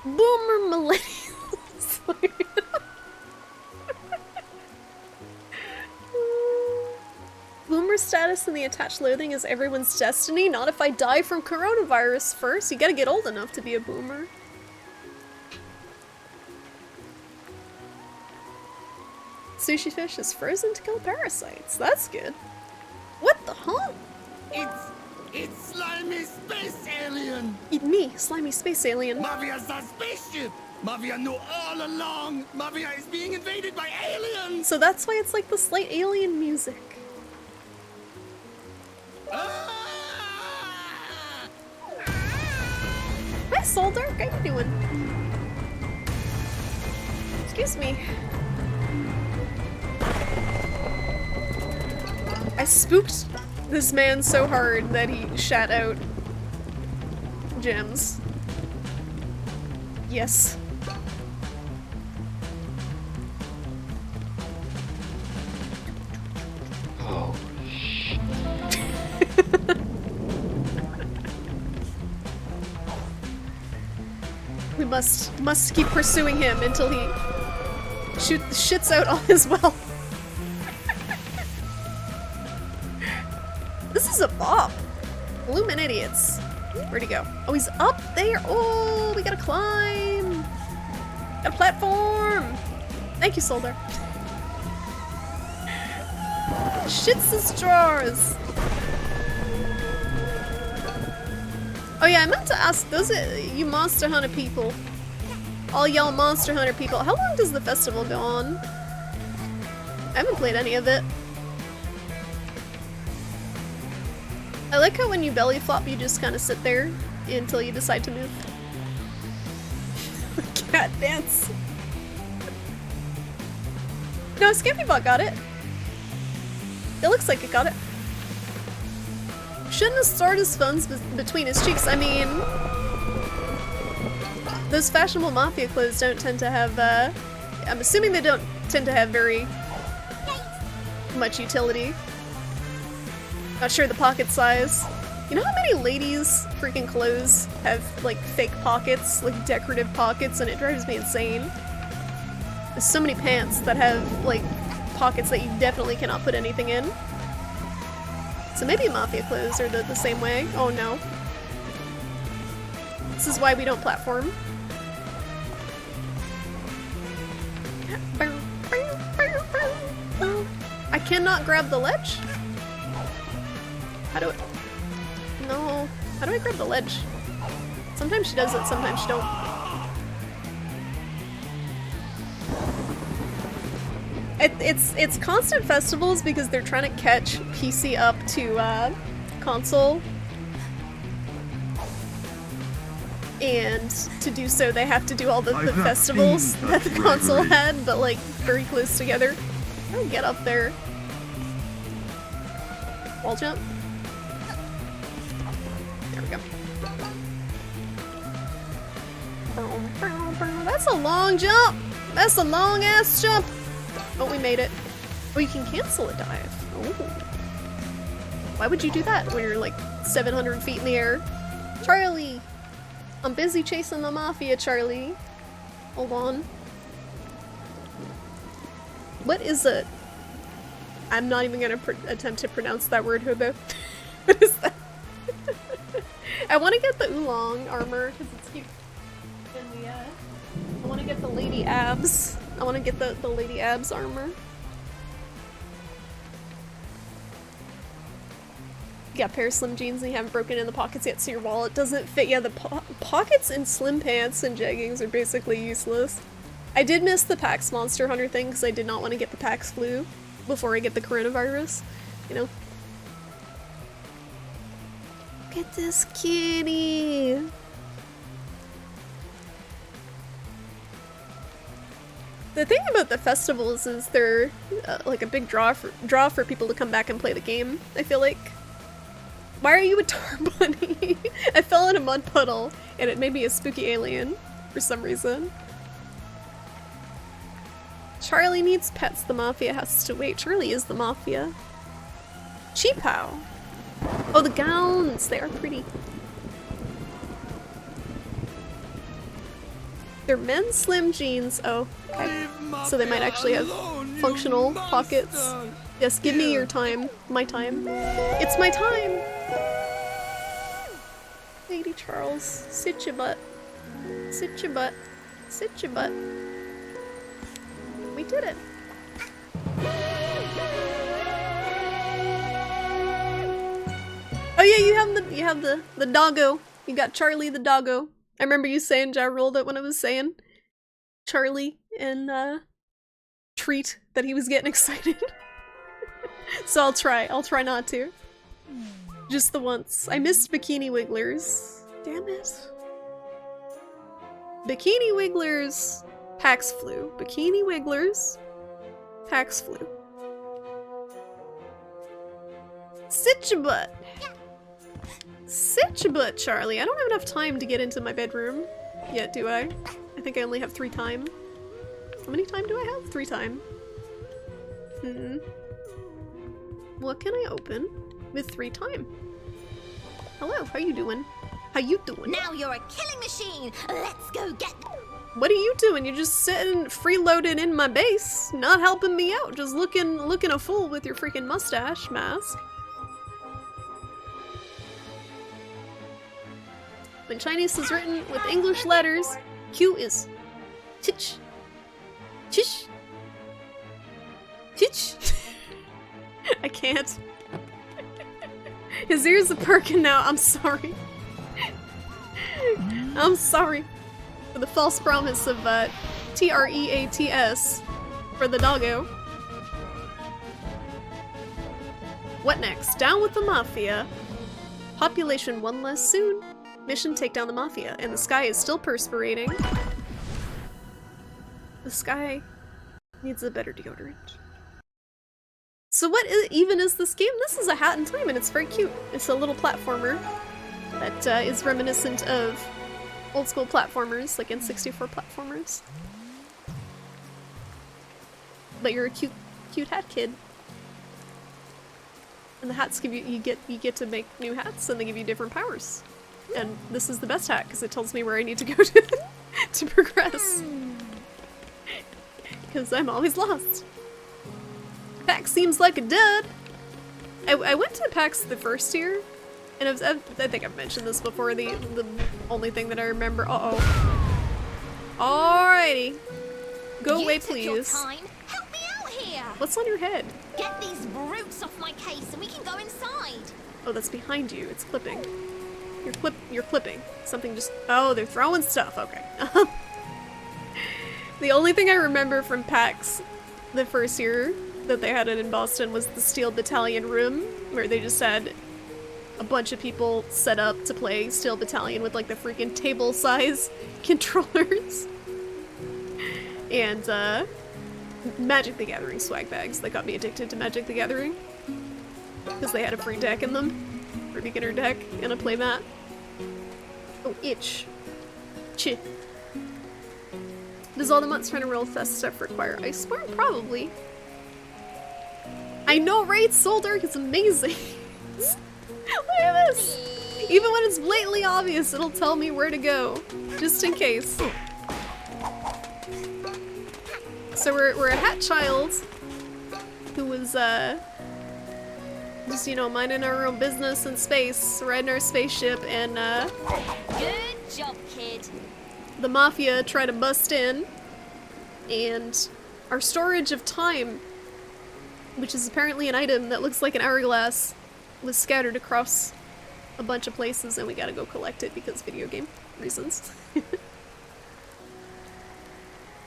Boomer millennials. Boomer status in the attached loathing is everyone's destiny. Not if I die from coronavirus first. You gotta get old enough to be a boomer. Sushi fish is frozen to kill parasites. That's good. What the huh? It's slimy space alien. Eat me, slimy space alien. Mavia's a spaceship. Mavia knew all along. Mavia is being invaded by aliens. So that's why it's like the slight alien music. Hi, Soldark. How you doing? Excuse me. I spooked this man so hard that he shat out gems. Yes. Oh, We must keep pursuing him until he shits out all his wealth. This is a bop. Bloomin' idiots. Where'd he go? Oh, he's up there. Oh, we gotta climb. A platform. Thank you, Solder. Shits the straws. Oh yeah, I meant to ask those you Monster Hunter people. All y'all Monster Hunter people. How long does the festival go on? I haven't played any of it. I like how when you belly flop, you just kind of sit there until you decide to move. Cat dance. No, ScampyBot got it. It looks like it got it. Shouldn't have stored his phones between his cheeks. I mean, those fashionable mafia clothes don't tend to have, I'm assuming they don't tend to have very much utility. Not sure the pocket size. You know how many ladies' freaking clothes have, like, fake pockets, like decorative pockets, and it drives me insane. There's so many pants that have, like, pockets that you definitely cannot put anything in. So maybe mafia clothes are the same way. Oh no. This is why we don't platform. I cannot grab the ledge? How do I... No. How do I grab the ledge? Sometimes she does it, sometimes she don't. It's constant festivals because they're trying to catch PC up to console. And to do so, they have to do all the festivals that the console had, but like very close together. How do I get up there? Wall jump? There we go. That's a long jump! That's a long ass jump! Oh, we made it. Oh, you can cancel a dive. Oh. Why would you do that when you're like 700 feet in the air? Charlie! I'm busy chasing the mafia, Charlie. Hold on. What is it? I'm not even gonna attempt to pronounce that word, hobo. What is that? I want to get the oolong armor because it's cute. And the, I want to get the lady abs. I want to get the lady abs armor. You got a pair of slim jeans and you haven't broken in the pockets yet, so your wallet doesn't fit. Yeah, the pockets in slim pants and jeggings are basically useless. I did miss the PAX Monster Hunter thing because I did not want to get the PAX flu before I get the coronavirus, you know? Look at this kitty! The thing about the festivals is they're like a big draw for people to come back and play the game, I feel like. Why are you a tar bunny? I fell in a mud puddle and it made me a spooky alien for some reason. Charlie needs pets. The mafia has to wait. Charlie is the mafia. Cheapow. Oh, the gowns. They are pretty. They're men's slim jeans. Oh, okay. So they might actually have functional pockets. Yes, give me your time. My time. It's my time! Lady Charles, sit your butt. Sit your butt. Sit your butt. We did it. Oh yeah, you have the doggo. You got Charlie the doggo. I remember you saying Ja Rule that when I was saying Charlie and Treat that he was getting excited. So I'll try not to. Just the once. I missed Bikini Wigglers. Damn it. Bikini Wigglers, Pax Flu. Bikini Wigglers, Pax Flu. Sit your butt. Sit your butt, Charlie. I don't have enough time to get into my bedroom yet, do I? I think I only have 3 time. How many time do I have? 3 time. What can I open with 3 time? Hello, how you doing? How you doing? Now you're a killing machine. Let's go get. What are you doing? You're just sitting freeloaded in my base, not helping me out, just looking a fool with your freaking mustache mask. When Chinese is written with English letters, Q is chich, chish, chich. I can't. His ears are perking now. I'm sorry. I'm sorry for the false promise of T-R-E-A-T-S for the doggo. What next? Down with the mafia. Population 1 less soon. Mission: take down the mafia. And the sky is still perspirating. The sky needs a better deodorant. So what even is this game? This is a Hat in Time and it's very cute. It's a little platformer that is reminiscent of old school platformers, like N64 platformers. But you're a cute hat kid. And the hats give you get to make new hats and they give you different powers. And this is the best hat because it tells me where I need to go to progress. Because I'm always lost. PAX seems like a dud. I went to PAX the first year, and I think I've mentioned this before. The only thing that I remember. Alrighty, go away, please. Help me out here. What's on your head? Get these brutes off my case, and we can go inside. Oh, that's behind you. It's clipping. You're clipping. Something just. Oh, they're throwing stuff. Okay. The only thing I remember from PAX the first year that they had it in Boston was the Steel Battalion room, where they just had a bunch of people set up to play Steel Battalion with like the freaking table size controllers. And Magic the Gathering swag bags that got me addicted to Magic the Gathering. Because they had a free deck in them. For beginner deck and a playmat. Oh, itch. Chih. Does all the Monster Hunter World Fest stuff require Iceborne? Probably. I know, right? Soul Dark is amazing. Look at this! Even when it's blatantly obvious, it'll tell me where to go. Just in case. So we're a hat child who was, just, you know, minding our own business in space, riding our spaceship, and, Good job, kid. the mafia tried to bust in, and our storage of time, which is apparently an item that looks like an hourglass, was scattered across a bunch of places, and we gotta go collect it because video game reasons.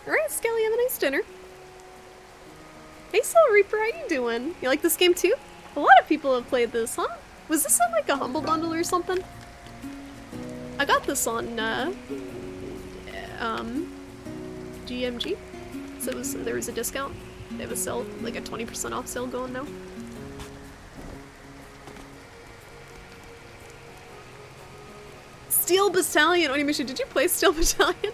Alright, Skelly, have a nice dinner. Hey, Soul Reaper, how you doing? You like this game too? A lot of people have played this, huh? Was this in like a Humble Bundle or something? I got this on, GMG. So there was a discount. They have a sale, like a 20% off sale going now. Steel Battalion Onimusha. Did you play Steel Battalion?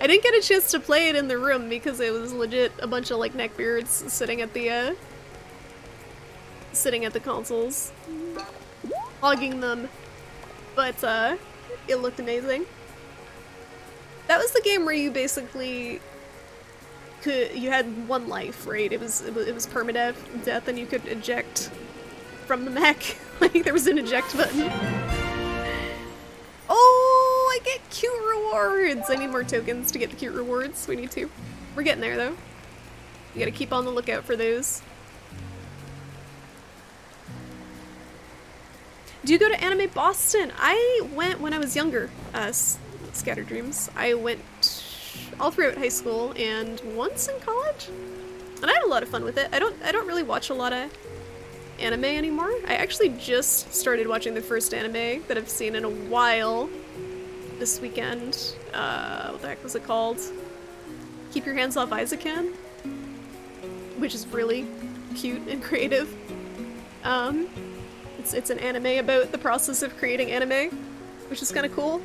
I didn't get a chance to play it in the room because it was legit a bunch of like neckbeards sitting at the consoles, hogging them. But it looked amazing. That was the game where you basically you had one life, right? It was permadeath, and you could eject from the mech. Like there was an eject button. Oh, I get cute rewards! I need more tokens to get the cute rewards. We need to. We're getting there though. You gotta keep on the lookout for those. Do you go to Anime Boston? I went when I was younger. Scattered Dreams. I went all throughout high school and once in college, and I had a lot of fun with it. I don't really watch a lot of anime anymore. I actually just started watching the first anime that I've seen in a while this weekend. What the heck was it called? Keep Your Hands Off Isaacman, which is really cute and creative. It's an anime about the process of creating anime, which is kind of cool.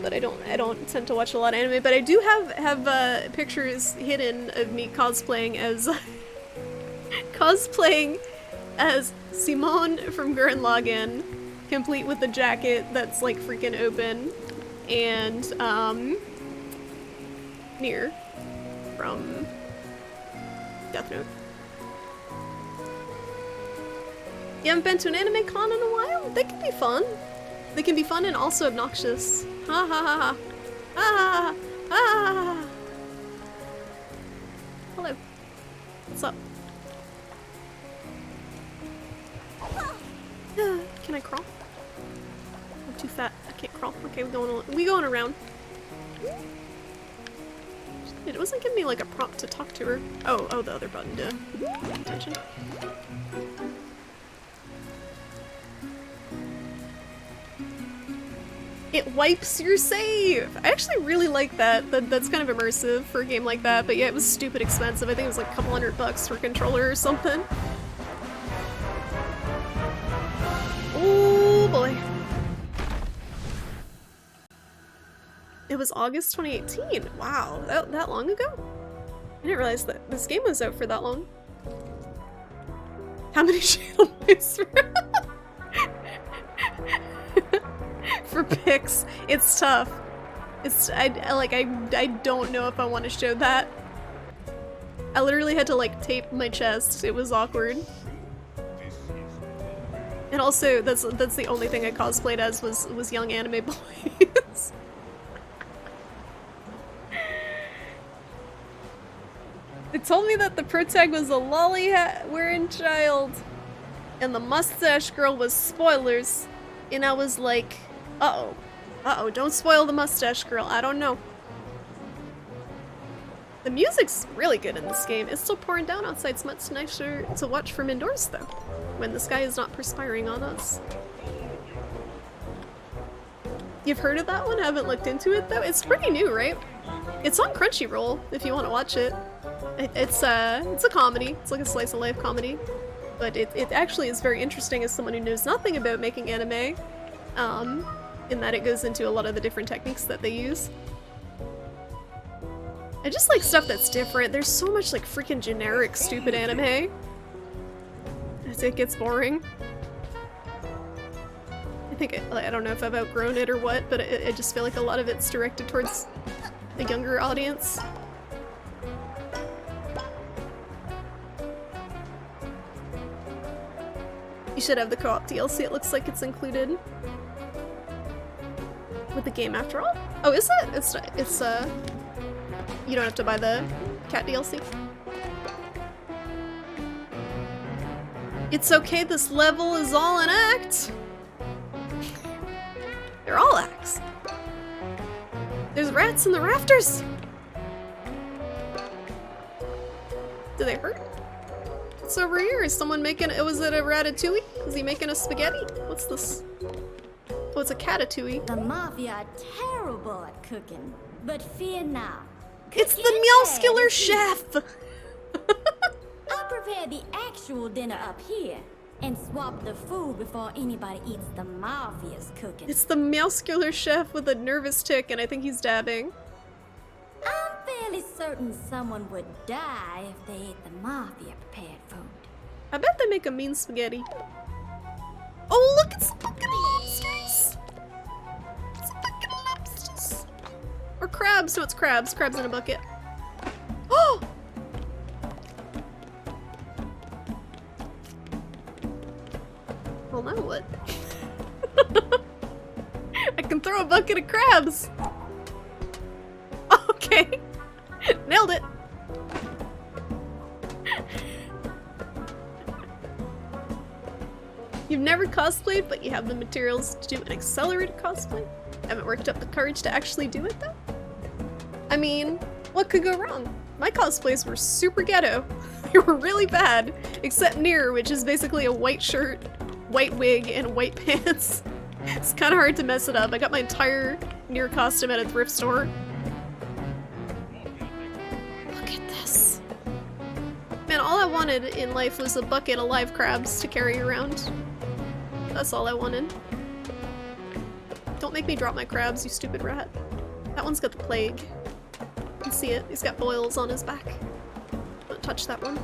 But I don't tend to watch a lot of anime, but I do have pictures hidden of me cosplaying as Simone from Gurren Lagann, complete with the jacket that's like freaking open, and Nier from Death Note. You haven't been to an anime con in a while? They can be fun. They can be fun and also obnoxious. Ha ha ha ha. Ah ah. Hello. What's up? Can I crawl? I'm too fat. I can't crawl. Okay, we going around. It wasn't giving me like a prompt to talk to her. Oh, the other button to pay attention. It wipes your save! I actually really like that. That's kind of immersive for a game like that, but yeah, it was stupid expensive. I think it was like a couple $100 for a controller or something. Oh boy. It was August 2018. Wow, that long ago? I didn't realize that this game was out for that long. How many channel points for pics? It's tough. I don't know if I want to show that. I literally had to like tape my chest. It was awkward. And also, that's the only thing I cosplayed as was young anime boys. They told me that the protag was a lolly hat wearing child, and the mustache girl was spoilers, and I was like, uh-oh, don't spoil the mustache girl, I don't know. The music's really good in this game. It's still pouring down outside. It's much nicer to watch from indoors, though, when the sky is not perspiring on us. You've heard of that one? Haven't looked into it, though? It's pretty new, right? It's on Crunchyroll, if you want to watch it. It's a comedy. It's like a slice of life comedy. But it actually is very interesting as someone who knows nothing about making anime, in that it goes into a lot of the different techniques that they use. I just like stuff that's different. There's so much like freaking generic stupid anime. It gets boring. I don't know if I've outgrown it or what, but I just feel like a lot of it's directed towards a younger audience. You should have the co-op DLC. It looks like it's included with the game after all. Oh, is it? It's you don't have to buy the cat DLC. It's okay, this level is all an act. They're all acts. There's rats in the rafters. Do they hurt? What's over here? Is someone making, was it a ratatouille? Is he making a spaghetti? What's this? Oh, it's a catatouille. The Mafia are terrible at cooking, but fear not. It's the Meowskiller chef! I prepare the actual dinner up here. and swap the food before anybody eats the Mafia's cooking. It's the muscular chef with a nervous tick, and I think he's dabbing. I'm fairly certain someone would die if they ate the Mafia prepared food. I bet they make a mean spaghetti. Oh, look, it's fucking lobsters! It's fucking lobsters! Or crabs. No, it's crabs. Crabs in a bucket. Oh! Well, now what? I can throw a bucket of crabs! Okay. Nailed it. You've never cosplayed, but you have the materials to do an accelerated cosplay? Haven't worked up the courage to actually do it, though? I mean, what could go wrong? My cosplays were super ghetto. They were really bad, except Nier, which is basically a white shirt, white wig, and white pants. It's kind of hard to mess it up. I got my entire Nier costume at a thrift store. Look at this. Man, all I wanted in life was a bucket of live crabs to carry around. That's all I wanted. Don't make me drop my crabs, you stupid rat. That one's got the plague. You can see it. He's got boils on his back. Don't touch that one.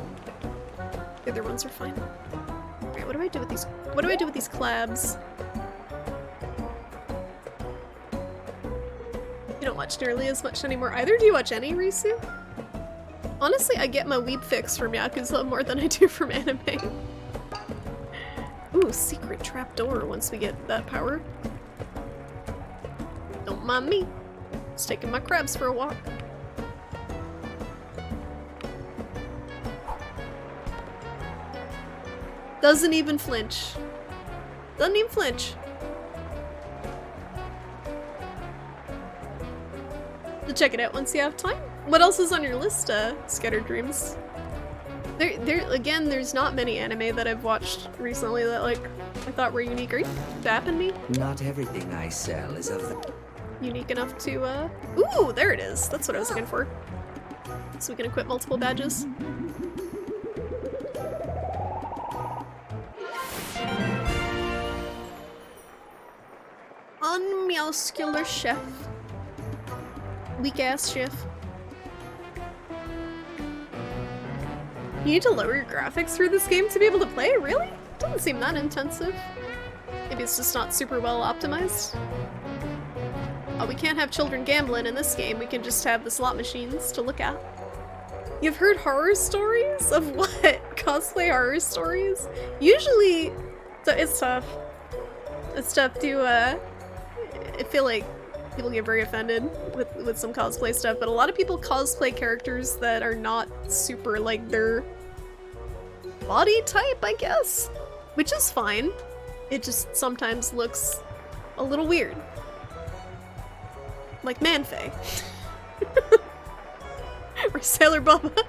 The other ones are fine. Alright, what do I do with these? What do I do with these clabs? You don't watch nearly as much anymore either. Do you watch any, Risu? Honestly, I get my weeb fix from Yakuza more than I do from anime. Ooh, secret trapdoor once we get that power. Don't mind me. Just taking my crabs for a walk. Doesn't even flinch. Doesn't even flinch. So check it out once you have time. What else is on your list, Scattered Dreams? Again, there's not many anime that I've watched recently that, like, I thought were unique. Are you dapping me? Not everything I sell is of the... Unique enough to, Ooh, there it is! That's what I was looking for. So we can equip multiple badges. Unmuscular chef. Weak-ass chef. You need to lower your graphics for this game to be able to play? Really? Doesn't seem that intensive. Maybe it's just not super well optimized. Oh, we can't have children gambling in this game. We can just have the slot machines to look at. You've heard horror stories? Of what? Cosplay horror stories? Usually, it's tough. It's tough to, I feel like people get very offended with some cosplay stuff, but a lot of people cosplay characters that are not super like their body type, I guess. Which is fine. It just sometimes looks a little weird. Like Man-Fae. Or Sailor Bubba.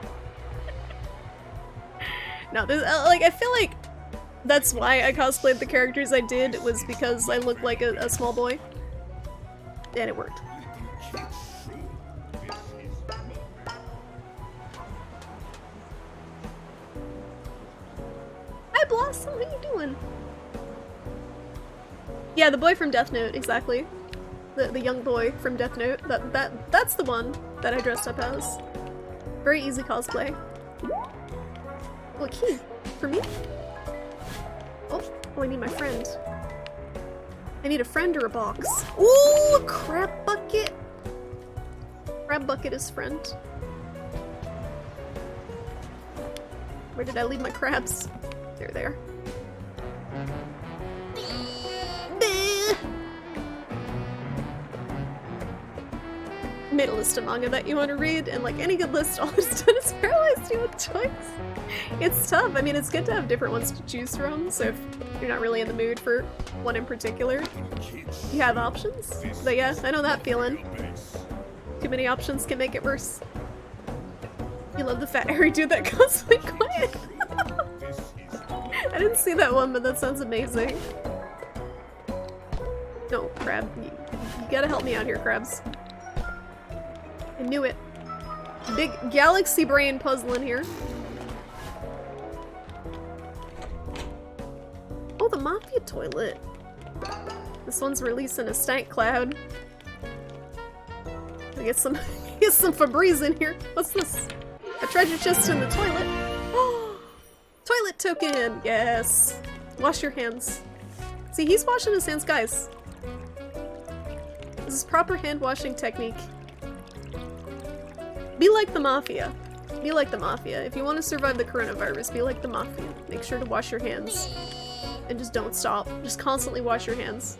No, like, I feel like that's why I cosplayed the characters I did, was because I looked like a small boy. And it worked. Hi Blossom, how you doing? Yeah, the boy from Death Note, exactly. The young boy from Death Note. That's the one that I dressed up as. Very easy cosplay. Oh, a key. For me? Oh, I need my friend. I need a friend or a box. Ooh, a crab bucket! Crab bucket is friend. Where did I leave my crabs? They're there. Made a list of manga that you want to read, and like any good list, all it's done is paralyzed you with choice. It's tough. I mean, it's good to have different ones to choose from, so if you're not really in the mood for one in particular, you have options. But yeah, I know that feeling. Too many options can make it worse. You love the fat hairy dude that cosplay quiet. I didn't see that one, but that sounds amazing. No, Crab, you gotta help me out here, Crabs. I knew it. Big galaxy brain puzzle in here. Oh, the Mafia toilet. This one's releasing a stank cloud. I get some Febreze in here. What's this? A treasure chest in the toilet. Oh, toilet token. Yes. Wash your hands. See, he's washing his hands, guys. This is proper hand washing technique. Be like the Mafia. Be like the Mafia. If you want to survive the coronavirus, be like the Mafia. Make sure to wash your hands. And just don't stop. Just constantly wash your hands.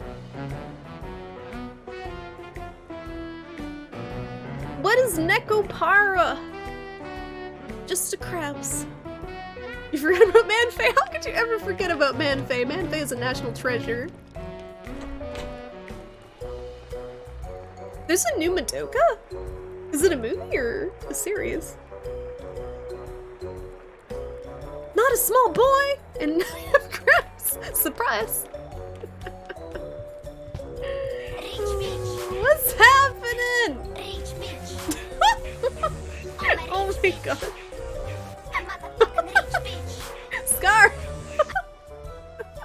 What is Nekopara? Just a crabs. You forgot about Manfei? How could you ever forget about Manfei? Manfei is a national treasure. There's a new Madoka? Is it a movie or a series? Not a small boy! And now you have crabs! Surprise! What's happening? Oh my god. Scar!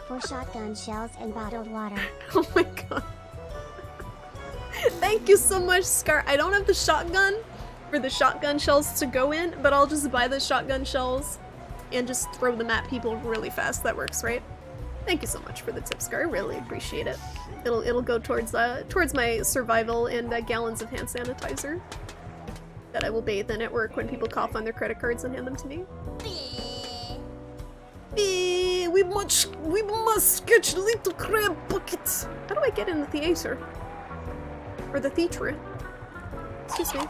For shotgun shells and bottled water. Oh my god. Thank you so much, Scar. I don't have the shotgun for the shotgun shells to go in, but I'll just buy the shotgun shells and just throw them at people really fast. That works, right? Thank you so much for the tip, Scar. I really appreciate it. It'll go towards my survival and gallons of hand sanitizer that I will bathe in at work when people cough on their credit cards and hand them to me. We must catch little crab bucket. How do I get in the theater? Or the theatre? Excuse me.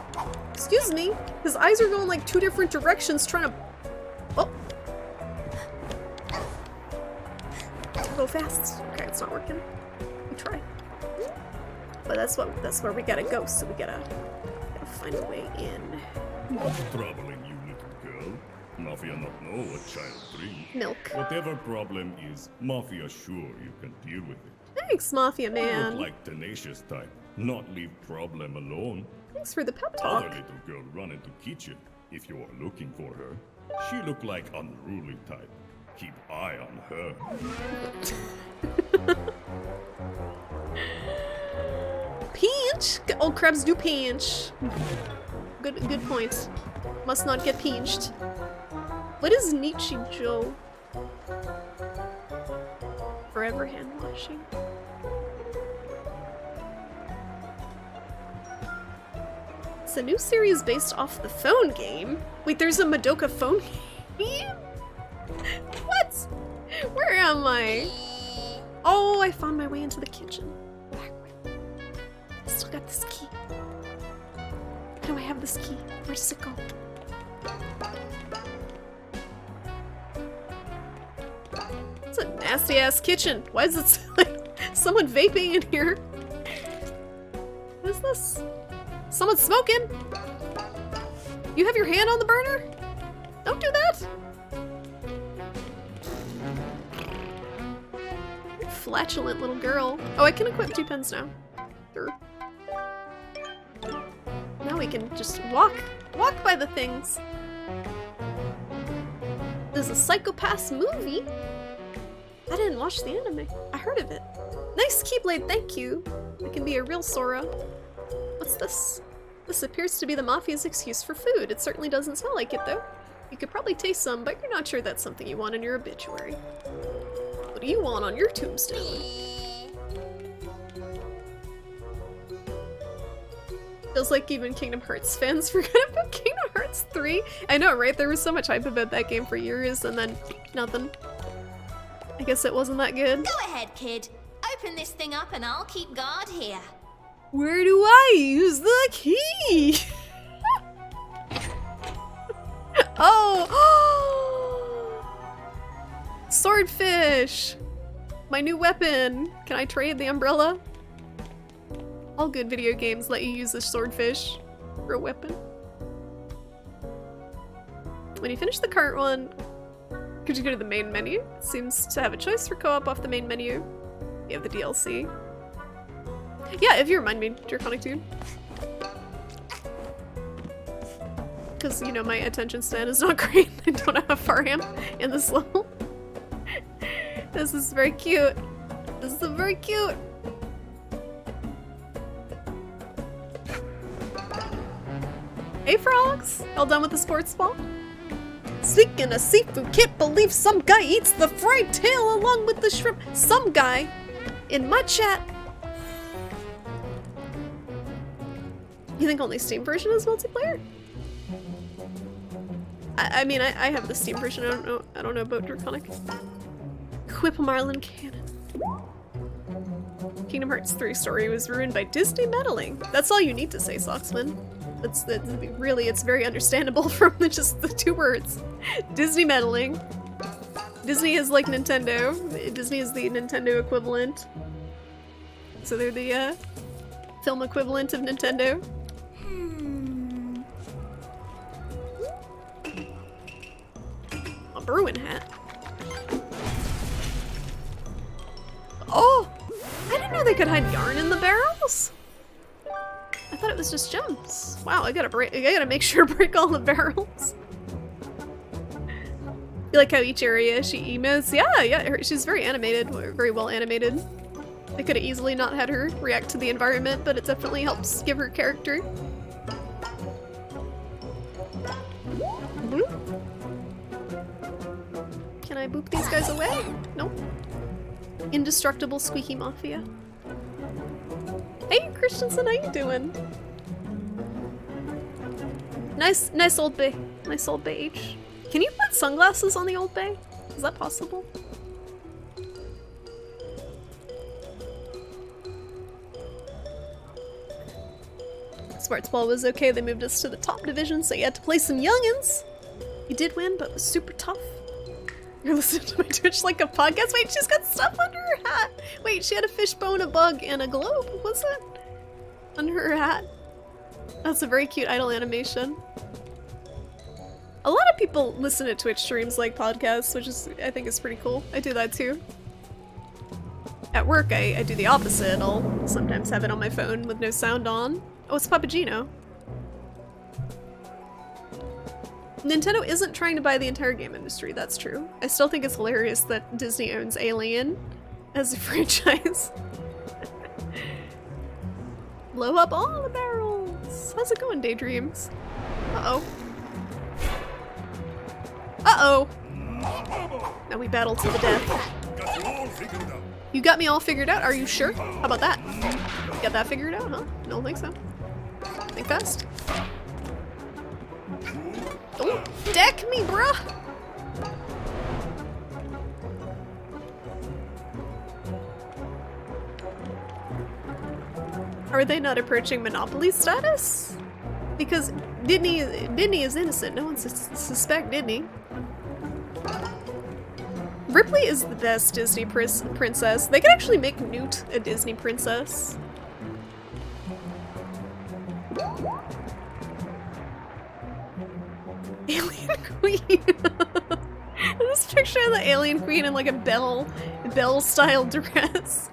Excuse me. His eyes are going like two different directions, trying to. Oh. Go fast. Okay, it's not working. We try. But that's where we gotta go. So we gotta find a way in. What's troubling you, little girl? Mafia not know what child brings. Milk. Whatever problem is, Mafia sure you can deal with it. Thanks, Mafia You man. look like tenacious type, not leave problem alone. Thanks for the pep talk. Other little girl run into kitchen if you are looking for her. She look like unruly type. Keep eye on her. Pinch? Old crabs do pinch. Good point. Must not get pinched. What is Nichijou? Forever hand washing. It's a new series based off the phone game. Wait, there's a Madoka phone game? What? Where am I? Oh, I found my way into the kitchen. I still got this key. How do I have this key? Where does it go? It's a nasty ass kitchen. Why is it like someone vaping in here? What is this? Someone's smoking! You have your hand on the burner? Don't do that! You flatulent little girl. Oh, I can equip 2 pens now. Sure. Now we can just walk by the things. There's a Psycho-Pass movie? I didn't watch the anime. I heard of it. Nice Keyblade, thank you. It can be a real Sora. What's this? This appears to be the Mafia's excuse for food. It certainly doesn't smell like it, though. You could probably taste some, but you're not sure that's something you want in your obituary. What do you want on your tombstone? Feels like even Kingdom Hearts fans forgot about Kingdom Hearts 3. I know, right? There was so much hype about that game for years, and then nothing. I guess it wasn't that good. Go ahead, kid. Open this thing up and I'll keep guard here. Where do I use the key? Oh! Swordfish! My new weapon! Can I trade the umbrella? All good video games let you use the swordfish for a weapon. When you finish the current one, could you go to the main menu? It seems to have a choice for co-op off the main menu. You have the DLC. Yeah, if you remind me, Draconic Dude. Because, you know, my attention span is not great. I don't know how far I am in this level. This is very cute. This is very cute. Hey frogs! All done with the sports ball? Speaking of seafood, can't believe some guy eats the fried tail along with the shrimp. Some guy in my chat. You think only Steam version is multiplayer? I mean, I have the Steam version. I don't know about Draconic. Quip Marlin Cannon. Kingdom Hearts 3 story was ruined by Disney meddling. That's all you need to say, Socksman. That's really, it's very understandable from just the 2 words. Disney meddling. Disney is like Nintendo. Disney is the Nintendo equivalent. So they're the film equivalent of Nintendo. A Bruin hat. Oh! I didn't know they could hide yarn in the barrels! I thought it was just gems. Wow, I gotta make sure to break all the barrels. You like how each area she emotes? Yeah, she's very animated, very well animated. They could have easily not had her react to the environment, but it definitely helps give her character. Boop. Can I boop these guys away? Nope. Indestructible Squeaky Mafia. Hey Christensen, how you doing? Nice old bay. Nice old beige. Can you put sunglasses on the old bay? Is that possible? Sports ball was okay, they moved us to the top division, so you had to play some youngins. You did win, but it was super tough. You're listening to my Twitch like a podcast? Wait, she's got stuff under her hat! Wait, she had a fishbone, a bug, and a globe, was it? Under her hat. That's a very cute idle animation. A lot of people listen to Twitch streams like podcasts, which is, I think, is pretty cool. I do that too. At work, I do the opposite. I'll sometimes have it on my phone with no sound on. Oh, it's Papagino. Nintendo isn't trying to buy the entire game industry, that's true. I still think it's hilarious that Disney owns Alien as a franchise. Blow up all the barrels! How's it going, Daydreams? Uh-oh. Uh-oh! Now we battle to the death. You got me all figured out? Are you sure? How about that? You got that figured out, huh? Don't think so. Think fast. Don't deck me, bruh! Are they not approaching monopoly status? Because Disney is innocent. No one suspect Disney. Ripley is the best Disney princess. They could actually make Newt a Disney princess. Alien Queen. This picture of the Alien Queen in like a Belle-style dress.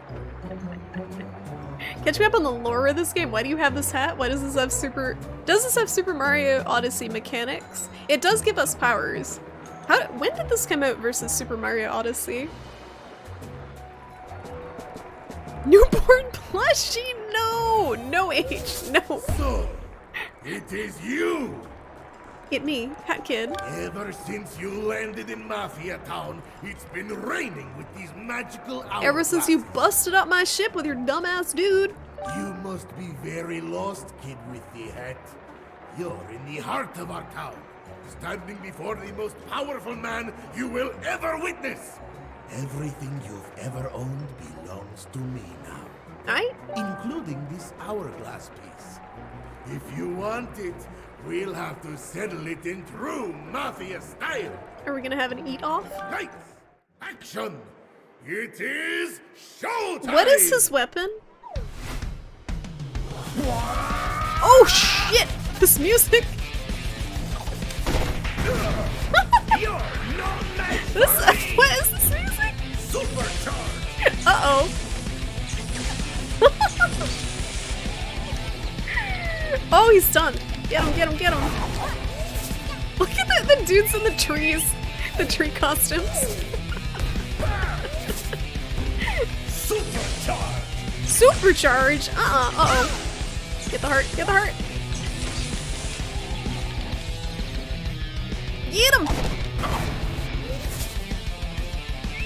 Catch me up on the lore of this game. Why do you have this hat? Why does this have Does this have Super Mario Odyssey mechanics? It does give us powers. When did this come out versus Super Mario Odyssey? Newborn plushie? No! No age. No. So, it is you! It me, Hat Kid. Ever since you landed in Mafia Town, it's been raining with these magical hourglasses. Ever since you busted up my ship with your dumbass dude. You must be very lost, kid with the hat. You're in the heart of our town, standing before the most powerful man you will ever witness. Everything you've ever owned belongs to me now. Aye? Including this hourglass piece. If you want it, we'll have to settle it in true Mafia style. Are we gonna have an eat-off? Lights! Action! It is showtime! What is his weapon? Oh shit! This music! What is this music? Supercharged! Uh-oh. Oh, he's stunned. Get him, get him, get him. Look at the dudes in the trees. The tree costumes. Supercharge? Uh-oh. Get the heart, get the heart. Get him!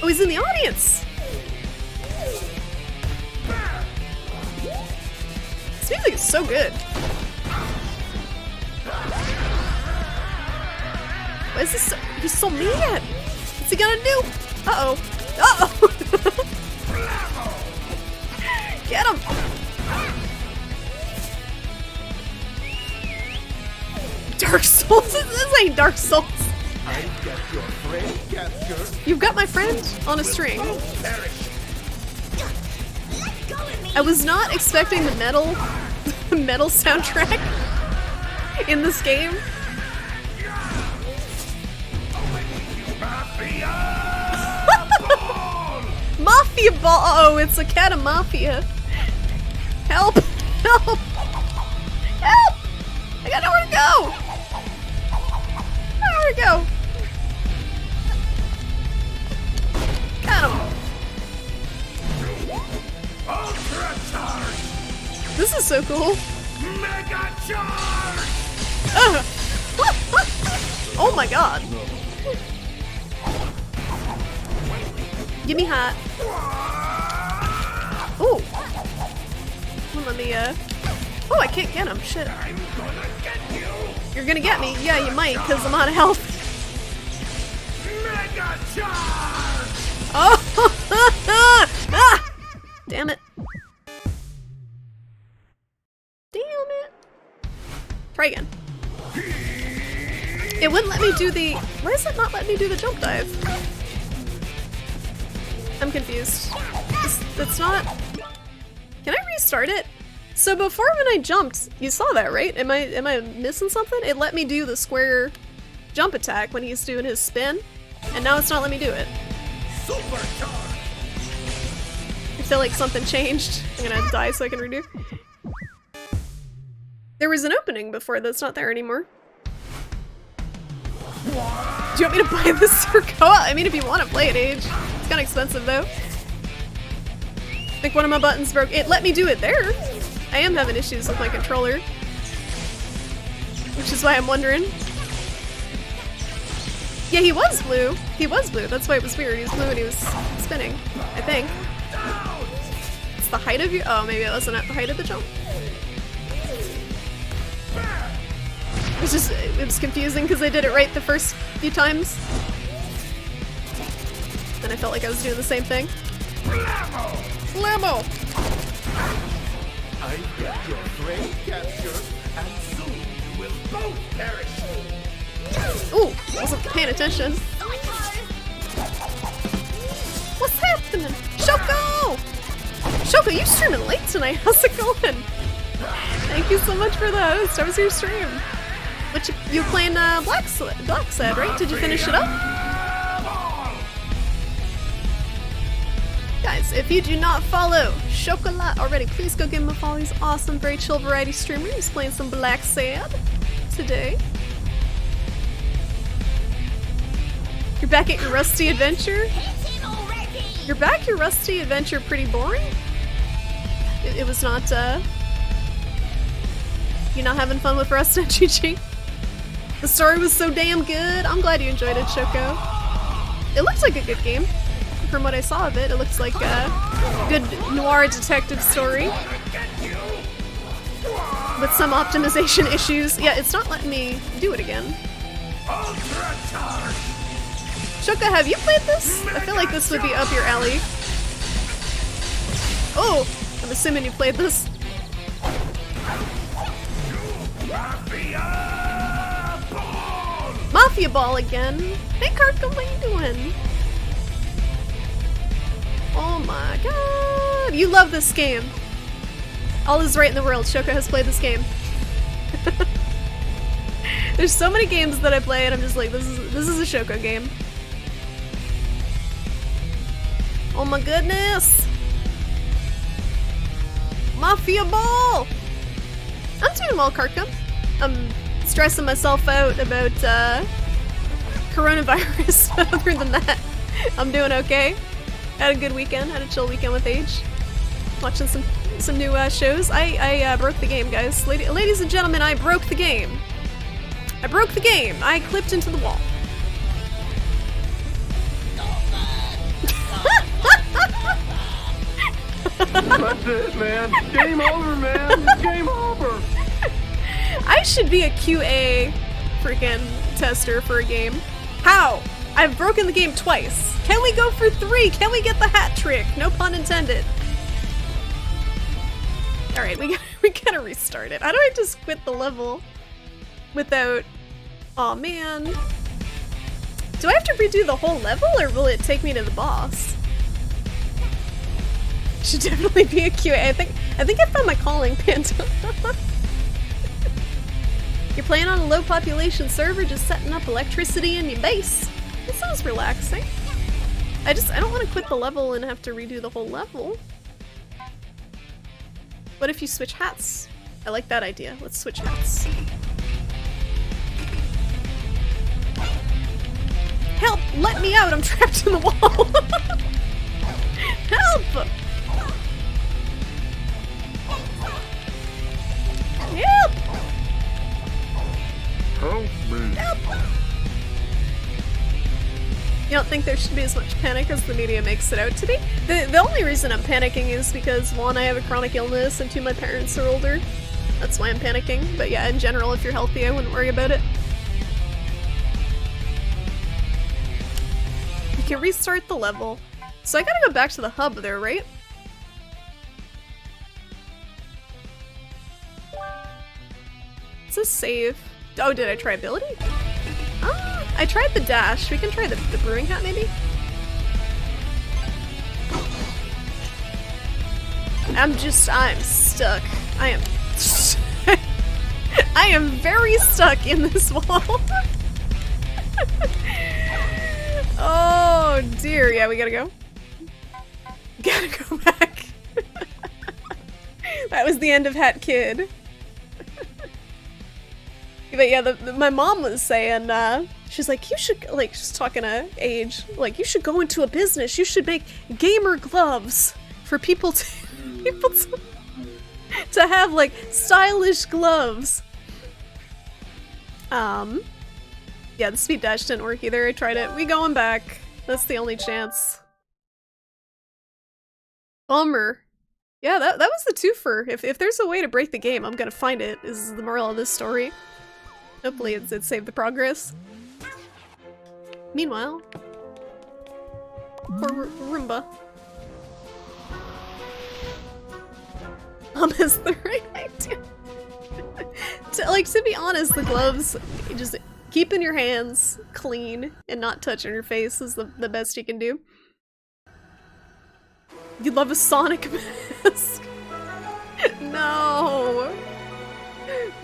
Oh, he's in the audience! This music is so good. Why is this so, he's so mad? What's he gonna do? Uh-oh. Uh-oh! Get him! Dark Souls? This ain't Dark Souls. You've got my friend on a string. I was not expecting the metal soundtrack in this game. Mafia ball! Oh, it's a cat of mafia. Help! Help! Help! I got nowhere to go! Nowhere to go! Got him! This is so cool. Mega charge! Oh my god. Give me hot. Ooh. Well, let me, oh, I can't get him. Shit. You're gonna get me? Yeah, you might, because I'm out of health. Mega charge! Oh! Ah! Damn it. Damn it. Try again. It wouldn't let me do the... Why is it not letting me do the jump dive? I'm confused. It's not... Can I restart it? So before when I jumped, you saw that, right? Am I missing something? It let me do the square jump attack when he's doing his spin, and now it's not letting me do it. I feel like something changed. I'm gonna die so I can redo. There was an opening before that's not there anymore. Do you want me to buy this for co-op? I mean, if you want to play it, Age. It's kind of expensive, though. I think one of my buttons broke. It let me do it there. I am having issues with my controller. Which is why I'm wondering. Yeah, he was blue. He was blue. That's why it was weird. He was blue and he was spinning, I think. It's the height of you? Oh, maybe it wasn't at the height of the jump. It was confusing because I did it right the first few times. And I felt like I was doing the same thing. Blammo! I get your brain captured, and soon you will both perish. Ooh, wasn't paying attention. What's happening? Shoko! Shoko, you streaming late tonight. How's it going? Thank you so much for the host. How was your stream? What you playing Black Sad, right? Did you finish it up? Guys, if you do not follow Chocolat already, please go give him a follow. He's awesome, very chill variety streamer. He's playing some Black Sad today. You're back at your Rusty Adventure? You're back your Rusty Adventure pretty boring? It was not, you're not having fun with Rust, GG? The story was so damn good. I'm glad you enjoyed it, Shoko. It looks like a good game. From what I saw of it, it looks like a good noir detective story. With some optimization issues. Yeah, it's not letting me do it again. Shoko, have you played this? I feel like this would be up your alley. Oh, I'm assuming you played this. Mafia Ball again. Hey, Karka, what are you doing? Oh my god. You love this game. All is right in the world. Shoko has played this game. There's so many games that I play and I'm just like, this is a Shoko game. Oh my goodness. Mafia Ball. I'm doing well, Karka. I'm stressing myself out about coronavirus, but other than that, I'm doing okay. Had a good weekend. Had a chill weekend with Age. Watching some new shows. I broke the game, guys. Ladies and gentlemen, I broke the game. I broke the game. I clipped into the wall. That's it, man. Game over, man. Game over. I should be a QA freaking tester for a game. How? I've broken the game twice. Can we go for 3? Can we get the hat trick? No pun intended. Alright, we gotta restart it. How do I just quit the level without... Aw, man. Do I have to redo the whole level, or will it take me to the boss? Should definitely be a QA. I think I found my calling, Panda. You're playing on a low population server, just setting up electricity in your base. It sounds relaxing. I don't want to quit the level and have to redo the whole level. What if you switch hats? I like that idea. Let's switch hats. Help! Let me out! I'm trapped in the wall! Help! Help! Help me. Help! You don't think there should be as much panic as the media makes it out to be? The only reason I'm panicking is because 1, I have a chronic illness, and 2, my parents are older. That's why I'm panicking. But yeah, in general, if you're healthy, I wouldn't worry about it. You can restart the level. So I gotta go back to the hub there, right? It's a save. Oh, did I try ability? I tried the dash. We can try the brewing hat, maybe? I'm stuck. I am... I am very stuck in this wall. Oh dear. Yeah, we gotta go. Gotta go back. That was the end of Hat Kid. But yeah, my mom was saying, she's like, you should, like, she's talking to Age, like, you should go into a business, you should make gamer gloves for people to have, like, stylish gloves. Yeah, the speed dash didn't work either, I tried it. We going back. That's the only chance. Bummer. Yeah, that was the twofer. If there's a way to break the game, I'm gonna find it, is the moral of this story. Hopefully it saved the progress. Meanwhile, poor Roomba. Is the right idea. To be honest, the gloves, just keeping your hands clean and not touching your face is the best you can do. You'd love a Sonic mask. No.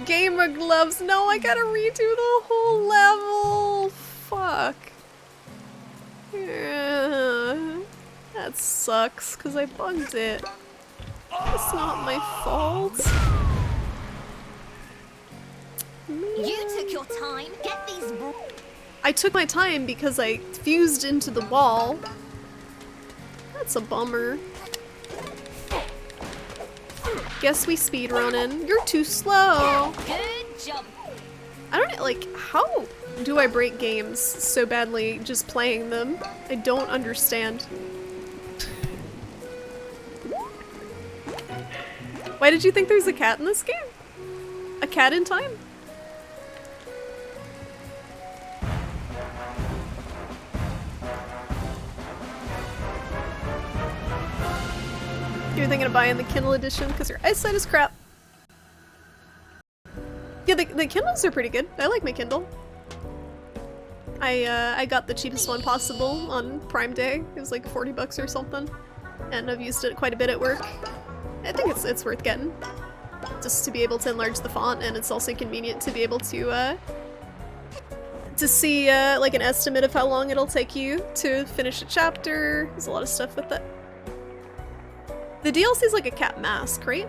Gamer gloves. No, I gotta redo the whole level. Fuck. Yeah. That sucks, because I bugged it. It's not my fault. You took your time. Get these. I took my time because I fused into the wall. That's a bummer. Guess we speedrunning. You're too slow. Good job. I don't know, like, how do I break games so badly just playing them? I don't understand. Why did you think there's a cat in this game? A cat in time? You're thinking of buying the Kindle edition because your eyesight is crap. Yeah, the Kindles are pretty good. I like my Kindle. I got the cheapest one possible on Prime Day. It was like 40 bucks or something. And I've used it quite a bit at work. I think it's worth getting. Just to be able to enlarge the font, and it's also convenient to be able to see like an estimate of how long it'll take you to finish a chapter. There's a lot of stuff with it. The DLC is like a cat mask, right?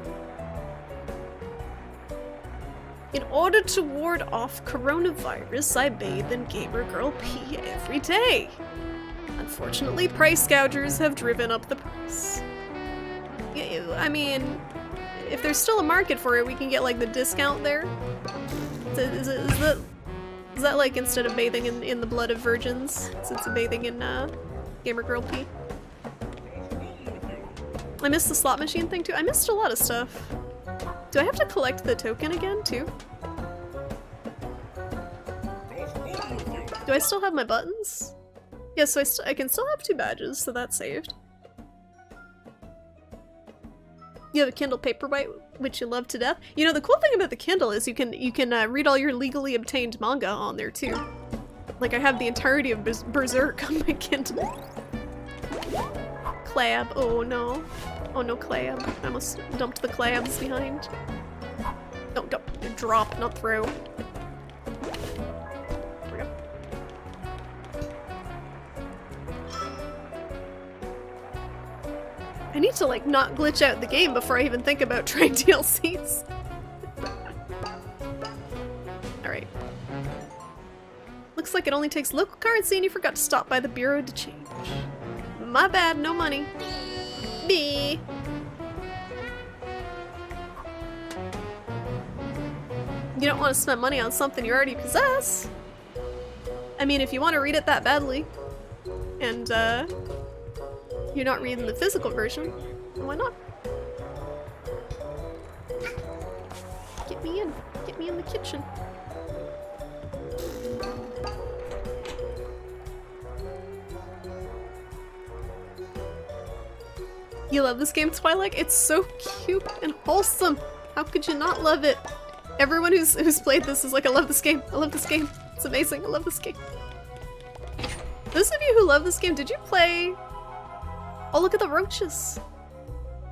In order to ward off coronavirus, I bathe in Gamer Girl pee every day. Unfortunately, price gougers have driven up the price. I mean, if there's still a market for it, we can get like the discount there. Is that like instead of bathing in the blood of virgins, since it's bathing in Gamer Girl pee? I missed the slot machine thing too. I missed a lot of stuff. Do I have to collect the token again too? Do I still have my buttons? Yeah, so I can still have 2 badges, so that's saved. You have a Kindle Paperwhite, which you love to death. You know, the cool thing about the Kindle is you can read all your legally obtained manga on there too. Like, I have the entirety of Berserk on my Kindle. Clab. Oh no. Oh no, Clab. I almost dumped the Clabs behind. No, don't. Drop, not throw. There we go. I need to, like, not glitch out the game before I even think about trying DLCs. Alright. Looks like it only takes local currency and you forgot to stop by the bureau to change. My bad, no money. B. You don't want to spend money on something you already possess. I mean, if you want to read it that badly, and you're not reading the physical version, then why not? Get me in. Get me in the kitchen. You love this game, Twilight? It's so cute and wholesome. How could you not love it? Everyone who's played this is like, I love this game. I love this game. It's amazing. I love this game. Those of you who love this game, did you play... Oh, look at the roaches.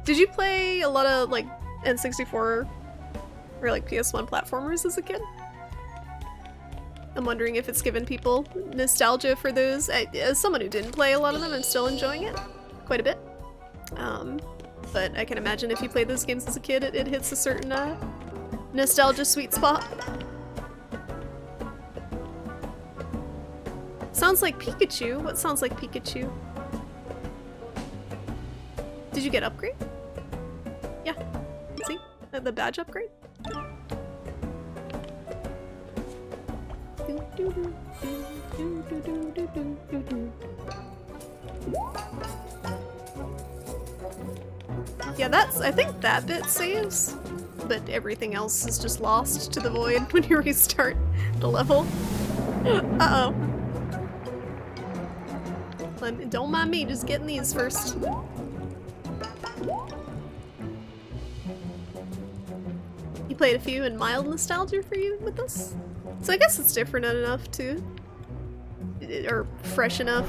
Did you play a lot of like N64 or like PS1 platformers as a kid? I'm wondering if it's given people nostalgia for those. As someone who didn't play a lot of them, I'm still enjoying it quite a bit. But I can imagine if you played those games as a kid, it hits a certain nostalgia sweet spot. Sounds like Pikachu. What sounds like Pikachu? Did you get upgrade? Yeah. See? The badge upgrade? Yeah, I think that bit saves, but everything else is just lost to the void when you restart the level. Uh-oh. Don't mind me, just getting these first. You played a few and mild nostalgia for you with this? So I guess it's different enough to... or fresh enough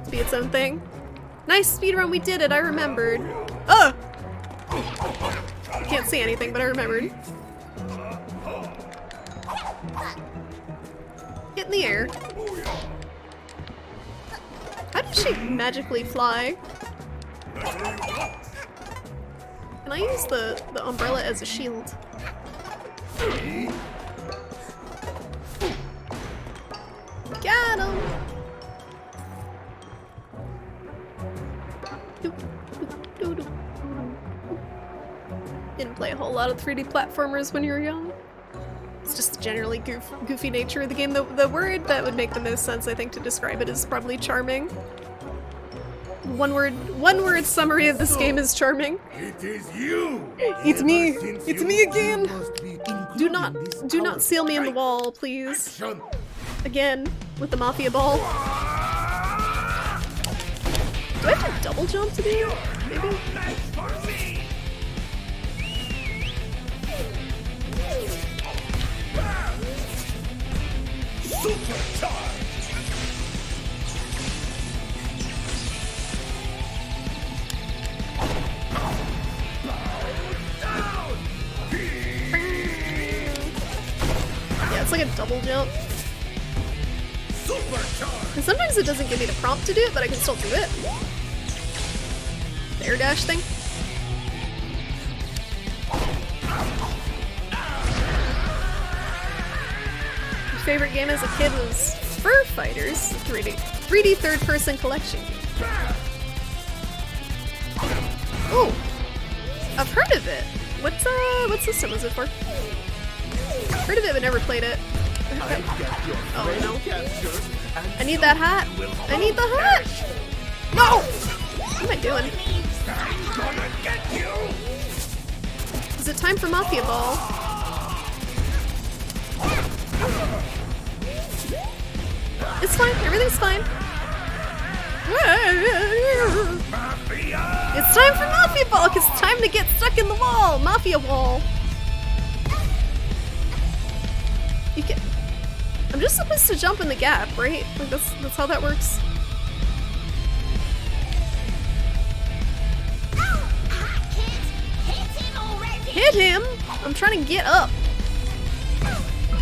to be its own thing. Nice speedrun, we did it, I remembered. Oh! Can't see anything, but I remembered. Get in the air. How does she magically fly? Can I use the umbrella as a shield? Got him! Didn't play a whole lot of 3D platformers when you were young. It's just the generally goofy nature of the game. The word that would make the most sense, I think, to describe it is probably charming. One word summary of this game is charming. It is you. It's me. It's me again. Do not seal me in the wall, please. Again, with the mafia ball. Do I have to double jump to do it? Maybe? Yeah, it's like a double jump. And sometimes it doesn't give me the prompt to do it, but I can still do it. The air dash thing. My favorite game as a kid was Fur Fighters 3D. 3D third-person collection. Ooh, I've heard of it. What system is it for? Heard of it, but never played it. Oh no! I need that hat. I need the hat. No! What am I doing? Is it time for Mafia Ball? It's fine. Everything's fine. It's time for Mafia Ball, because it's time to get stuck in the wall! Mafia Wall! You can... I'm just supposed to jump in the gap, right? Like that's how that works. Hit him! I'm trying to get up.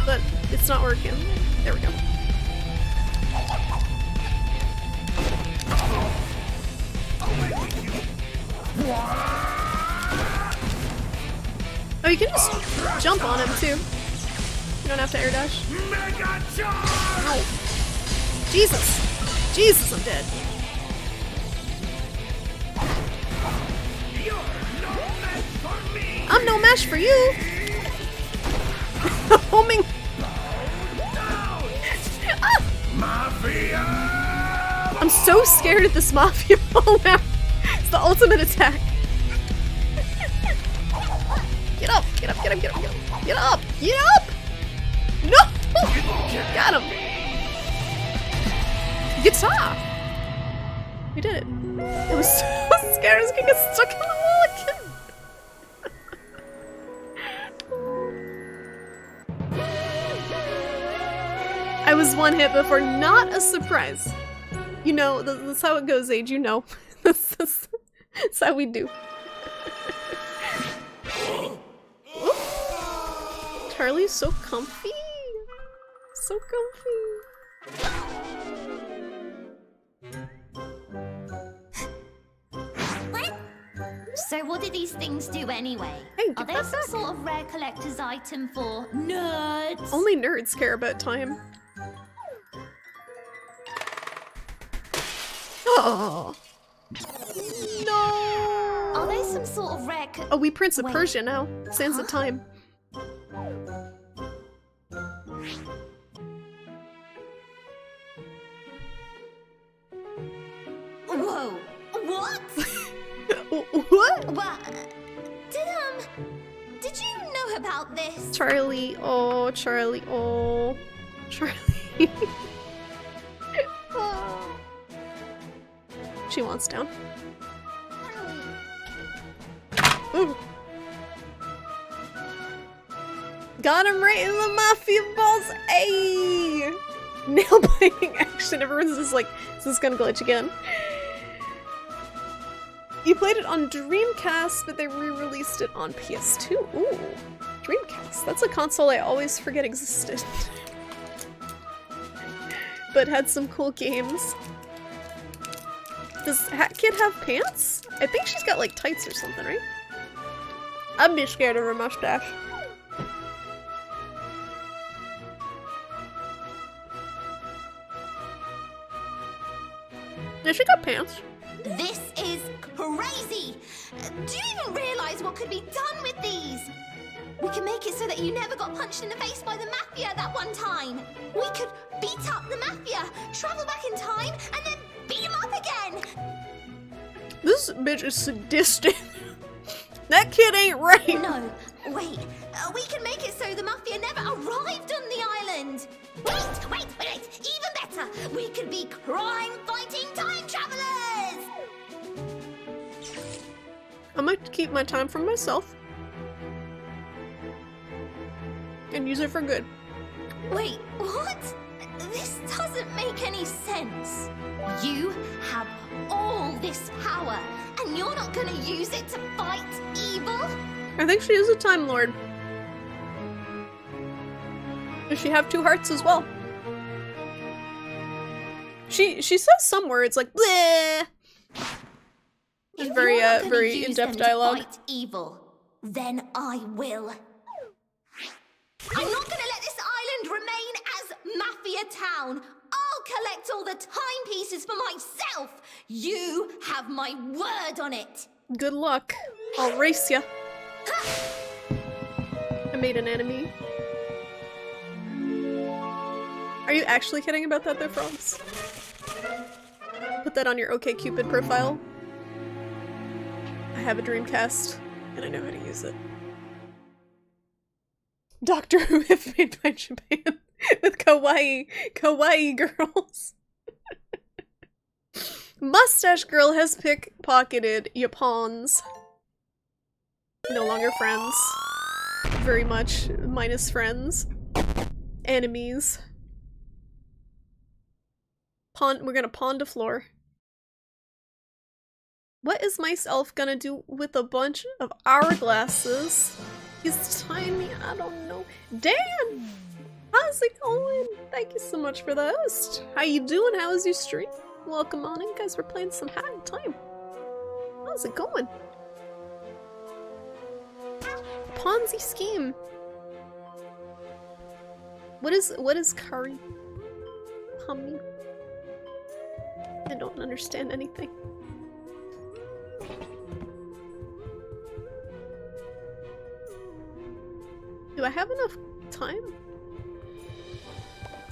But it's not working. There we go. Oh, you can just jump on him too. You don't have to air dash. No. Jesus! Jesus, I'm dead. I'm no match for you! Homing! Ah! I'm so scared of this Mafia Ball now. It's the ultimate attack. Get up! Get up! Get up! Get up! Get up! Get up! Get up! No! Got him! Guitar! We did it. It was so scary. I was gonna get stuck in the wall again. I was one hit before. Not a surprise. You know, that's how it goes, Age. You know. That's how we do. Charlie's so comfy. So comfy. So what do these things do anyway? Hey, are they some sort of rare collector's item for nerds? Only nerds care about time. Oh no! Are they some sort of rare? Oh, we Prince of Persia now. Sands of Time. Whoa! What? What? Well, did you know about this? Charlie, oh, Charlie, oh, Charlie. Oh. She wants down. Ooh. Got him right in the Mafia Balls. Ayy! Nail biting action. Everyone's just like, is this gonna glitch again? You played it on Dreamcast, but they re-released it on PS2. Ooh, Dreamcast. That's a console I always forget existed. But had some cool games. Does Hat Kid have pants? I think she's got like tights or something, right? I'd be scared of her mustache. Yeah, she got pants. This is crazy! Do you even realize what could be done with these? We can make it so that you never got punched in the face by the Mafia that one time. We could beat up the Mafia, travel back in time, and then beat them up again. This bitch is sadistic. That kid ain't right. No, wait. We can make it so the Mafia never arrived on the island. Wait. Even better. We could be crime-fighting time travelers. I might keep my time for myself. And use it for good. Wait, what? This doesn't make any sense. You have all this power, and you're not gonna use it to fight evil? I think she is a Time Lord. Does she have two hearts as well? She says somewhere it's like bleh. It's very very in-depth dialogue. Fight evil, then I will. I'm not gonna let this island remain as Mafia Town. I'll collect all the timepieces for myself. You have my word on it. Good luck. I'll race ya. I made an enemy. Are you actually kidding about that, though, frogs? Put that on your OkCupid profile. I have a Dreamcast, and I know how to use it. Doctor Who if made by Japan with kawaii girls. Mustache Girl has pickpocketed Yapons. No longer friends. Very much minus friends. Enemies. We're gonna pawn to floor. What is Mice Elf gonna do with a bunch of hourglasses? He's tiny, I don't know. Dan! How's it going? Thank you so much for the host. How you doing? How is your stream? Welcome on in, guys. We're playing some Hat Time. How's it going? Ponzi scheme. What is Kari? Hummy? I don't understand anything. Do I have enough time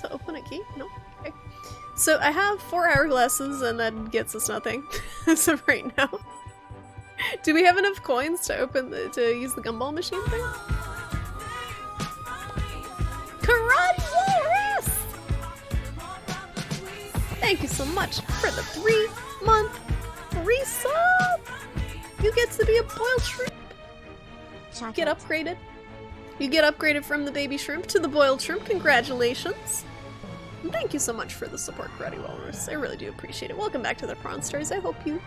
to open a key? No? Okay. So I have 4 hourglasses and that gets us nothing. So right now. Do we have enough coins to use the gumball machine thing? Karate Walrus! Thank you so much for the 3-month resub! You get to be a boiled shrimp. Get upgraded. You get upgraded from the baby shrimp to the boiled shrimp. Congratulations! And thank you so much for the support, Karate Walrus. I really do appreciate it. Welcome back to the Prawn Stars. I hope you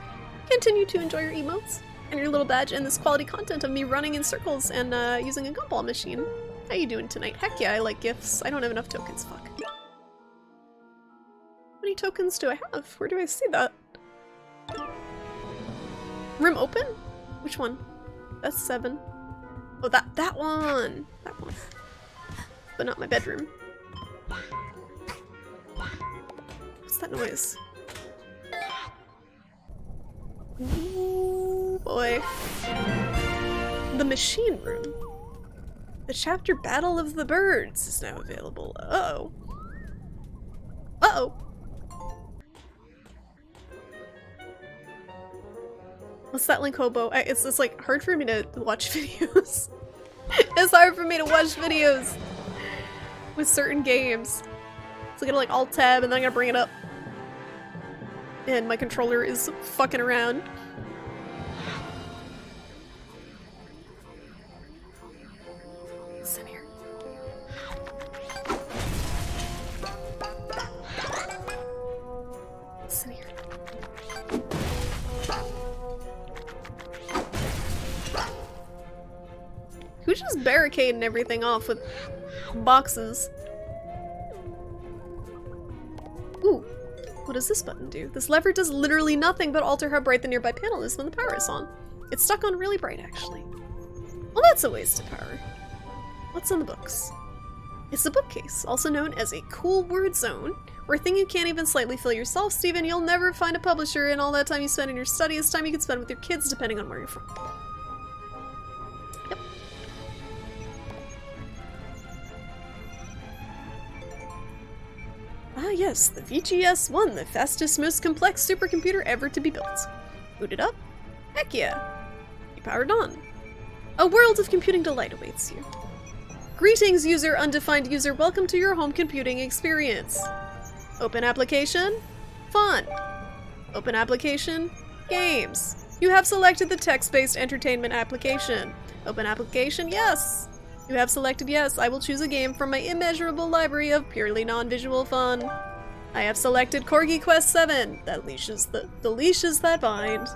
continue to enjoy your emotes and your little badge and this quality content of me running in circles and using a gumball machine. How you doing tonight? Heck yeah, I like gifts. I don't have enough tokens, fuck. How many tokens do I have? Where do I see that? Room open? Which one? That's 7. Oh, that one! That one. But not my bedroom. What's that noise? Ooh, boy. The machine room. The chapter Battle of the Birds is now available. Uh-oh. Uh-oh. What's that link, Hobo? It's like hard for me to watch videos. It's hard for me to watch videos with certain games. So I gotta like Alt-Tab and then I gotta bring it up. And my controller is fucking around. Listen here. Listen here. Who's just barricading everything off with boxes? Ooh. What does this button do? This lever does literally nothing but alter how bright the nearby panel is when the power is on. It's stuck on really bright, actually. Well, that's a waste of power. What's in the books? It's a bookcase, also known as a cool word zone, or a thing you can't even slightly fill yourself, Steven. You'll never find a publisher, and all that time you spend in your study is time you can spend with your kids, depending on where you're from. Yep. Ah yes, the VGS-1, the fastest, most complex supercomputer ever to be built. Boot it up? Heck yeah! You powered on. A world of computing delight awaits you. Greetings, user, undefined user, welcome to your home computing experience. Open application? Fun. Open application? Games. You have selected the text-based entertainment application. Open application? Yes! You have selected yes. I will choose a game from my immeasurable library of purely non-visual fun. I have selected Corgi Quest 7. The leashes that bind.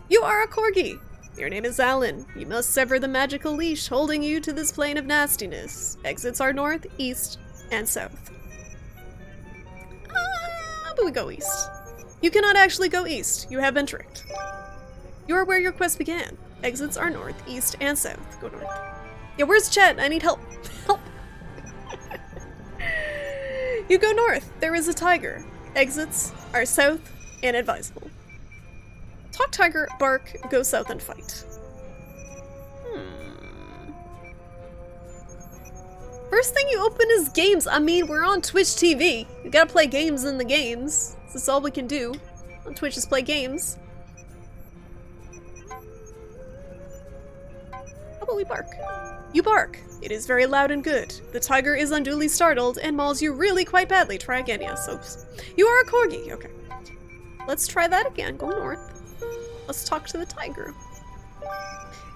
You are a Corgi. Your name is Alan. You must sever the magical leash holding you to this plane of nastiness. Exits are north, east, and south. But we go east. You cannot actually go east. You have been tricked. You are where your quest began. Exits are north, east, and south. Go north. Yeah, where's Chet? I need help. Help! You go north. There is a tiger. Exits are south and advisable. Talk tiger, bark, go south and fight. First thing you open is games. I mean, we're on Twitch TV. We gotta play games in the games. That's all we can do on Twitch is play games. How about we bark? You bark. It is very loud and good. The tiger is unduly startled and mauls you really quite badly. Try again, yes. Oops. You are a corgi. Okay. Let's try that again. Go north. Let's talk to the tiger.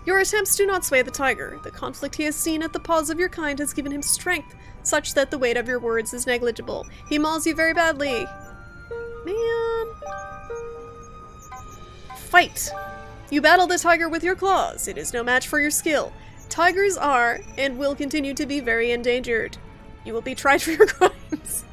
Your attempts do not sway the tiger. The conflict he has seen at the paws of your kind has given him strength, such that the weight of your words is negligible. He mauls you very badly. Man. Fight. You battle the tiger with your claws. It is no match for your skill. Tigers are, and will continue to be, very endangered. You will be tried for your crimes.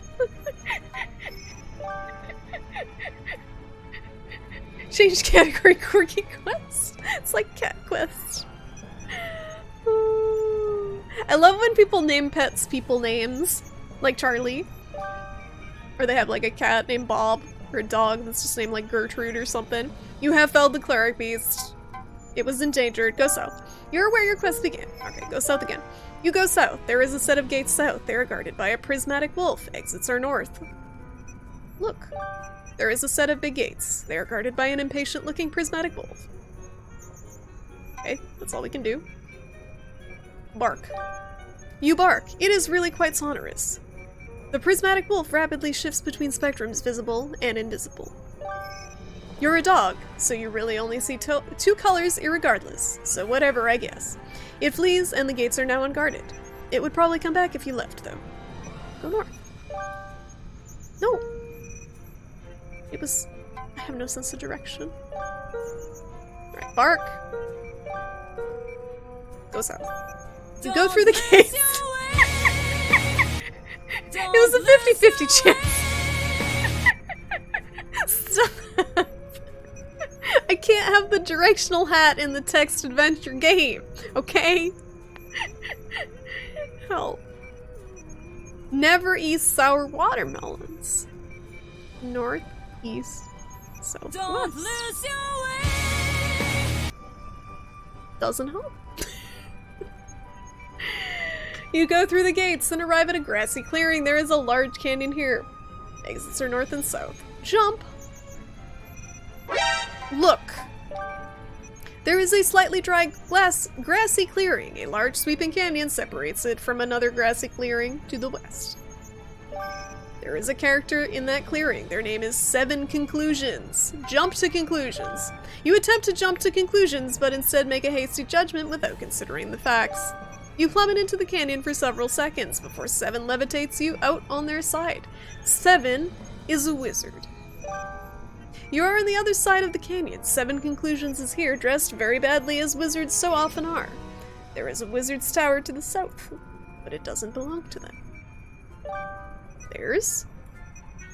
Change category, Corgi Quest. It's like Cat Quest. I love when people name pets people names. Like Charlie. Or they have like a cat named Bob. Or a dog that's just named like Gertrude or something. You have felled the cleric beast. It was endangered. Go south. You're where your quest began. Okay, go south again. You go south. There is a set of gates south. They are guarded by a prismatic wolf. Exits are north. Look. There is a set of big gates. They are guarded by an impatient-looking prismatic wolf. Okay, that's all we can do. Bark. You bark. It is really quite sonorous. The prismatic wolf rapidly shifts between spectrums visible and invisible. You're a dog, so you really only see two colors irregardless, so whatever, I guess. It flees, and the gates are now unguarded. It would probably come back if you left, though. Go north. No. It was... I have no sense of direction. Alright, bark. Go south. To go through the gates. It was a 50-50 chance. Stop. I can't have the directional hat in the text adventure game, okay? Help. Never eat sour watermelons. North, east, south, Don't west. lose your way. Doesn't help. You go through the gates and arrive at a grassy clearing. There is a large canyon here. Exits are north and south. Jump! Look! There is a slightly dry grassy clearing. A large sweeping canyon separates it from another grassy clearing to the west. There is a character in that clearing. Their name is Seven Conclusions. Jump to conclusions. You attempt to jump to conclusions, but instead make a hasty judgment without considering the facts. You plummet into the canyon for several seconds before Seven levitates you out on their side. Seven is a wizard. You are on the other side of the canyon. Seven Conclusions is here, dressed very badly as wizards so often are. There is a wizard's tower to the south, but it doesn't belong to them. Theirs.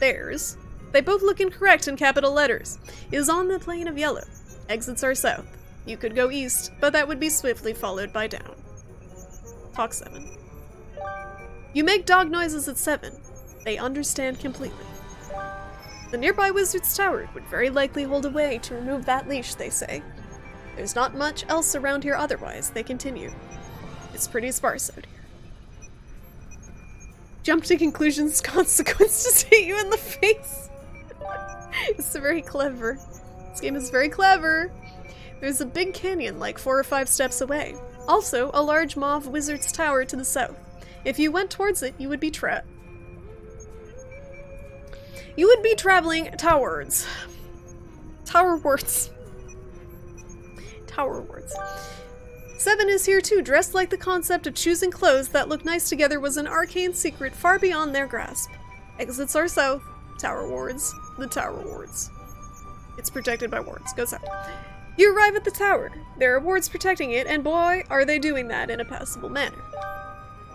They both look incorrect in capital letters. It is on the plane of yellow. Exits are south. You could go east, but that would be swiftly followed by down. Talk 7. You make dog noises at 7. They understand completely. The nearby wizard's tower would very likely hold a way to remove that leash, they say. There's not much else around here otherwise, they continue. It's pretty sparse out here. Jump to conclusions, consequences hit you in the face. It's very clever. This game is very clever. There's a big canyon like 4 or 5 steps away. Also, a large mauve wizard's tower to the south. If you went towards it, you would be traveling towards. Towerwards. 7 is here too, dressed like the concept of choosing clothes that look nice together was an arcane secret far beyond their grasp. Exits are south. Tower wards. The tower wards. It's protected by wards. Go south. You arrive at the tower. There are wards protecting it, and boy, are they doing that in a passable manner.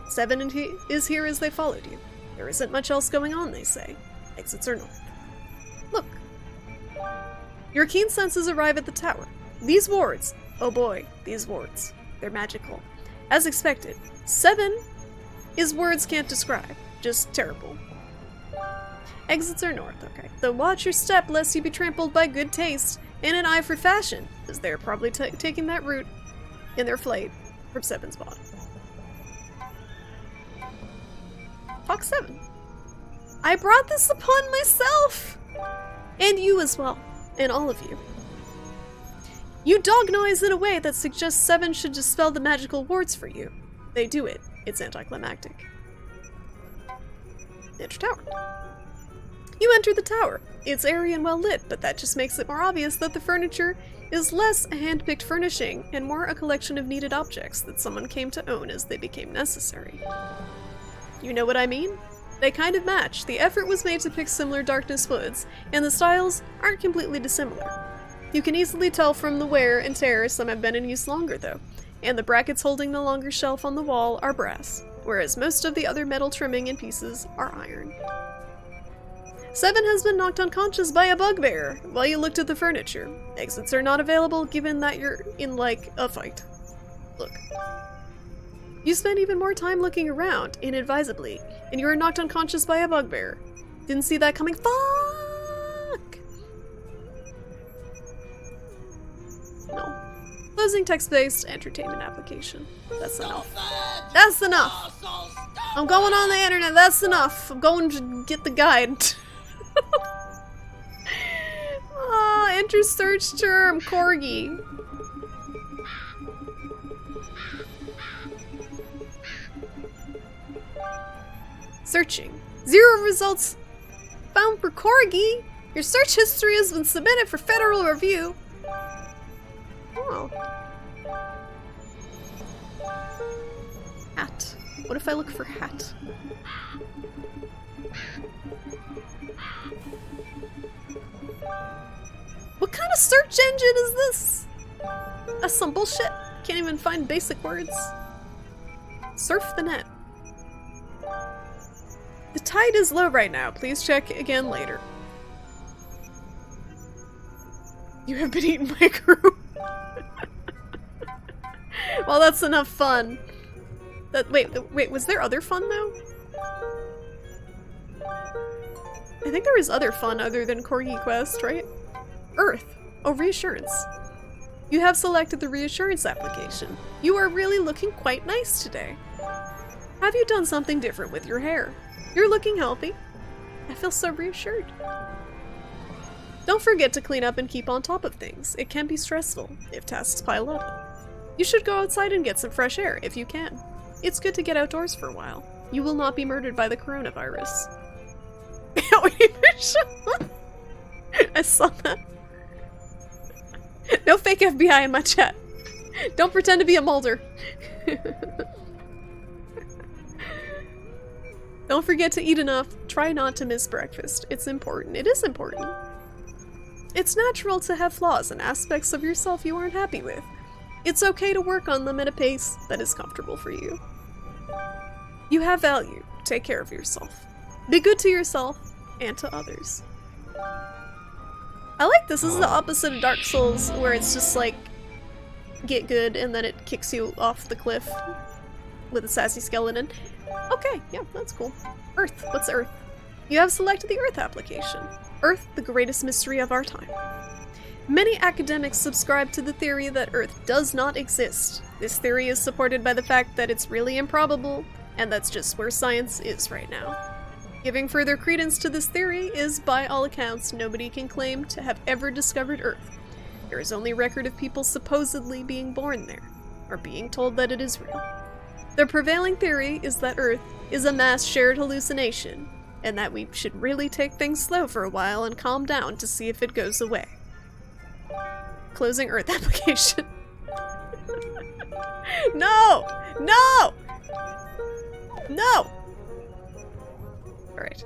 7 is here as they followed you. There isn't much else going on, they say. Exits are north. Look. Your keen senses arrive at the tower. These wards, oh boy, these wards. They're magical. As expected, 7 is words can't describe. Just terrible. Exits are north, okay. Though watch your step lest you be trampled by good taste and an eye for fashion, as they're probably taking that route in their flight from 7's bot. Fox 7. I brought this upon myself! And you as well. And all of you. You dog noise in a way that suggests 7 should dispel the magical wards for you. They do it. It's anticlimactic. Enter tower. You enter the tower. It's airy and well lit, but that just makes it more obvious that the furniture is less a hand-picked furnishing and more a collection of needed objects that someone came to own as they became necessary. You know what I mean? They kind of match. The effort was made to pick similar darkness woods, and the styles aren't completely dissimilar. You can easily tell from the wear and tear some have been in use longer though, and the brackets holding the longer shelf on the wall are brass, whereas most of the other metal trimming and pieces are iron. 7 has been knocked unconscious by a bugbear while you looked at the furniture. Exits are not available given that you're in, like, a fight. Look. You spent even more time looking around, inadvisably, and you were knocked unconscious by a bugbear. Didn't see that coming. Fuck! No. Closing text-based entertainment application. That's enough. That's enough! I'm going on the internet, that's enough! I'm going to get the guide. Enter search term, corgi. Searching. 0 results found for corgi. Your search history has been submitted for federal review. Oh. Hat. What if I look for hat? What kind of search engine is this? That's some bullshit. Can't even find basic words. Surf the net. The tide is low right now. Please check again later. You have been eaten by crew. Well, that's enough fun. Wait, was there other fun though? I think there was other fun other than Corgi Quest, right? Earth. Oh, reassurance. You have selected the reassurance application. You are really looking quite nice today. Have you done something different with your hair? You're looking healthy. I feel so reassured. Don't forget to clean up and keep on top of things. It can be stressful if tasks pile up. You should go outside and get some fresh air if you can. It's good to get outdoors for a while. You will not be murdered by the coronavirus. I saw that. No fake FBI in my chat. Don't pretend to be a Mulder. Don't forget to eat enough. Try not to miss breakfast. It's important. It is important. It's natural to have flaws and aspects of yourself you aren't happy with. It's okay to work on them at a pace that is comfortable for you. You have value. Take care of yourself. Be good to yourself and to others. I like this. This is the opposite of Dark Souls, where it's just like, get good and then it kicks you off the cliff with a sassy skeleton. Okay, yeah, that's cool. Earth. What's Earth? You have selected the Earth application. Earth, the greatest mystery of our time. Many academics subscribe to the theory that Earth does not exist. This theory is supported by the fact that it's really improbable, and that's just where science is right now. Giving further credence to this theory is, by all accounts, nobody can claim to have ever discovered Earth. There is only record of people supposedly being born there, or being told that it is real. The prevailing theory is that Earth is a mass shared hallucination, and that we should really take things slow for a while and calm down to see if it goes away. Closing Earth application. No! No! No! Alright.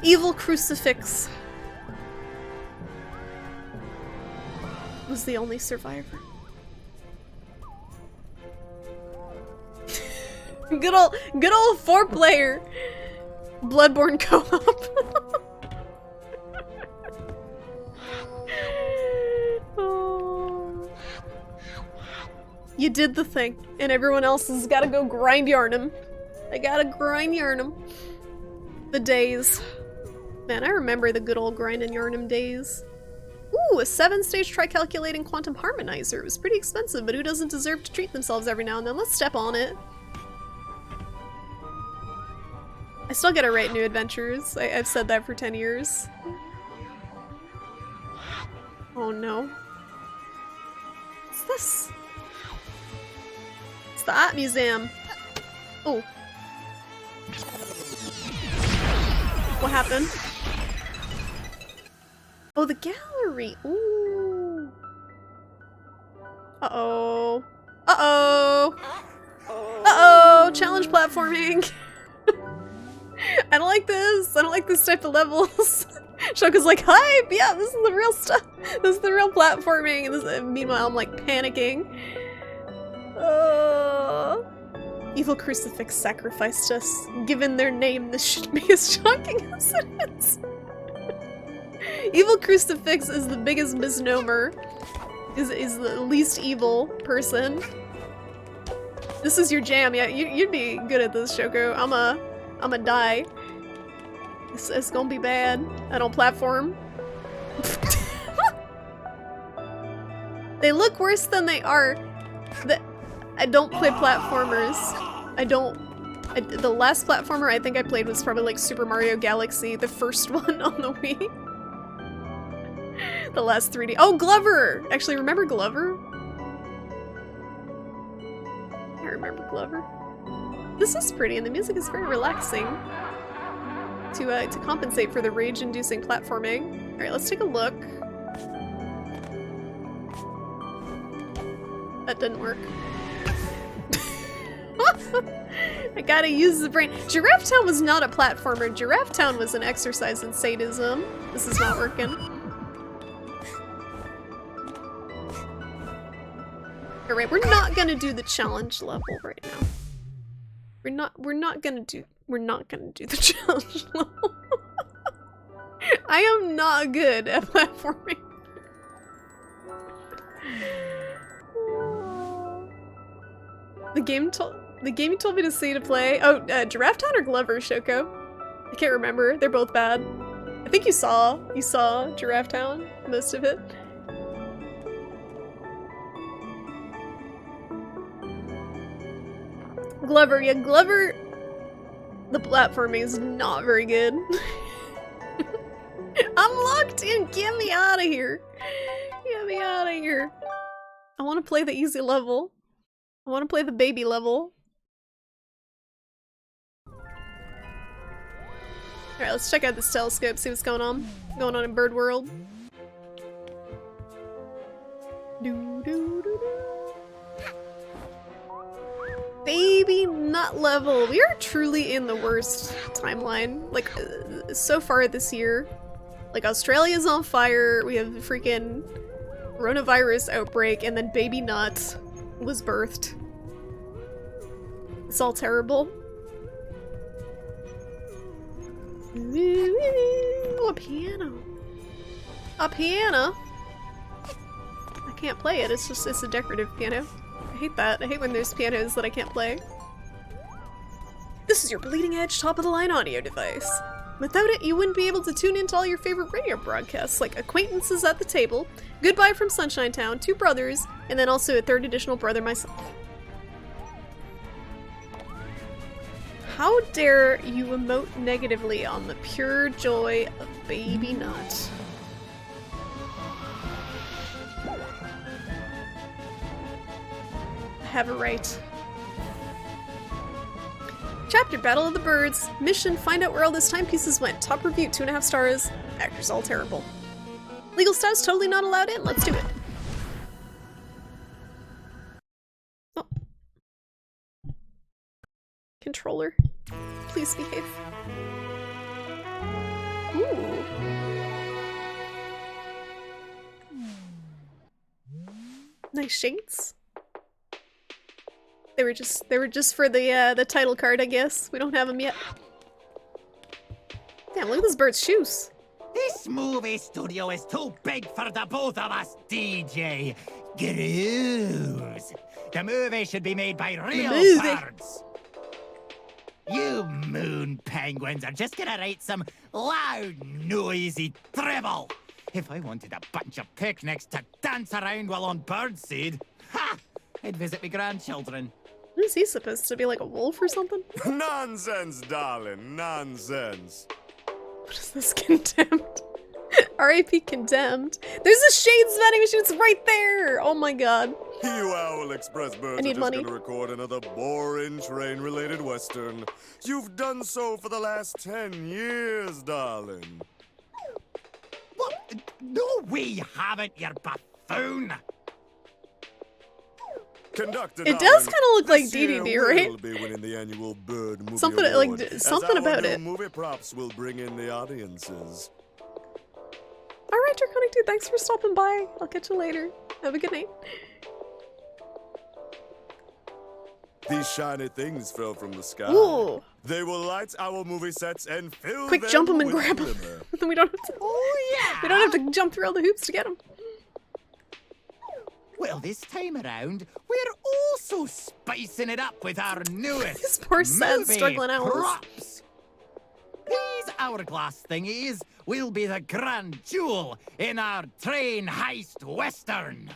Evil Crucifix was the only survivor. Good old 4-player Bloodborne co-op. Oh. You did the thing, and everyone else has gotta go grind Yarnum. I gotta grind Yarnum. The days. Man, I remember the good old grind and Yarnum days. Ooh, a 7-stage tricalculating quantum harmonizer. It was pretty expensive, but who doesn't deserve to treat themselves every now and then? Let's step on it. I still gotta write new adventures. I've said that for 10 years. Oh no. What's this? It's the art museum. Oh. What happened? Oh, the gallery. Ooh. Uh-oh. Uh-oh. Uh-oh. Challenge platforming. I don't like this. I don't like this type of levels. Shoka's like, hype! Yeah, this is the real stuff. This is the real platforming. And this, meanwhile, I'm like panicking. Evil Crucifix sacrificed us. Given their name, this should be as shocking as it is. Evil Crucifix is the biggest misnomer. Is the least evil person. This is your jam. Yeah, you'd be good at this, Shoko. I'ma die. It's gonna be bad. I don't platform. They look worse than they are. I don't play platformers. The last platformer I think I played was probably like Super Mario Galaxy, the first one on the Wii. The last 3D. Oh, Glover! Actually, remember Glover? I remember Glover. This is pretty, and the music is very relaxing to compensate for the rage-inducing platforming. All right, let's take a look. That didn't work. I gotta use the brain. Giraffe Town was not a platformer. Giraffe Town was an exercise in sadism. This is not working. Alright, we're not gonna do the challenge level right now. We're not gonna do the challenge level. I am not good at platforming. The game you told me to see to play. Oh, Giraffe Town or Glover, Shoko? I can't remember. They're both bad. I think you saw Giraffe Town, most of it. Glover, yeah, Glover. The platforming is not very good. I'm locked in. Get me out of here. Get me out of here. I want to play the easy level. I want to play the baby level. Alright, let's check out this telescope, see what's going on in Bird World. Baby nut level. We are truly in the worst timeline. Like, so far this year. Like, Australia's on fire, we have the freaking coronavirus outbreak, and then Baby Nut was birthed. It's all terrible. Oh, a piano. A piano? I can't play it, it's a decorative piano. I hate that. I hate when there's pianos that I can't play. This is your bleeding edge, top-of-the-line audio device. Without it, you wouldn't be able to tune into all your favorite radio broadcasts, like Acquaintances at the Table, Goodbye from Sunshine Town, Two Brothers, and then also a third additional brother myself. How dare you emote negatively on the pure joy of Baby Nut? I have a right. Chapter Battle of the Birds. Mission find out where all those timepieces went. Top review 2.5 stars. Actors all terrible. Legal status totally not allowed in. Let's do it. Oh. Controller. Please behave. Ooh. Nice shades. They were just for the title card, I guess. We don't have them yet. Damn, look at this bird's shoes. This movie studio is too big for the both of us, DJ. Grooves. The movie should be made by real birds. You moon penguins are just gonna write some loud, noisy dribble. If I wanted a bunch of picnics to dance around while on birdseed, ha! I'd visit my grandchildren. What is he supposed to be, like a wolf or something? Nonsense, darling, nonsense. What is this, Condemned? R.I.P. Condemned. There's a Shades vending machine, it's right there! Oh my god. You Owl Express birds I are need just money. gonna record another boring train-related western. You've done so for the last 10 years, darling. What? No, we haven't, you buffoon! Conductor, It does darling, kind of look like this year DDD, right? We'll be winning the annual Bird Movie Something Award, like as something our about new it. movie props will bring in the audiences. Alright, Draconic Dude, thanks for stopping by. I'll catch you later. Have a good night. These shiny things fell from the sky. Ooh. They will light our movie sets and fill Quick, them jump him and with grab him. glimmer. Then we don't have to. Oh yeah! We don't have to jump through all the hoops to get him. Well, this time around, we're also spicing it up with our newest This poor sad movie struggling owls. props. These hourglass thingies will be the grand jewel in our train heist western.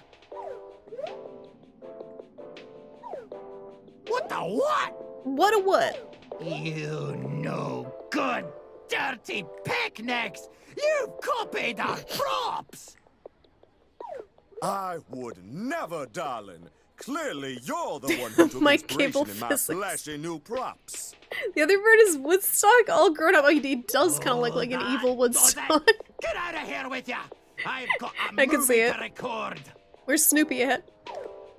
What the what? What a what? You no good, dirty picnics! You've copied our props! I would never, darling. Clearly, you're the one who took My inspiration cable in my physics. flashy new props. The other bird is Woodstock, all grown up. Oh, he does kind of look like an evil Woodstock. Get out of here with ya! I've got a I can see movie it. to record. Where's Snoopy at?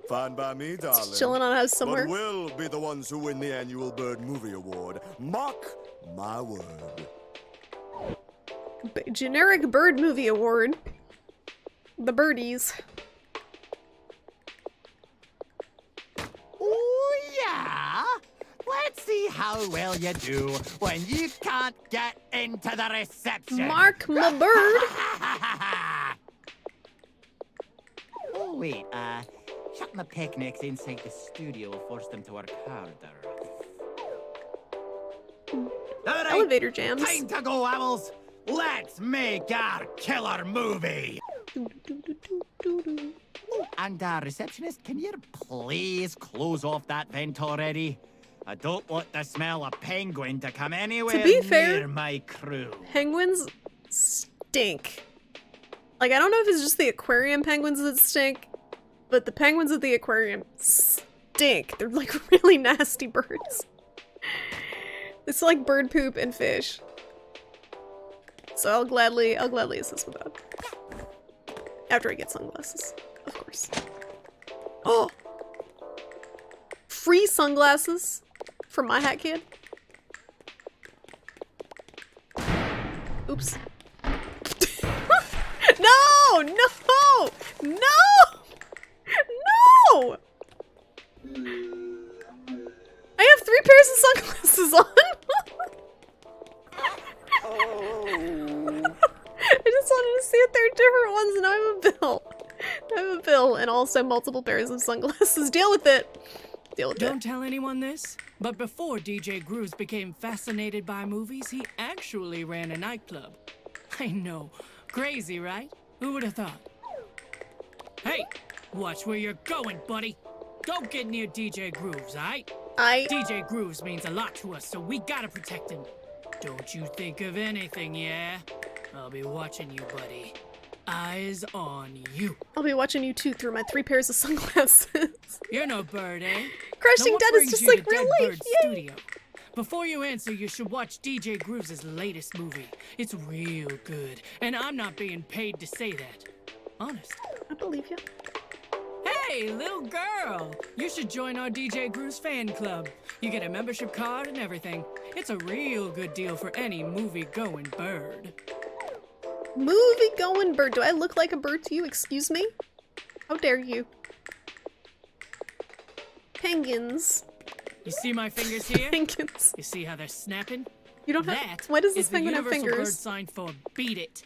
Fine by me, darling. chilling on a house somewhere. But we'll be the ones who win the annual Bird Movie Award. Mark my word. Generic Bird Movie Award. The birdies. Oh yeah? Let's see how well you do when you can't get into the reception. Mark my bird. Oh wait, shutting the picnics inside the studio will force them to work harder. All right, Elevator jams. time to go, owls. Let's make our killer movie. Oh, and receptionist, can you please close off that vent already? I don't want the smell of penguin to come anywhere To be fair, near my crew. Penguins stink. Like, I don't know if it's just the aquarium penguins that stink, but the penguins at the aquarium stink. They're like really nasty birds. It's like bird poop and fish. So I'll gladly assist with that. After I get sunglasses, of course. Oh! Free sunglasses for my hat kid. Oops. No! No! No! No! I have 3 pairs of sunglasses on. I just wanted to see if they're different ones, and I have a bill. I have a bill and also multiple pairs of sunglasses. Deal with it. Deal with Don't it. tell anyone this, but before DJ Grooves became fascinated by movies, he actually ran a nightclub. I know. Crazy, right? Who would have thought? Hey, watch where you're going, buddy. Don't get near DJ Grooves, aight? DJ Grooves means a lot to us, so we gotta protect him. Don't you think of anything, yeah? I'll be watching you, buddy. Eyes on you. I'll be watching you too through my 3 pairs of sunglasses. You're no bird, eh? Crushing Now, what Dead is brings just you like to real Dead life. Bird Yay. Studio? Before you answer, you should watch DJ Grooves' latest movie. It's real good, and I'm not being paid to say that. Honest. I believe you. Hey, little girl! You should join our DJ Grooves fan club. You get a membership card and everything. It's a real good deal for any movie-going bird. Movie-going bird. Do I look like a bird to you? Excuse me? How dare you? Penguins. You see my fingers here? Penguins. You see how they're snapping? You don't have. That Why does is this the penguin have universal bird fingers? sign for beat it.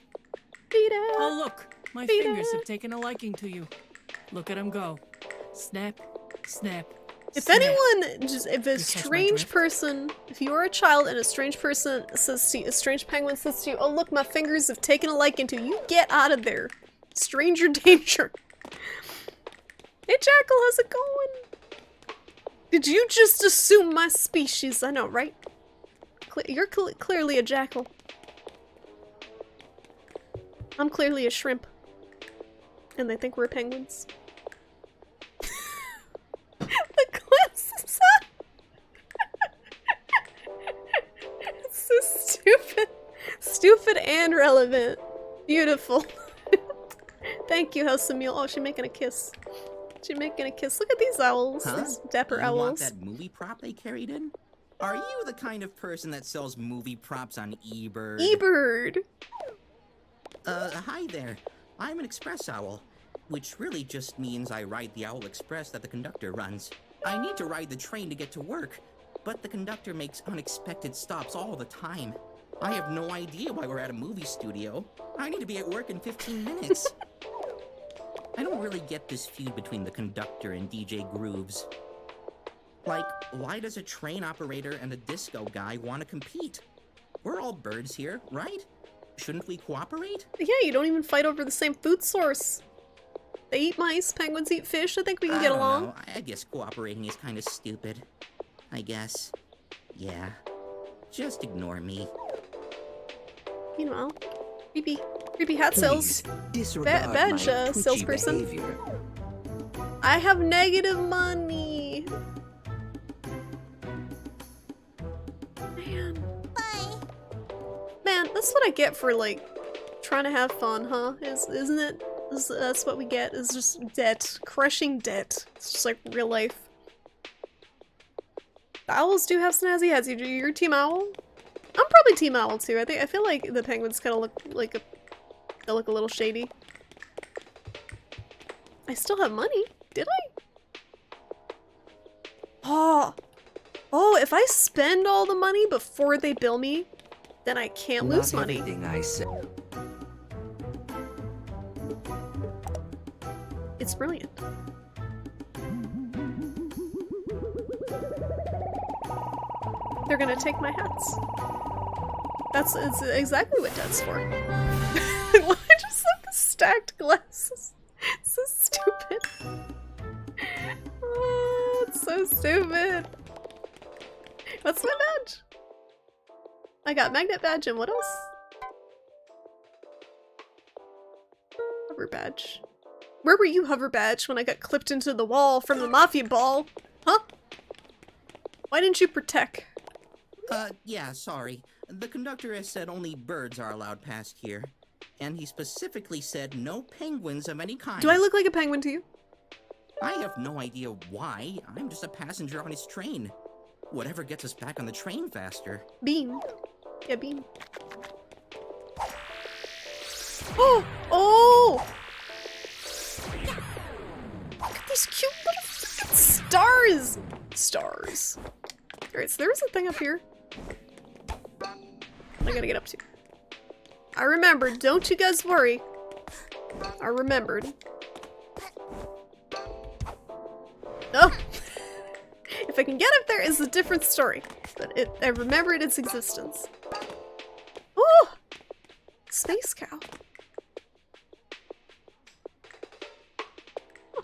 Beat it. Oh look, my Beat fingers it. have taken a liking to you. Look at him go. Snap, snap. If snap. anyone, if a catch my strange drift? person, if you are a child and a strange person says to you, a strange penguin says to you, "Oh look, my fingers have taken a liking to you," get out of there. Stranger danger. Hey Jackal, how's it going? Did you just assume my species? I know, right? You're clearly a jackal. I'm clearly a shrimp. And they think we're penguins. The glasses It's so stupid. Stupid and relevant. Beautiful. Thank you, House Emil. Oh, she's making a kiss. She's making a kiss. Look at these owls. Huh? These dapper You owls. want that movie prop they carried in? Are you the kind of person that sells movie props on eBird? eBird. Hi there. I'm an express owl, which really just means I ride the Owl Express that the conductor runs. I need to ride the train to get to work, but the conductor makes unexpected stops all the time. I have no idea why we're at a movie studio. I need to be at work in 15 minutes. I don't really get this feud between the conductor and DJ Grooves. Like, why does a train operator and a disco guy want to compete? We're all birds here, right? Shouldn't we cooperate? Yeah, you don't even fight over the same food source. They eat mice, penguins eat fish. I think we can get I don't along. know. I guess cooperating is kind of stupid. I guess. Yeah. Just ignore me. Meanwhile, creepy hat sales. Disregard Badge my twitchy salesperson. behavior. I have negative money. Man, that's what I get for like trying to have fun, huh? Isn't it? That's what we get. Is just debt, crushing debt. It's just like real life. The owls do have snazzy heads. You're Team Owl? I'm probably Team Owl too. I feel like the penguins kind of look like they look a little shady. I still have money. Did I? Oh, if I spend all the money before they bill me, then I can't lose Not money. everything I say. It's brilliant. They're gonna take my hats. It's exactly what debt's for. Why just like stacked glasses? It's so stupid. Oh, it's so stupid. What's my badge? I got magnet badge and what else? Hover badge. Where were you, hover badge, when I got clipped into the wall from the mafia ball? Huh? Why didn't you protect? Yeah, sorry. The conductor has said only birds are allowed past here. And he specifically said no penguins of any kind. Do I look like a penguin to you? I have no idea why. I'm just a passenger on his train. Whatever gets us back on the train faster. Beam. Yeah, beam. Oh! Oh! Look at these cute little freaking stars! Stars. Alright, so there was a thing up here. I gotta get up to. I remembered. Don't you guys worry. I remembered. Oh! If I can get up there, it's a different story. But I remembered its existence. Oh! Space cow. Huh.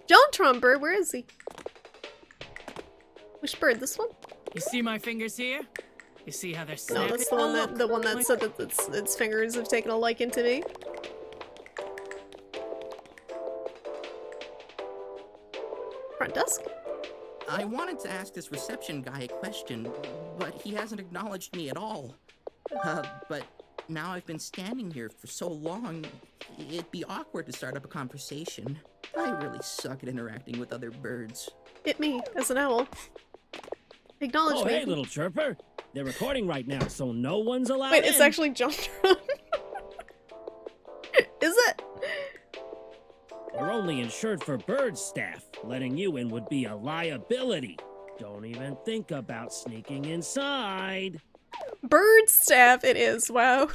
Jontron bird, where is he? Which bird? This one? You see my fingers here? You see how they're No, snapping? that's the one that said that its fingers have taken a liking to me. Front desk? I wanted to ask this reception guy a question, but he hasn't acknowledged me at all. But now I've been standing here for so long, it'd be awkward to start up a conversation. I really suck at interacting with other birds. Hit me, as an owl. Acknowledge me. Hey, little chirper. They're recording right now, so no one's allowed Wait, it's in. actually Jontron. Is it? We're only insured for bird staff. Letting you in would be a liability. Don't even think about sneaking inside. Bird staff it is, wow.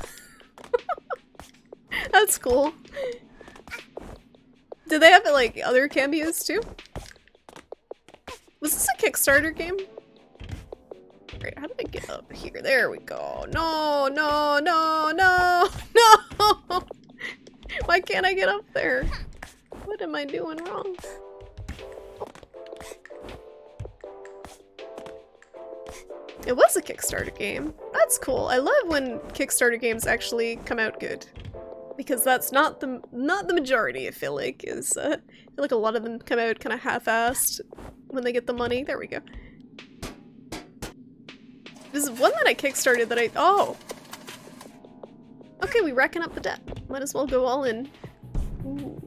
That's cool. Did they have like other cameos too? Was this a Kickstarter game? Great, how did I get up here? There we go. No, no, no, no, no! Why can't I get up there? What am I doing wrong? It was a Kickstarter game. That's cool. I love when Kickstarter games actually come out good. Because that's not the majority, I feel like. I feel like a lot of them come out kind of half-assed when they get the money. There we go. This is one that I kickstarted that oh! Okay, we reckon up the debt. Might as well go all in. Ooh.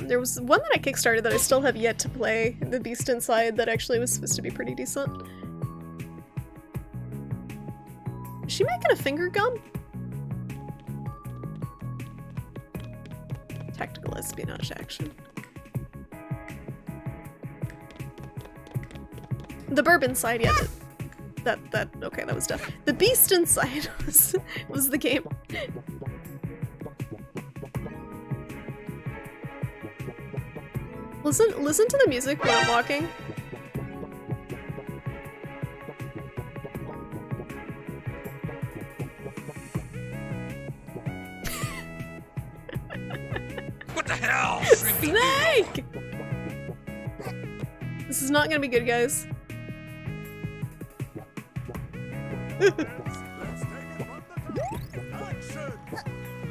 There was one that I kickstarted that I still have yet to play, The Beast Inside, that actually was supposed to be pretty decent. Is she making a finger gun? Tactical espionage action. The Bourbon Side, yeah. Okay, that was done. The Beast Inside was the game. Listen to the music when I'm walking. What the hell? Snake! This is not gonna be good, guys.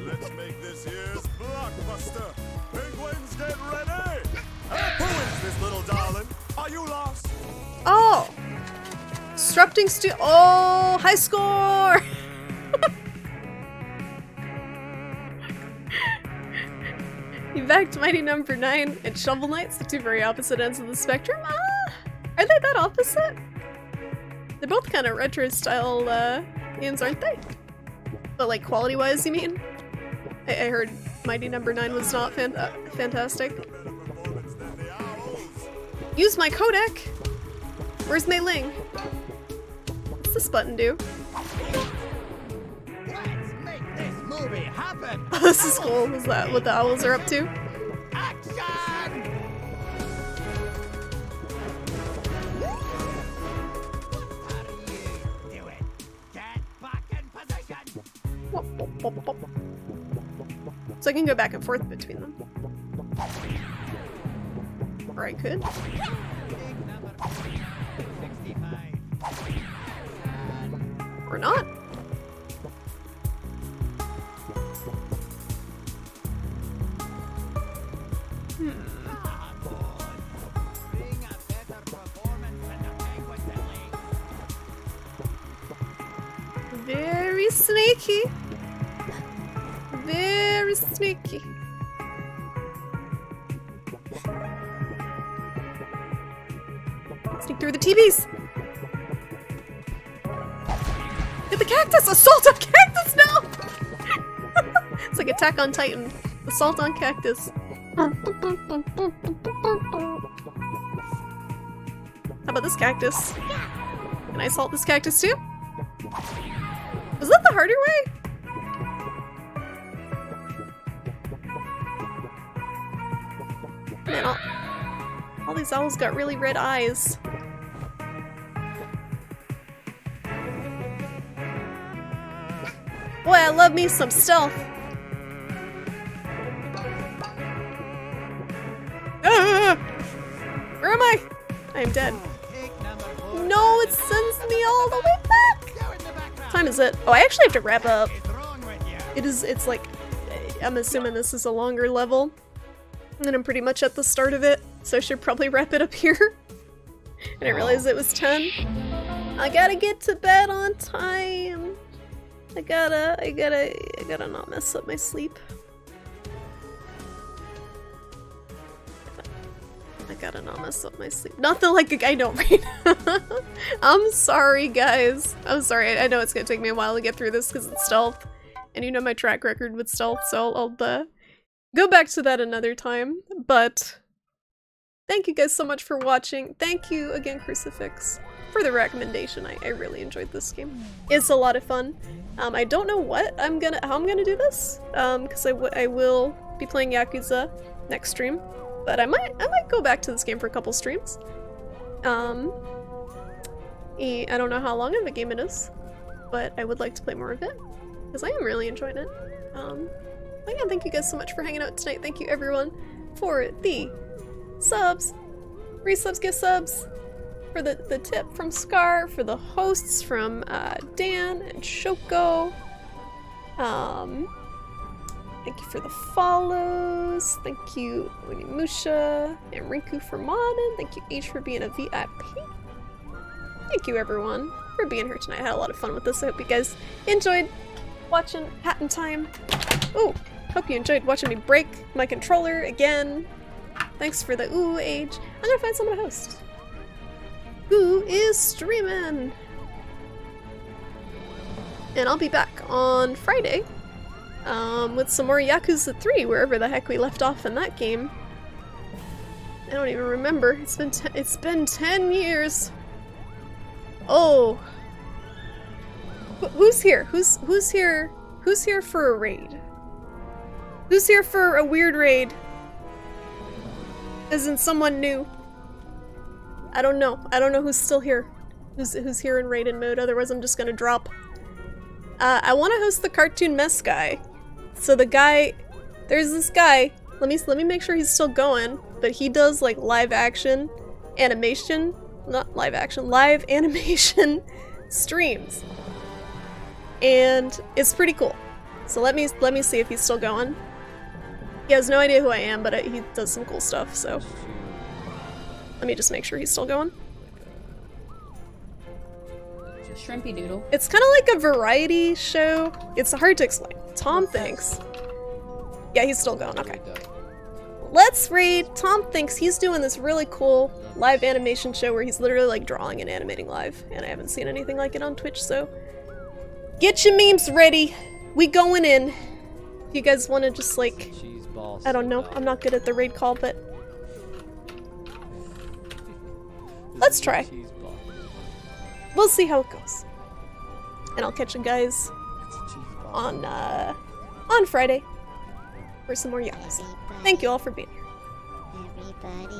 Let's make this year's blockbuster. Penguins, get ready! Who is this little darling? Are you lost? Oh! Disrupting oh, high score! You backed Mighty Number 9 and Shovel Knights, the two very opposite ends of the spectrum. Are they that opposite? They're both kind of retro style games, aren't they? But like quality-wise, you mean? I heard Mighty Number 9 was not fantastic. Use my codec! Where's Mei Ling? What's this button do? Let's make this movie happen! Oh, this is cool. Is that what the owls are up to? Action! So I can go back and forth between them. Or I could. Or not. Very sneaky. Very sneaky. Sneak through the TVs. Get the cactus! Assault on cactus now! It's like Attack on Titan. Assault on cactus. How about this cactus? Can I assault this cactus too? Was that the harder way? Man, all these owls got really red eyes. Boy, I love me some stealth. Where am I? I am dead. No, it sends me all the way back. What time is it? Oh, I actually have to wrap up. It's like, I'm assuming this is a longer level. And I'm pretty much at the start of it, so I should probably wrap it up here. I didn't realize it was 10. I gotta get to bed on time. I gotta not mess up my sleep. I gotta not mess up my sleep. Not that like I don't read. I'm sorry, guys. I'm sorry. I know it's gonna take me a while to get through this because it's stealth, and you know my track record with stealth, so I'll go back to that another time. But thank you guys so much for watching. Thank you again, Crucifix, for the recommendation. I really enjoyed this game. It's a lot of fun. I don't know how I'm gonna do this, because I will be playing Yakuza next stream. But I might go back to this game for a couple streams. I don't know how long of a game it is, but I would like to play more of it because I am really enjoying it. But yeah, thank you guys so much for hanging out tonight. Thank you everyone for the subs, resubs, gift subs, for the tip from Scar, for the hosts from Dan and Shoko. Thank you for the follows. Thank you, Musha and Rinku for modding. Thank you, H, for being a VIP. Thank you, everyone, for being here tonight. I had a lot of fun with this. I hope you guys enjoyed watching Hat in Time. Ooh, hope you enjoyed watching me break my controller again. Thanks for the ooh, Age. I'm gonna find someone to host. Who is streaming? And I'll be back on Friday. With some more Yakuza 3, wherever the heck we left off in that game. I don't even remember. It's been 10 years. Oh. Who's here? Who's here? Who's here for a raid? Who's here for a weird raid? As in someone new. I don't know. I don't know who's still here. Who's here in raided mode, otherwise I'm just gonna drop. I want to host the Cartoon Mess guy. So the guy, there's this guy. Let me make sure he's still going. But he does like live animation streams, and it's pretty cool. So let me see if he's still going. He has no idea who I am, but he does some cool stuff. So let me just make sure he's still going. Shrimpy Doodle. It's kind of like a variety show. It's hard to explain. Tom thinks. Yeah, he's still going. Okay. Let's raid. Tom thinks he's doing this really cool live animation show where he's literally like drawing and animating live, and I haven't seen anything like it on Twitch, so get your memes ready. We going in. If you guys want to just like, I don't know. I'm not good at the raid call, but let's try. We'll see how it goes. And I'll catch you guys on Friday for some more Yakuza. Thank you all for being here. Everybody.